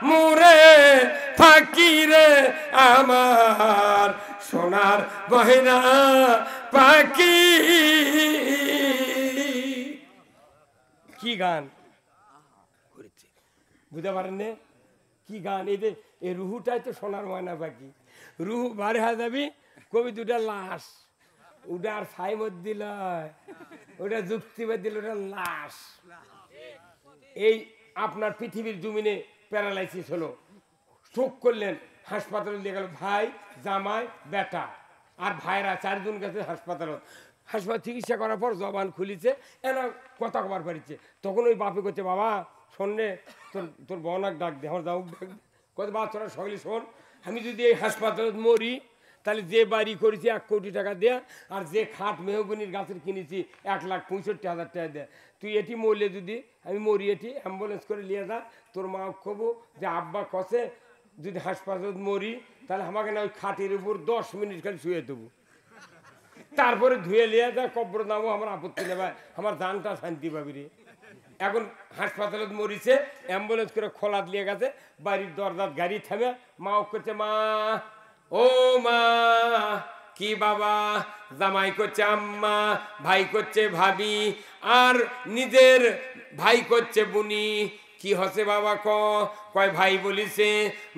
মুরে ফাঁকি রে আমার সোনার মহিনা পাখি। কি গান করেছে বুঝতে পারেন না? কি গান! এই রুহুটাই তো সোনার ময়না পাখি। রুহু বারে হয়ে যাবি কবি দুটা লাশ, ওটা আর ফাইমত দিল, ওটা যুক্তিবাদ দিল, ওটা লাশ। এই আপনার পৃথিবীর জমিনে প্যারালাইসিস হলো, স্ট্রোক করলেন, হাসপাতালে নিয়ে গেল ভাই, জামাই, বেটা আর ভাইরা, চারজন গেছে হাসপাতালত। হাসপাতাল চিকিৎসা করার পর জবান খুলিছে, এনা কথা কবার পারিছে। তখন ওই বাপে করছে, বাবা শোনে তোর বনাক ডাক দে, আমার যাও ডাক দে। কত বাচ্চারা সকলে শোন, আমি যদি এই হাসপাতালত মরি তাহলে যে বাড়ি করেছি 1 কোটি টাকা দেয়া, আর যে খাট মেহগুনির গাছের কিনেছি 1,65,000 টাকা দেয়া। তুই এটি মরলে যদি আমি মরি, এটি অ্যাম্বুলেন্স করে নিয়ে যা, তোর মা খবো যে আব্বা কষে যদি হাসপাতালত মরি তাহলে আমাকে না ওই খাটের উপর 10 মিনিট খালি শুয়ে দেবো, তারপরে ধুয়ে লিয়ে যা, কব্র নামও আমার আপত্তি নেবে, আমার জানটা শান্তি পাবি রে। এখন হাসপাতালত মরিছে, অ্যাম্বুলেন্স করে খোলাত লিয়ে গেছে, বাড়ির দরজার গাড়ি থামে, মা করছে, মা ও মা, কি বাবা, জামাই করছে আম্মা, ভাই করছে ভাবি, আর নিজের ভাই করছে বুনি। কি হচ্ছে বাবা? কয় ভাই বলিছে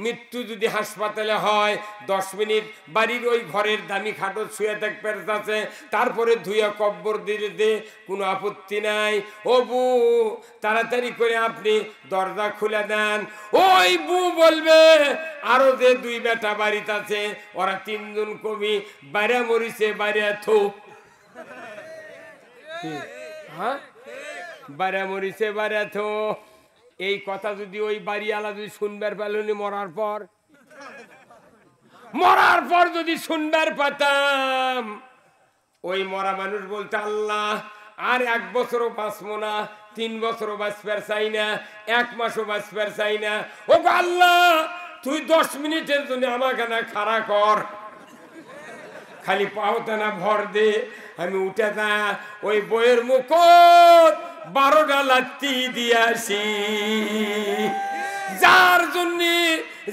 মৃত্যু যদি হাসপাতালে হয় 10 মিনিট বাড়ির ওই ঘরের দামি খাটো শুয়ে থাকবে আছে, তারপরে ধুয়ে কব্বর দিলে দে, কোনো আপত্তি নাই। ও বু, তাড়াতাড়ি করে আপনি দরজা খুলে দেন। ওই বু বলবে আরো যে 2 বেটা বাড়িতে আছে, ওরা 3 জন কবি বাইরে মরিছে, বাইরে থো, হ্যাঁ বাইরে মরিছে, বাইরে থো। এই কথা যদি ওই বাড়িওয়ালা যদি শুনবার পেলনি, মরার পর যদি শুনবার পেতাম, ওই মরা মানুষ বলতে, আল্লাহ আর 1 বছরও বাঁচবো না, 3 বছরও বাঁচবার চাই না, 1 মাসও বাঁচবার চাই না। ও আল্লাহ, তুই 10 মিনিটের জন্য আমাকে না খাড়া কর, খালি পাওতে না ভর দে, আমি উঠে যা ওই বইয়ের মুখত 12টা লাত্তি দিয়াছি। যার জন্য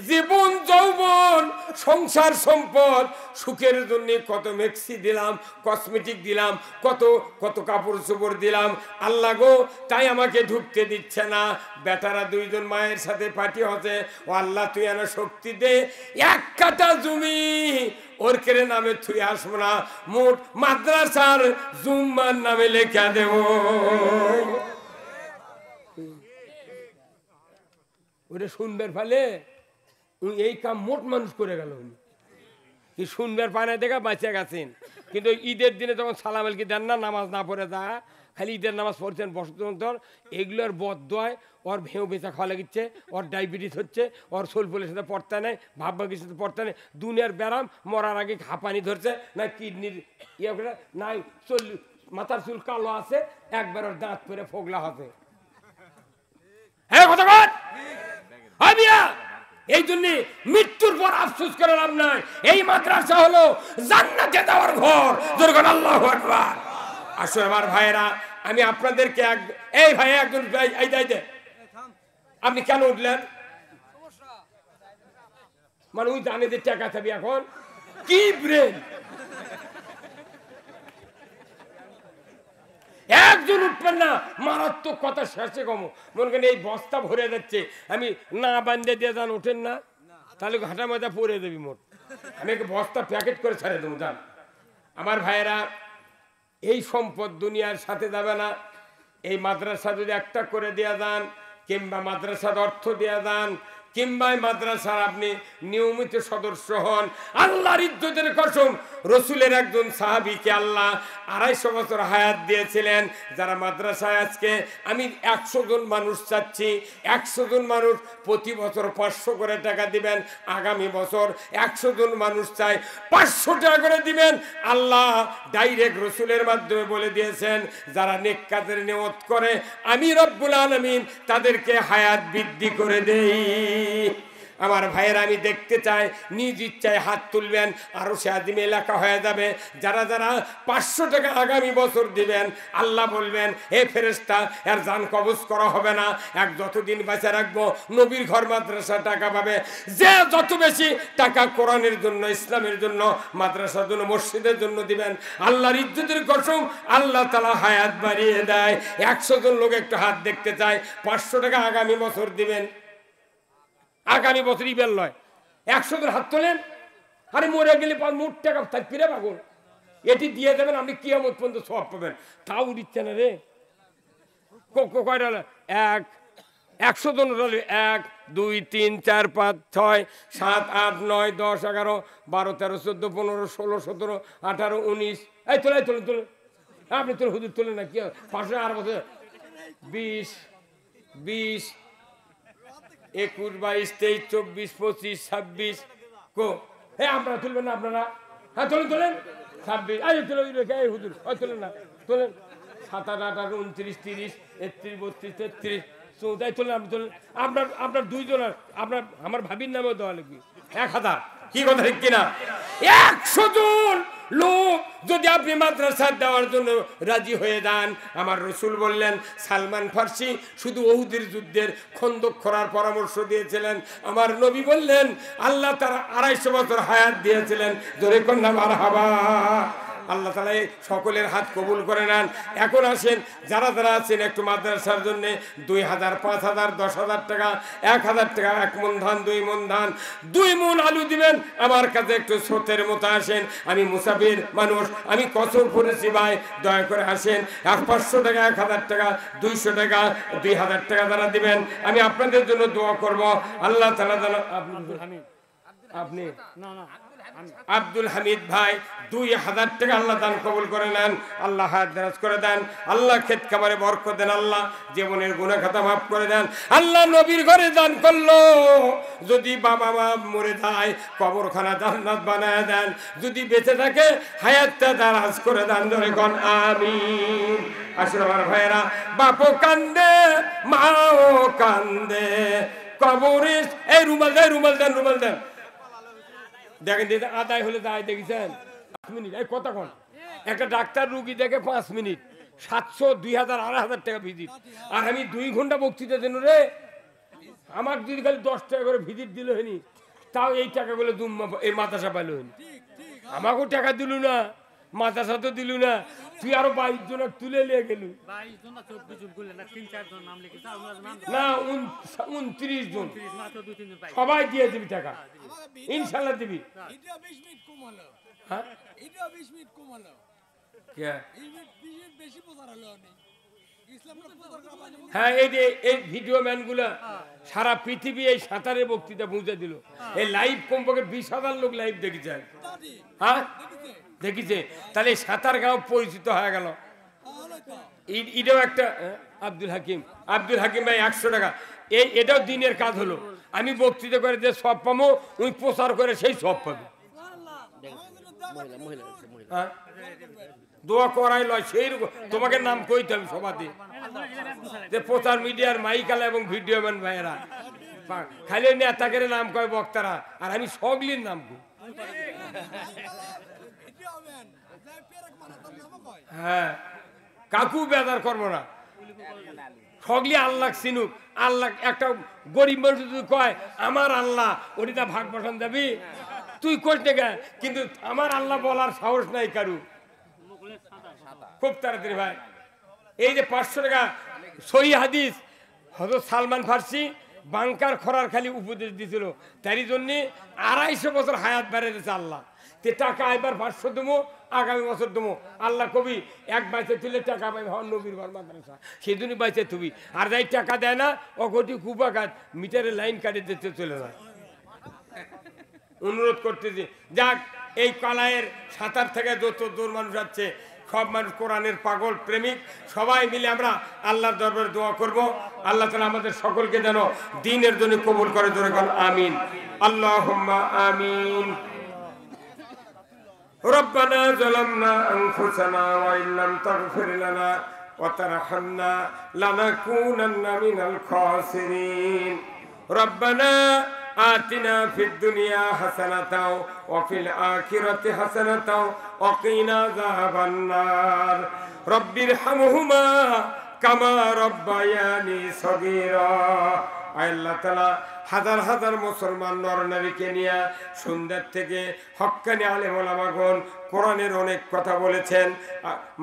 জীবন যৌবন সংসার সম্পদ সুখের জন্য কত মেক্সি দিলাম, কসমেটিক দিলাম, কত কত কাপড় চোপড় দিলাম, আল্লাহ গো তাই আমাকে ঢুকতে দিচ্ছে না। বেটারা 2 জন মায়ের সাথে পার্টি হচ্ছে, ও আল্লাহ তুই এনে শক্তি দে, 1 কাঠা জমি ওর কেড়ে নামে থুই আসবো না, মোট মাদ্রাসার জুম্মার নামে লেখা দেব। ওটা শুনবার ফলে এই কাম মোট মানুষ করে গেল, উনি শুনবার পায় না দেখা বাঁচে গেছেন। কিন্তু ঈদের দিনে যখন সালাম আলকি দেন না, নামাজ না পড়ে যা, খালি ঈদের নামাজ পড়ছেন বসন্তর, এগুলোর বদয় ওর ভেউ বেচা খাওয়া লাগিচ্ছে, ওর ডায়াবেটিস হচ্ছে, ওর সোলফুলের সাথে পড়তে নেই, ভাববাগির সাথে পড়তে নেই, দুনিয়ার ব্যারাম, মরার আগে হাঁপানি ধরছে না, কিডনির ইয়ে করে নাই, মাথার চুল কালো আছে, একবার ওর দাঁত পরে ফোগলা হবে। হ্যাঁ কথা বল। এই জন্য মৃত্যুর পর আফসোস করে লাভ নাই। এই মাদ্রাসা হলো জান্নাতে যাওয়ার ঘর। দুর্গণ আল্লাহু আকবার। আসো আমার ভাইয়েরা, আমি আপনাদেরকে এই ভাই একজন এই দাইতে আপনি কেন উঠলেন? মানে ওই জানে যে টাকা থাকবে, এখন কি ব্রেন, একজন উঠবেন না, মারাত্মক কথা শেষে কমো। মনে করেন এই বস্তা ভরে যাচ্ছে, আমি না বান্ধে দিয়ে যান, ওঠেন না, তাহলে ঘাটা মাথা পরে দেবি মোট। আমি একটা বস্তা প্যাকেট করে ছেড়ে দেবো যান। আমার ভাইয়েরা, এই সম্পদ দুনিয়ার সাথে যাবে না। এই মাদ্রাসা যদি একটা করে দেয়া যান, কিংবা মাদ্রাসার অর্থ দেয়া যান, কিংবা মাদ্রাসার আপনি নিয়মিত সদস্য হন, আল্লাহর ইজ্জতের কসম, রসুলের একজন সাহাবীকে আল্লাহ 250 বছর হায়াত দিয়েছিলেন। যারা মাদ্রাসায় আজকে আমি 100 জন মানুষ চাচ্ছি, 100 জন মানুষ প্রতি বছর 500 করে টাকা দিবেন। আগামী বছর 100 জন মানুষ চাই 500 টাকা করে দিবেন। আল্লাহ ডাইরেক্ট রসুলের মাধ্যমে বলে দিয়েছেন, যারা নেক কাজের নিয়ত করে আমি রব্বুল আলামিন তাদেরকে হায়াত বৃদ্ধি করে দেই। আমার ভাইয়েরা, আমি দেখতে চাই নিজ ইচ্ছায় হাত তুলবেন, আরো সে আদিম এলাকা হয়ে যাবে। যারা যারা 500 টাকা আগামী বছর দিবেন, আল্লাহ বলবেন হে ফেরেশতা, এর জান কবজ করা হবে না, এক যতদিন বাঁচা রাখবো নবীর ঘর মাদ্রাসা টাকা পাবে। যে যত বেশি টাকা কোরআনের জন্য, ইসলামের জন্য, মাদ্রাসার জন্য, মসজিদের জন্য দিবেন, আল্লাহর ইজ্জতের কসম আল্লাহ তাআলা হায়াত বাড়িয়ে দেয়। 100 জন লোক একটু হাত দেখতে চায়, 500 টাকা আগামী বছর দিবেন। আগামী বছর ইবেল নয়, 100 জন হাত তোলেন। আরে মরে গেলে মোট টাকা থাকবি রে পাগল, এটি দিয়ে দেবেন, আপনি কিয়ামত পর্যন্ত সওয়াব পাবেন। তাও দিচ্ছে না রে। কয়টা 100 জন হলে 1 2 3 4 5 6 7 8 9 10 11 12 13 14 15 16 17 18 19 এই তোলে তোলে তোলে আপনি তোলে, হুজুর তোলে না কি 500 আর বছর 20 21 22 23 24 25 26 কো হ্যাঁ আপনারা তুলবেন না? আপনারা হ্যাঁ তোলেন তোলেন 26 এই তোলে এই হুজুর ওই তোলেন না, তোলেন 27 28 29 30 31 32 33 14 তোলেন। আপনি তোলেন, আপনার দুইজনের, আপনার আমার ভাবির নামেও দেওয়া লাগবে 1000। কি কথা ঠিক কিনা? 100 জন লোক যদি আপনি মাদ্রাসা দেওয়ার জন্য রাজি হয়ে যান, আমার রসুল বললেন, সালমান ফার্সি শুধু ওহুদের যুদ্ধের খন্দক খোঁড়ার পরামর্শ দিয়েছিলেন। আমার নবী বললেন আল্লাহ তারা 250 বছর হায়াত দিয়েছিলেন। জোরে কন্যা মারহাবা। আল্লাহ তাআলা সকলের হাত কবুল করে নেন। এখন আসেন, যারা যারা আছেন একটু মাদ্রাসার জন্য 2000 5000 10,000 টাকা 1000 টাকা, 1 মণ ধান 2 মণ ধান 2 মণ আলু দিবেন। আমার কাছে একটু স্রোতের মতো আসেন, আমি মুসাফির মানুষ, আমি কসর পড়েছি ভাই, দয়া করে আসেন। 500 টাকা 1000 টাকা 200 টাকা 2000 টাকা যারা দিবেন, আমি আপনাদের জন্য দোয়া করব। আল্লাহ তাআলা যেন আপনি আব্দুল হামিদ ভাই 2000 টাকা আল্লাহ দান কবুল করে নেন। আল্লাহ হায়াত দারাজ করে দেন, আল্লাহ ক্ষেত খামারে বরকত দেন, আল্লাহ জীবনের গুনাহ খাতা মাফ করে দেন। আল্লাহ নবীর ঘরে দান করলো, যদি বাবা মা মরে যায় কবরখানা জান্নাত বানায় দেন, যদি বেঁচে থাকে হায়াতটা দারাজ করে দেন। ধরে কোন আমিন। আসলে আমার ভাইয়েরা, বাপও কান্দে মাও কান্দে কবরে। এই রুমাল দেন, রুমাল দেন, রুমাল দেন। দেখেন দিদি আদায় হলে দায় দেখেছেন 5 মিনিট। এই কতক্ষণ একটা ডাক্তার রুগী দেখে 5 মিনিট, 700 2000 2500 টাকা ভিজিট। আর আমি 2 ঘন্টা বক্তৃতা দেন রে, আমার যদি খালি 10 টাকা করে ভিজিট দিল হয়নি, তাও এই টাকাগুলো এই মাদ্রাসা পাইল হয়নি। আমাকেও টাকা দিল না, মাদ্রাসা তো দিল না, তুই আরো 22 জন তুলে নিয়ে গেল না, 29 জন সবাই দিয়ে দিবি টাকা, ইনশাল্লাহ দিবি। হ্যাঁ, এই ভিডিও ম্যান গুলা সারা পৃথিবী এই সাঁতারের বক্তৃতা পৌঁছে দিল। এই লাইভ কমপক্ষে 20,000 লোক লাইভ দেখেছে। হ্যাঁ দেখিছে, তাহলে সাঁতার গাঁও পরিচিত হয়ে গেল। এটাও একটা আব্দুল হাকিম ভাই 100 টাকা। এটাও দিনের কাজ হলো। আমি বক্তৃতা করে যে সব পাবো, ওই প্রচার করে সেই সব পাবে। দোয়া করাই লয় সেই রকম তোমাকে নাম কইতে হবে সবাতে, যে প্রচার মিডিয়ার মাইকালা এবং ভিডিও ম্যান ভাইয়েরা খালি নেতাকে নাম কয় বক্তারা, আর আমি সগলির নাম কই। হ্যাঁ, কাকু বেদার করবো না, সগলি আল্লাহ চিনুক। আল্লাহ একটা গরিব মানুষ যদি কয় আমার আল্লাহ, ওটা ভাগ বসান যাবি তুই করতে গে, কিন্তু আমার আল্লাহ বলার সাহস নাই কারু। খুব তাড়াতাড়ি ভাই, এই যে 500 টাকা সহি হাদিস হযরত সালমান ফার্সি বাংকার খরার খালি উপদেশ দিছিল, তারই জন্যে 250 বছর হায়াত বেড়ে দিয়েছে আল্লাহ। তে টাকা এবার 500 দেবো, আগামী বছর দেবো। আল্লাহ কবি এক বাইচে তুলে টাকা পাই হন নবীর ঘর মাদ্রাসা, সেদিনই বাইচে তুমি। আর যাই টাকা দেয় না ও কোটি কুপা কাজ মিটারের লাইন কাটে দিতে চলে যায়। অনুরোধ করতেছি, যাক এই কালায়ের 7 থেকে যত দূর মানুষ আছে, সব মানুষ কোরআনের পাগল প্রেমিক, সবাই মিলে আমরা আল্লাহর দরবারে দোয়া করব। আল্লাহ তাআলা আমাদের সকলকে যেন দ্বীনের জন্য কবুল করে, জোরে বল আমিন। আল্লাহুম্মা আমিন। রব্বানা যালামনা আনফুসানা ওয়া ইল্লাম তাগফির লানা ওয়া তারহামনা লানাকুনান্না মিনাল খাসিরিন। রব্বানা আতিনা ফিদ দুনিয়া হাসানাতাও ওয়া ফিল আখিরাতি হাসানাতাও ওয়া কিনা আযাবান নার। রব্বিরহামহুমা কামা রব্বায়ানি সগীরা। আল্লাহ তাআলা হাজার হাজার মুসলমান নরনারীকে নিয়ে সুন্দর থেকে হক্কানি আলেম ওলামাগণ কোরআনের অনেক কথা বলেছেন,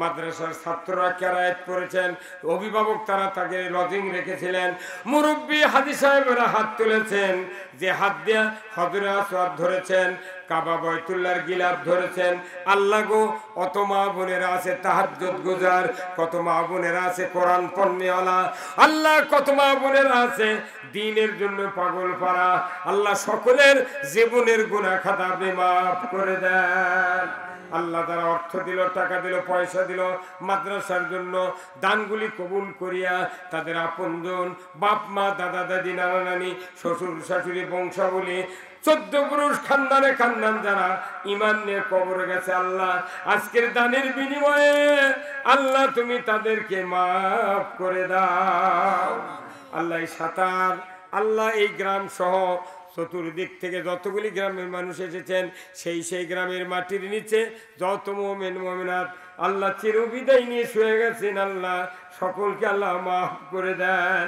মাদ্রাসার ছাত্ররা কেরায়েত করেছেন, অভিভাবক তারা তাকে লজিং রেখেছিলেন, মুরব্বী হাদি সাহেবেরা হাত তুলেছেন, যে হাত দিয়ে হজরে আসওয়াদ ধরেছেন, কাবা বাইতুল্লাহর গিলাফ ধরেছেন। আল্লাহ গো, কত মা বোনেরা আছে তাহাজ্জুদ গুজার, কত মা বোনেরা আছে কোরআন পড়নেওয়ালা, আল্লাহ কত মা বোনেরা আছে দ্বীনের জন্য পাগল পারা। আল্লাহ সকলের জীবনের গুনাহ খাতা আপনি মাফ করে দেন। আল্লাহ তারা অর্থ দিল, টাকা দিল, পয়সা দিল মাদ্রাসার জন্য, দানগুলি কবুল করিয়া তাদের আপনজন, বাপ মা, দাদা দাদি, নানা নানি, শ্বশুর শাশুড়ি, বংশাবলী, 14 পুরুষ খানদানে খানদান যারা ইমান নিয়ে কবরে গেছে, আল্লাহ আজকের দানের বিনিময়ে আল্লাহ তুমি তাদেরকে মাফ করে দাও। আল্লাহ সাতার, আল্লাহ এই গ্রাম সহ চতুর্দিক থেকে যতগুলি গ্রামের মানুষ এসেছেন, সেই গ্রামের মাটির নিচে যত মুমিন মুমিনাত আল্লাহ চিরবিদায় নিয়ে শুয়ে গেছেন, আল্লাহ সকলকে আল্লাহ মাফ করে দেন।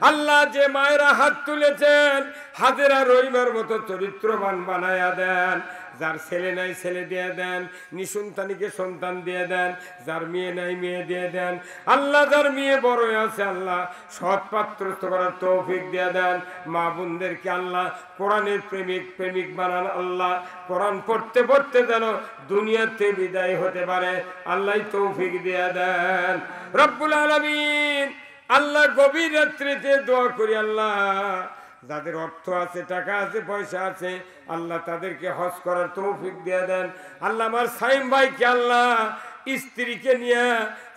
আল্লাহ যে মায়েরা হাত তুলেছেন, হাজেরা রইবার মতো চরিত্রবান বানায়া দেন। যার ছেলে নাই ছেলে দিয়ে দেন, নিঃসন্তানীকে সন্তান দিয়ে দেন, যার মেয়ে নাই মেয়ে দিয়ে দেন। আল্লাহ যার মেয়ে বড় আছে আল্লাহ সৎ পাত্রস্থ করার তৌফিক দিয়ে দেন। মা বোনদেরকে আল্লাহ কোরআনের প্রেমিক বানান। আল্লাহ কোরআন পড়তে পড়তে যেন দুনিয়াতে বিদায় হতে পারে, আল্লাহ তৌফিক দিয়ে দেন। রব্বুল আলামিন, আল্লাহ গভীর রাত্রিতে দোয়া করি, আল্লাহ যাদের অর্থ আছে, টাকা আছে, পয়সা আছে, আল্লাহ তাদেরকে হজ করার তৌফিক দিয়ে দেন। আল্লাহ আমার সাইম ভাইকে আল্লাহ স্ত্রীকে নিয়ে,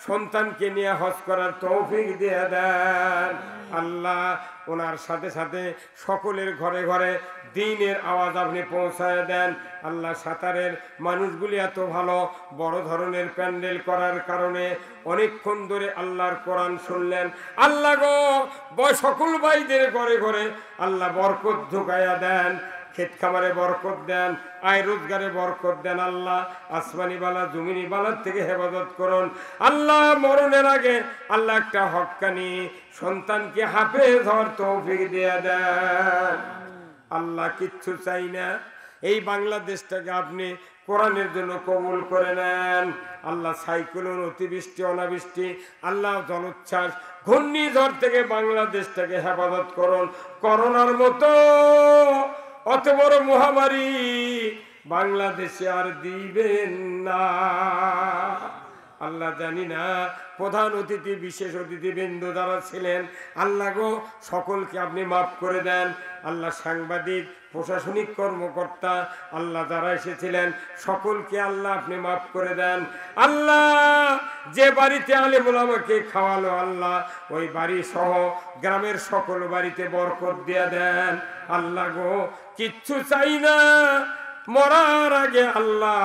সন্তানকে নিয়ে হজ করার তৌফিক দিয়ে দেন। আল্লাহ ওনার সাথে সাথে সকলের ঘরে ঘরে দ্বীনের আওয়াজ আপনি পৌঁছায় দেন। আল্লাহ সাতারের মানুষগুলি এত ভালো, বড় ধরনের প্যান্ডেল করার কারণে অনেকক্ষণ ধরে আল্লাহর কোরআন শুনলেন। আল্লাহ গো, সকল ভাইদের ঘরে ঘরে আল্লাহ বরকত ঢুকাইয়া দেন, ক্ষেত খামারে বরকত দেন, আয় রোজগারে বরকত দেন। আল্লাহ আসমানি বালা জমিনি বালার থেকে হেফাজত করুন। আল্লাহ মরণের আগে আল্লাহ একটা হক্কানি সন্তানকে হাফেজ হওয়ার তৌফিক দিয়ে দেন। আল্লাহ কিচ্ছু চাই না, এই বাংলাদেশটাকে আপনি কোরআনের জন্য কবুল করে নেন। আল্লাহ সাইক্লোন, অতিবৃষ্টি, অনাবৃষ্টি, আল্লাহ জলোচ্ছ্বাস, ঘূর্ণিঝড় থেকে বাংলাদেশটাকে হেফাজত করুন। করোনার মতো অত বড় মহামারী বাংলাদেশে আর দিবেন না। আল্লাহ জানি না প্রধান অতিথি, বিশেষ অতিথি বৃন্দ যারা ছিলেন, আল্লাহ গো সকলকে আপনি মাফ করে দেন। আল্লাহ সাংবাদিক, প্রশাসনিক কর্মকর্তা, আল্লাহ যারা এসেছিলেন সকলকে আল্লাহ আপনি মাফ করে দেন। আল্লাহ যে বাড়িতে আলেম ওলামাকে খাওয়ালো, আল্লাহ ওই বাড়ি সহ গ্রামের সকল বাড়িতে বরকত দিয়ে দেন। আল্লাহ গো কিচ্ছু চাই না, মরার আগে আল্লাহ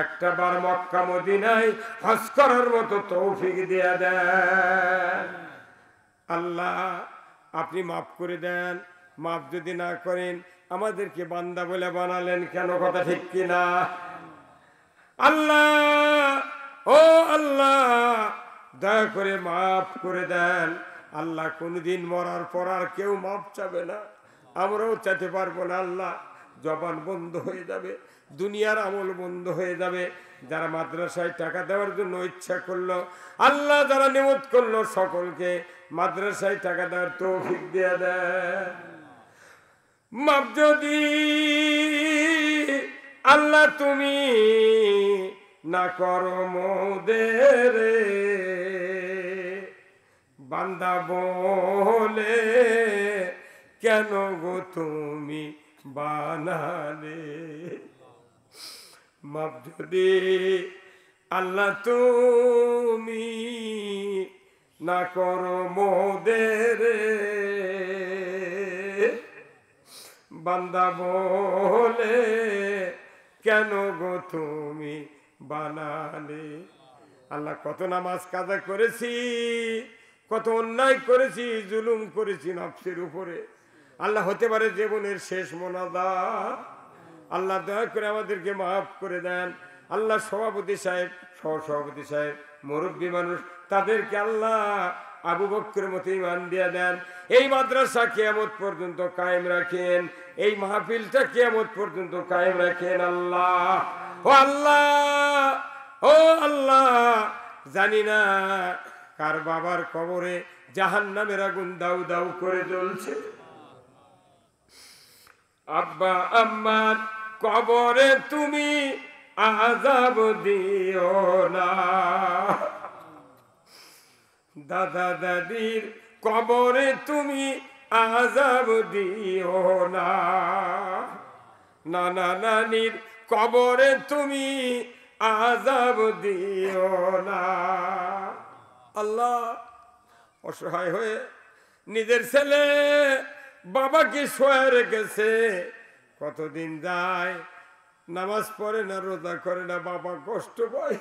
একটা বার মক্কা মদিনায় হজ করার মতো তৌফিক দিয়ে দেন। আল্লাহ আপনি মাফ করে দেন। মাফ যদি না করেন আমাদেরকে বান্দা বলে বানালেন কেন? কথা ঠিক কিনা? আল্লাহ, ও আল্লাহ দয়া করে মাফ করে দেন। আল্লাহ কোনদিন মরার পর আর কেউ মাফ চাবে না, আমরাও চাইতে পারবো না। আল্লাহ জবান বন্ধ হয়ে যাবে, দুনিয়ার আমল বন্ধ হয়ে যাবে। যারা মাদ্রাসায় টাকা দেওয়ার জন্য ইচ্ছা করলো, আল্লাহ যারা নিয়ত করলো, সকলকে মাদ্রাসায় টাকা দেওয়ার তৌফিক দিয়ে দেন। মাপ যদি আল্লাহ তুমি না করো মোদের, বান্দা বলে কেন গো তুমি বানালে। মাপ যদি আল্লাহ তুমি না করো মোদের, বান্দা বলে কেন গো তুমি বানালে। আল্লাহ কত নামাজ কাজা করেছি, কত অন্যায় করেছি, জুলুম করেছি নফসের উপরে। আল্লাহ হতে পারে জীবনের শেষ মোনাজাত। আল্লাহ দয়া করে আমাদেরকে মাফ করে দেন। আল্লাহ সভাপতি সাহেব, সহসভাপতি সাহেব, মুরব্বী মানুষ, তাদেরকে আল্লাহ আবু বকরের মতো ঈমান দিয়ে দেন। এই মাদ্রাসা কিয়ামত পর্যন্ত কায়েম রাখেন, এই মাহফিলটা কিয়ামত পর্যন্ত কায়েম রাখেন। আল্লাহ ও আল্লাহ, ও আল্লাহ, জানি না কার বাবার কবরে জাহান্নামের আগুন দাউ দাউ করে জ্বলছে। আব্বা আম্মার কবরে তুমি আযাব দিও না, দাদা দাদির কবরে তুমি আযাব দিও না, নানা নানির কবরে তুমি আযাব দিও না। আল্লাহ অসহায় হয়ে নিজের ছেলে বাবাকে শোয়া রেখেছে, কতদিন যায়, নামাজ পড়ে না, রোজা করে না, বাবা কষ্ট পায়।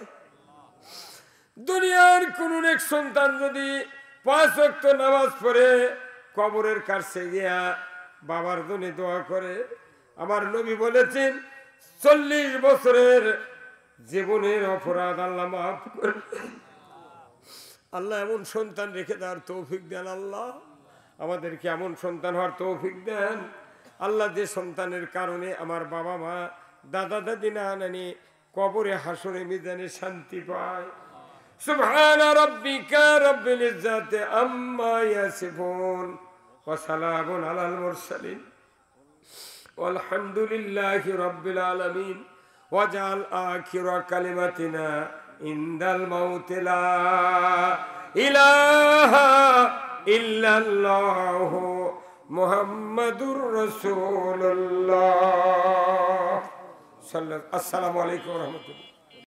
দুনিয়ার কোন এক সন্তান যদি 5 ওয়াক্ত নামাজ পড়ে কবরের কাছে গিয়া বাবার জন্য দোয়া করে, আমার নবী বলেছেন 40 বছরের জীবনের অপরাধ আল্লাহ মাফ করে। আল্লাহ এমন সন্তান রেখে দেওয়ার তৌফিক দেন। আল্লাহ আমাদেরকে এমন সন্তান হওয়ার তৌফিক দেন। আল্লাহ যে সন্তানের কারণে আমার বাবা মা, দাদা দাদি, না নানি কবরে হাসরে মিজানে শান্তি পায়। সুবহান রাব্বিকা রাব্বিল ইজ্জাতি আম্মা ইয়াসিফুন ওয়া সালামুন আলাল মুরসালিন ওয়ালহামদুলিল্লাহি রাব্বিল আলামিন। ওয়াজআল আখিরা কালিমাতিনা ইনদাল মাউত লা ইলাহা ইল্লাল্লাহু মুহাম্মাদুর রাসূলুল্লাহ। আসসালামু আলাইকুম ওয়া রাহমাতুল্লাহ।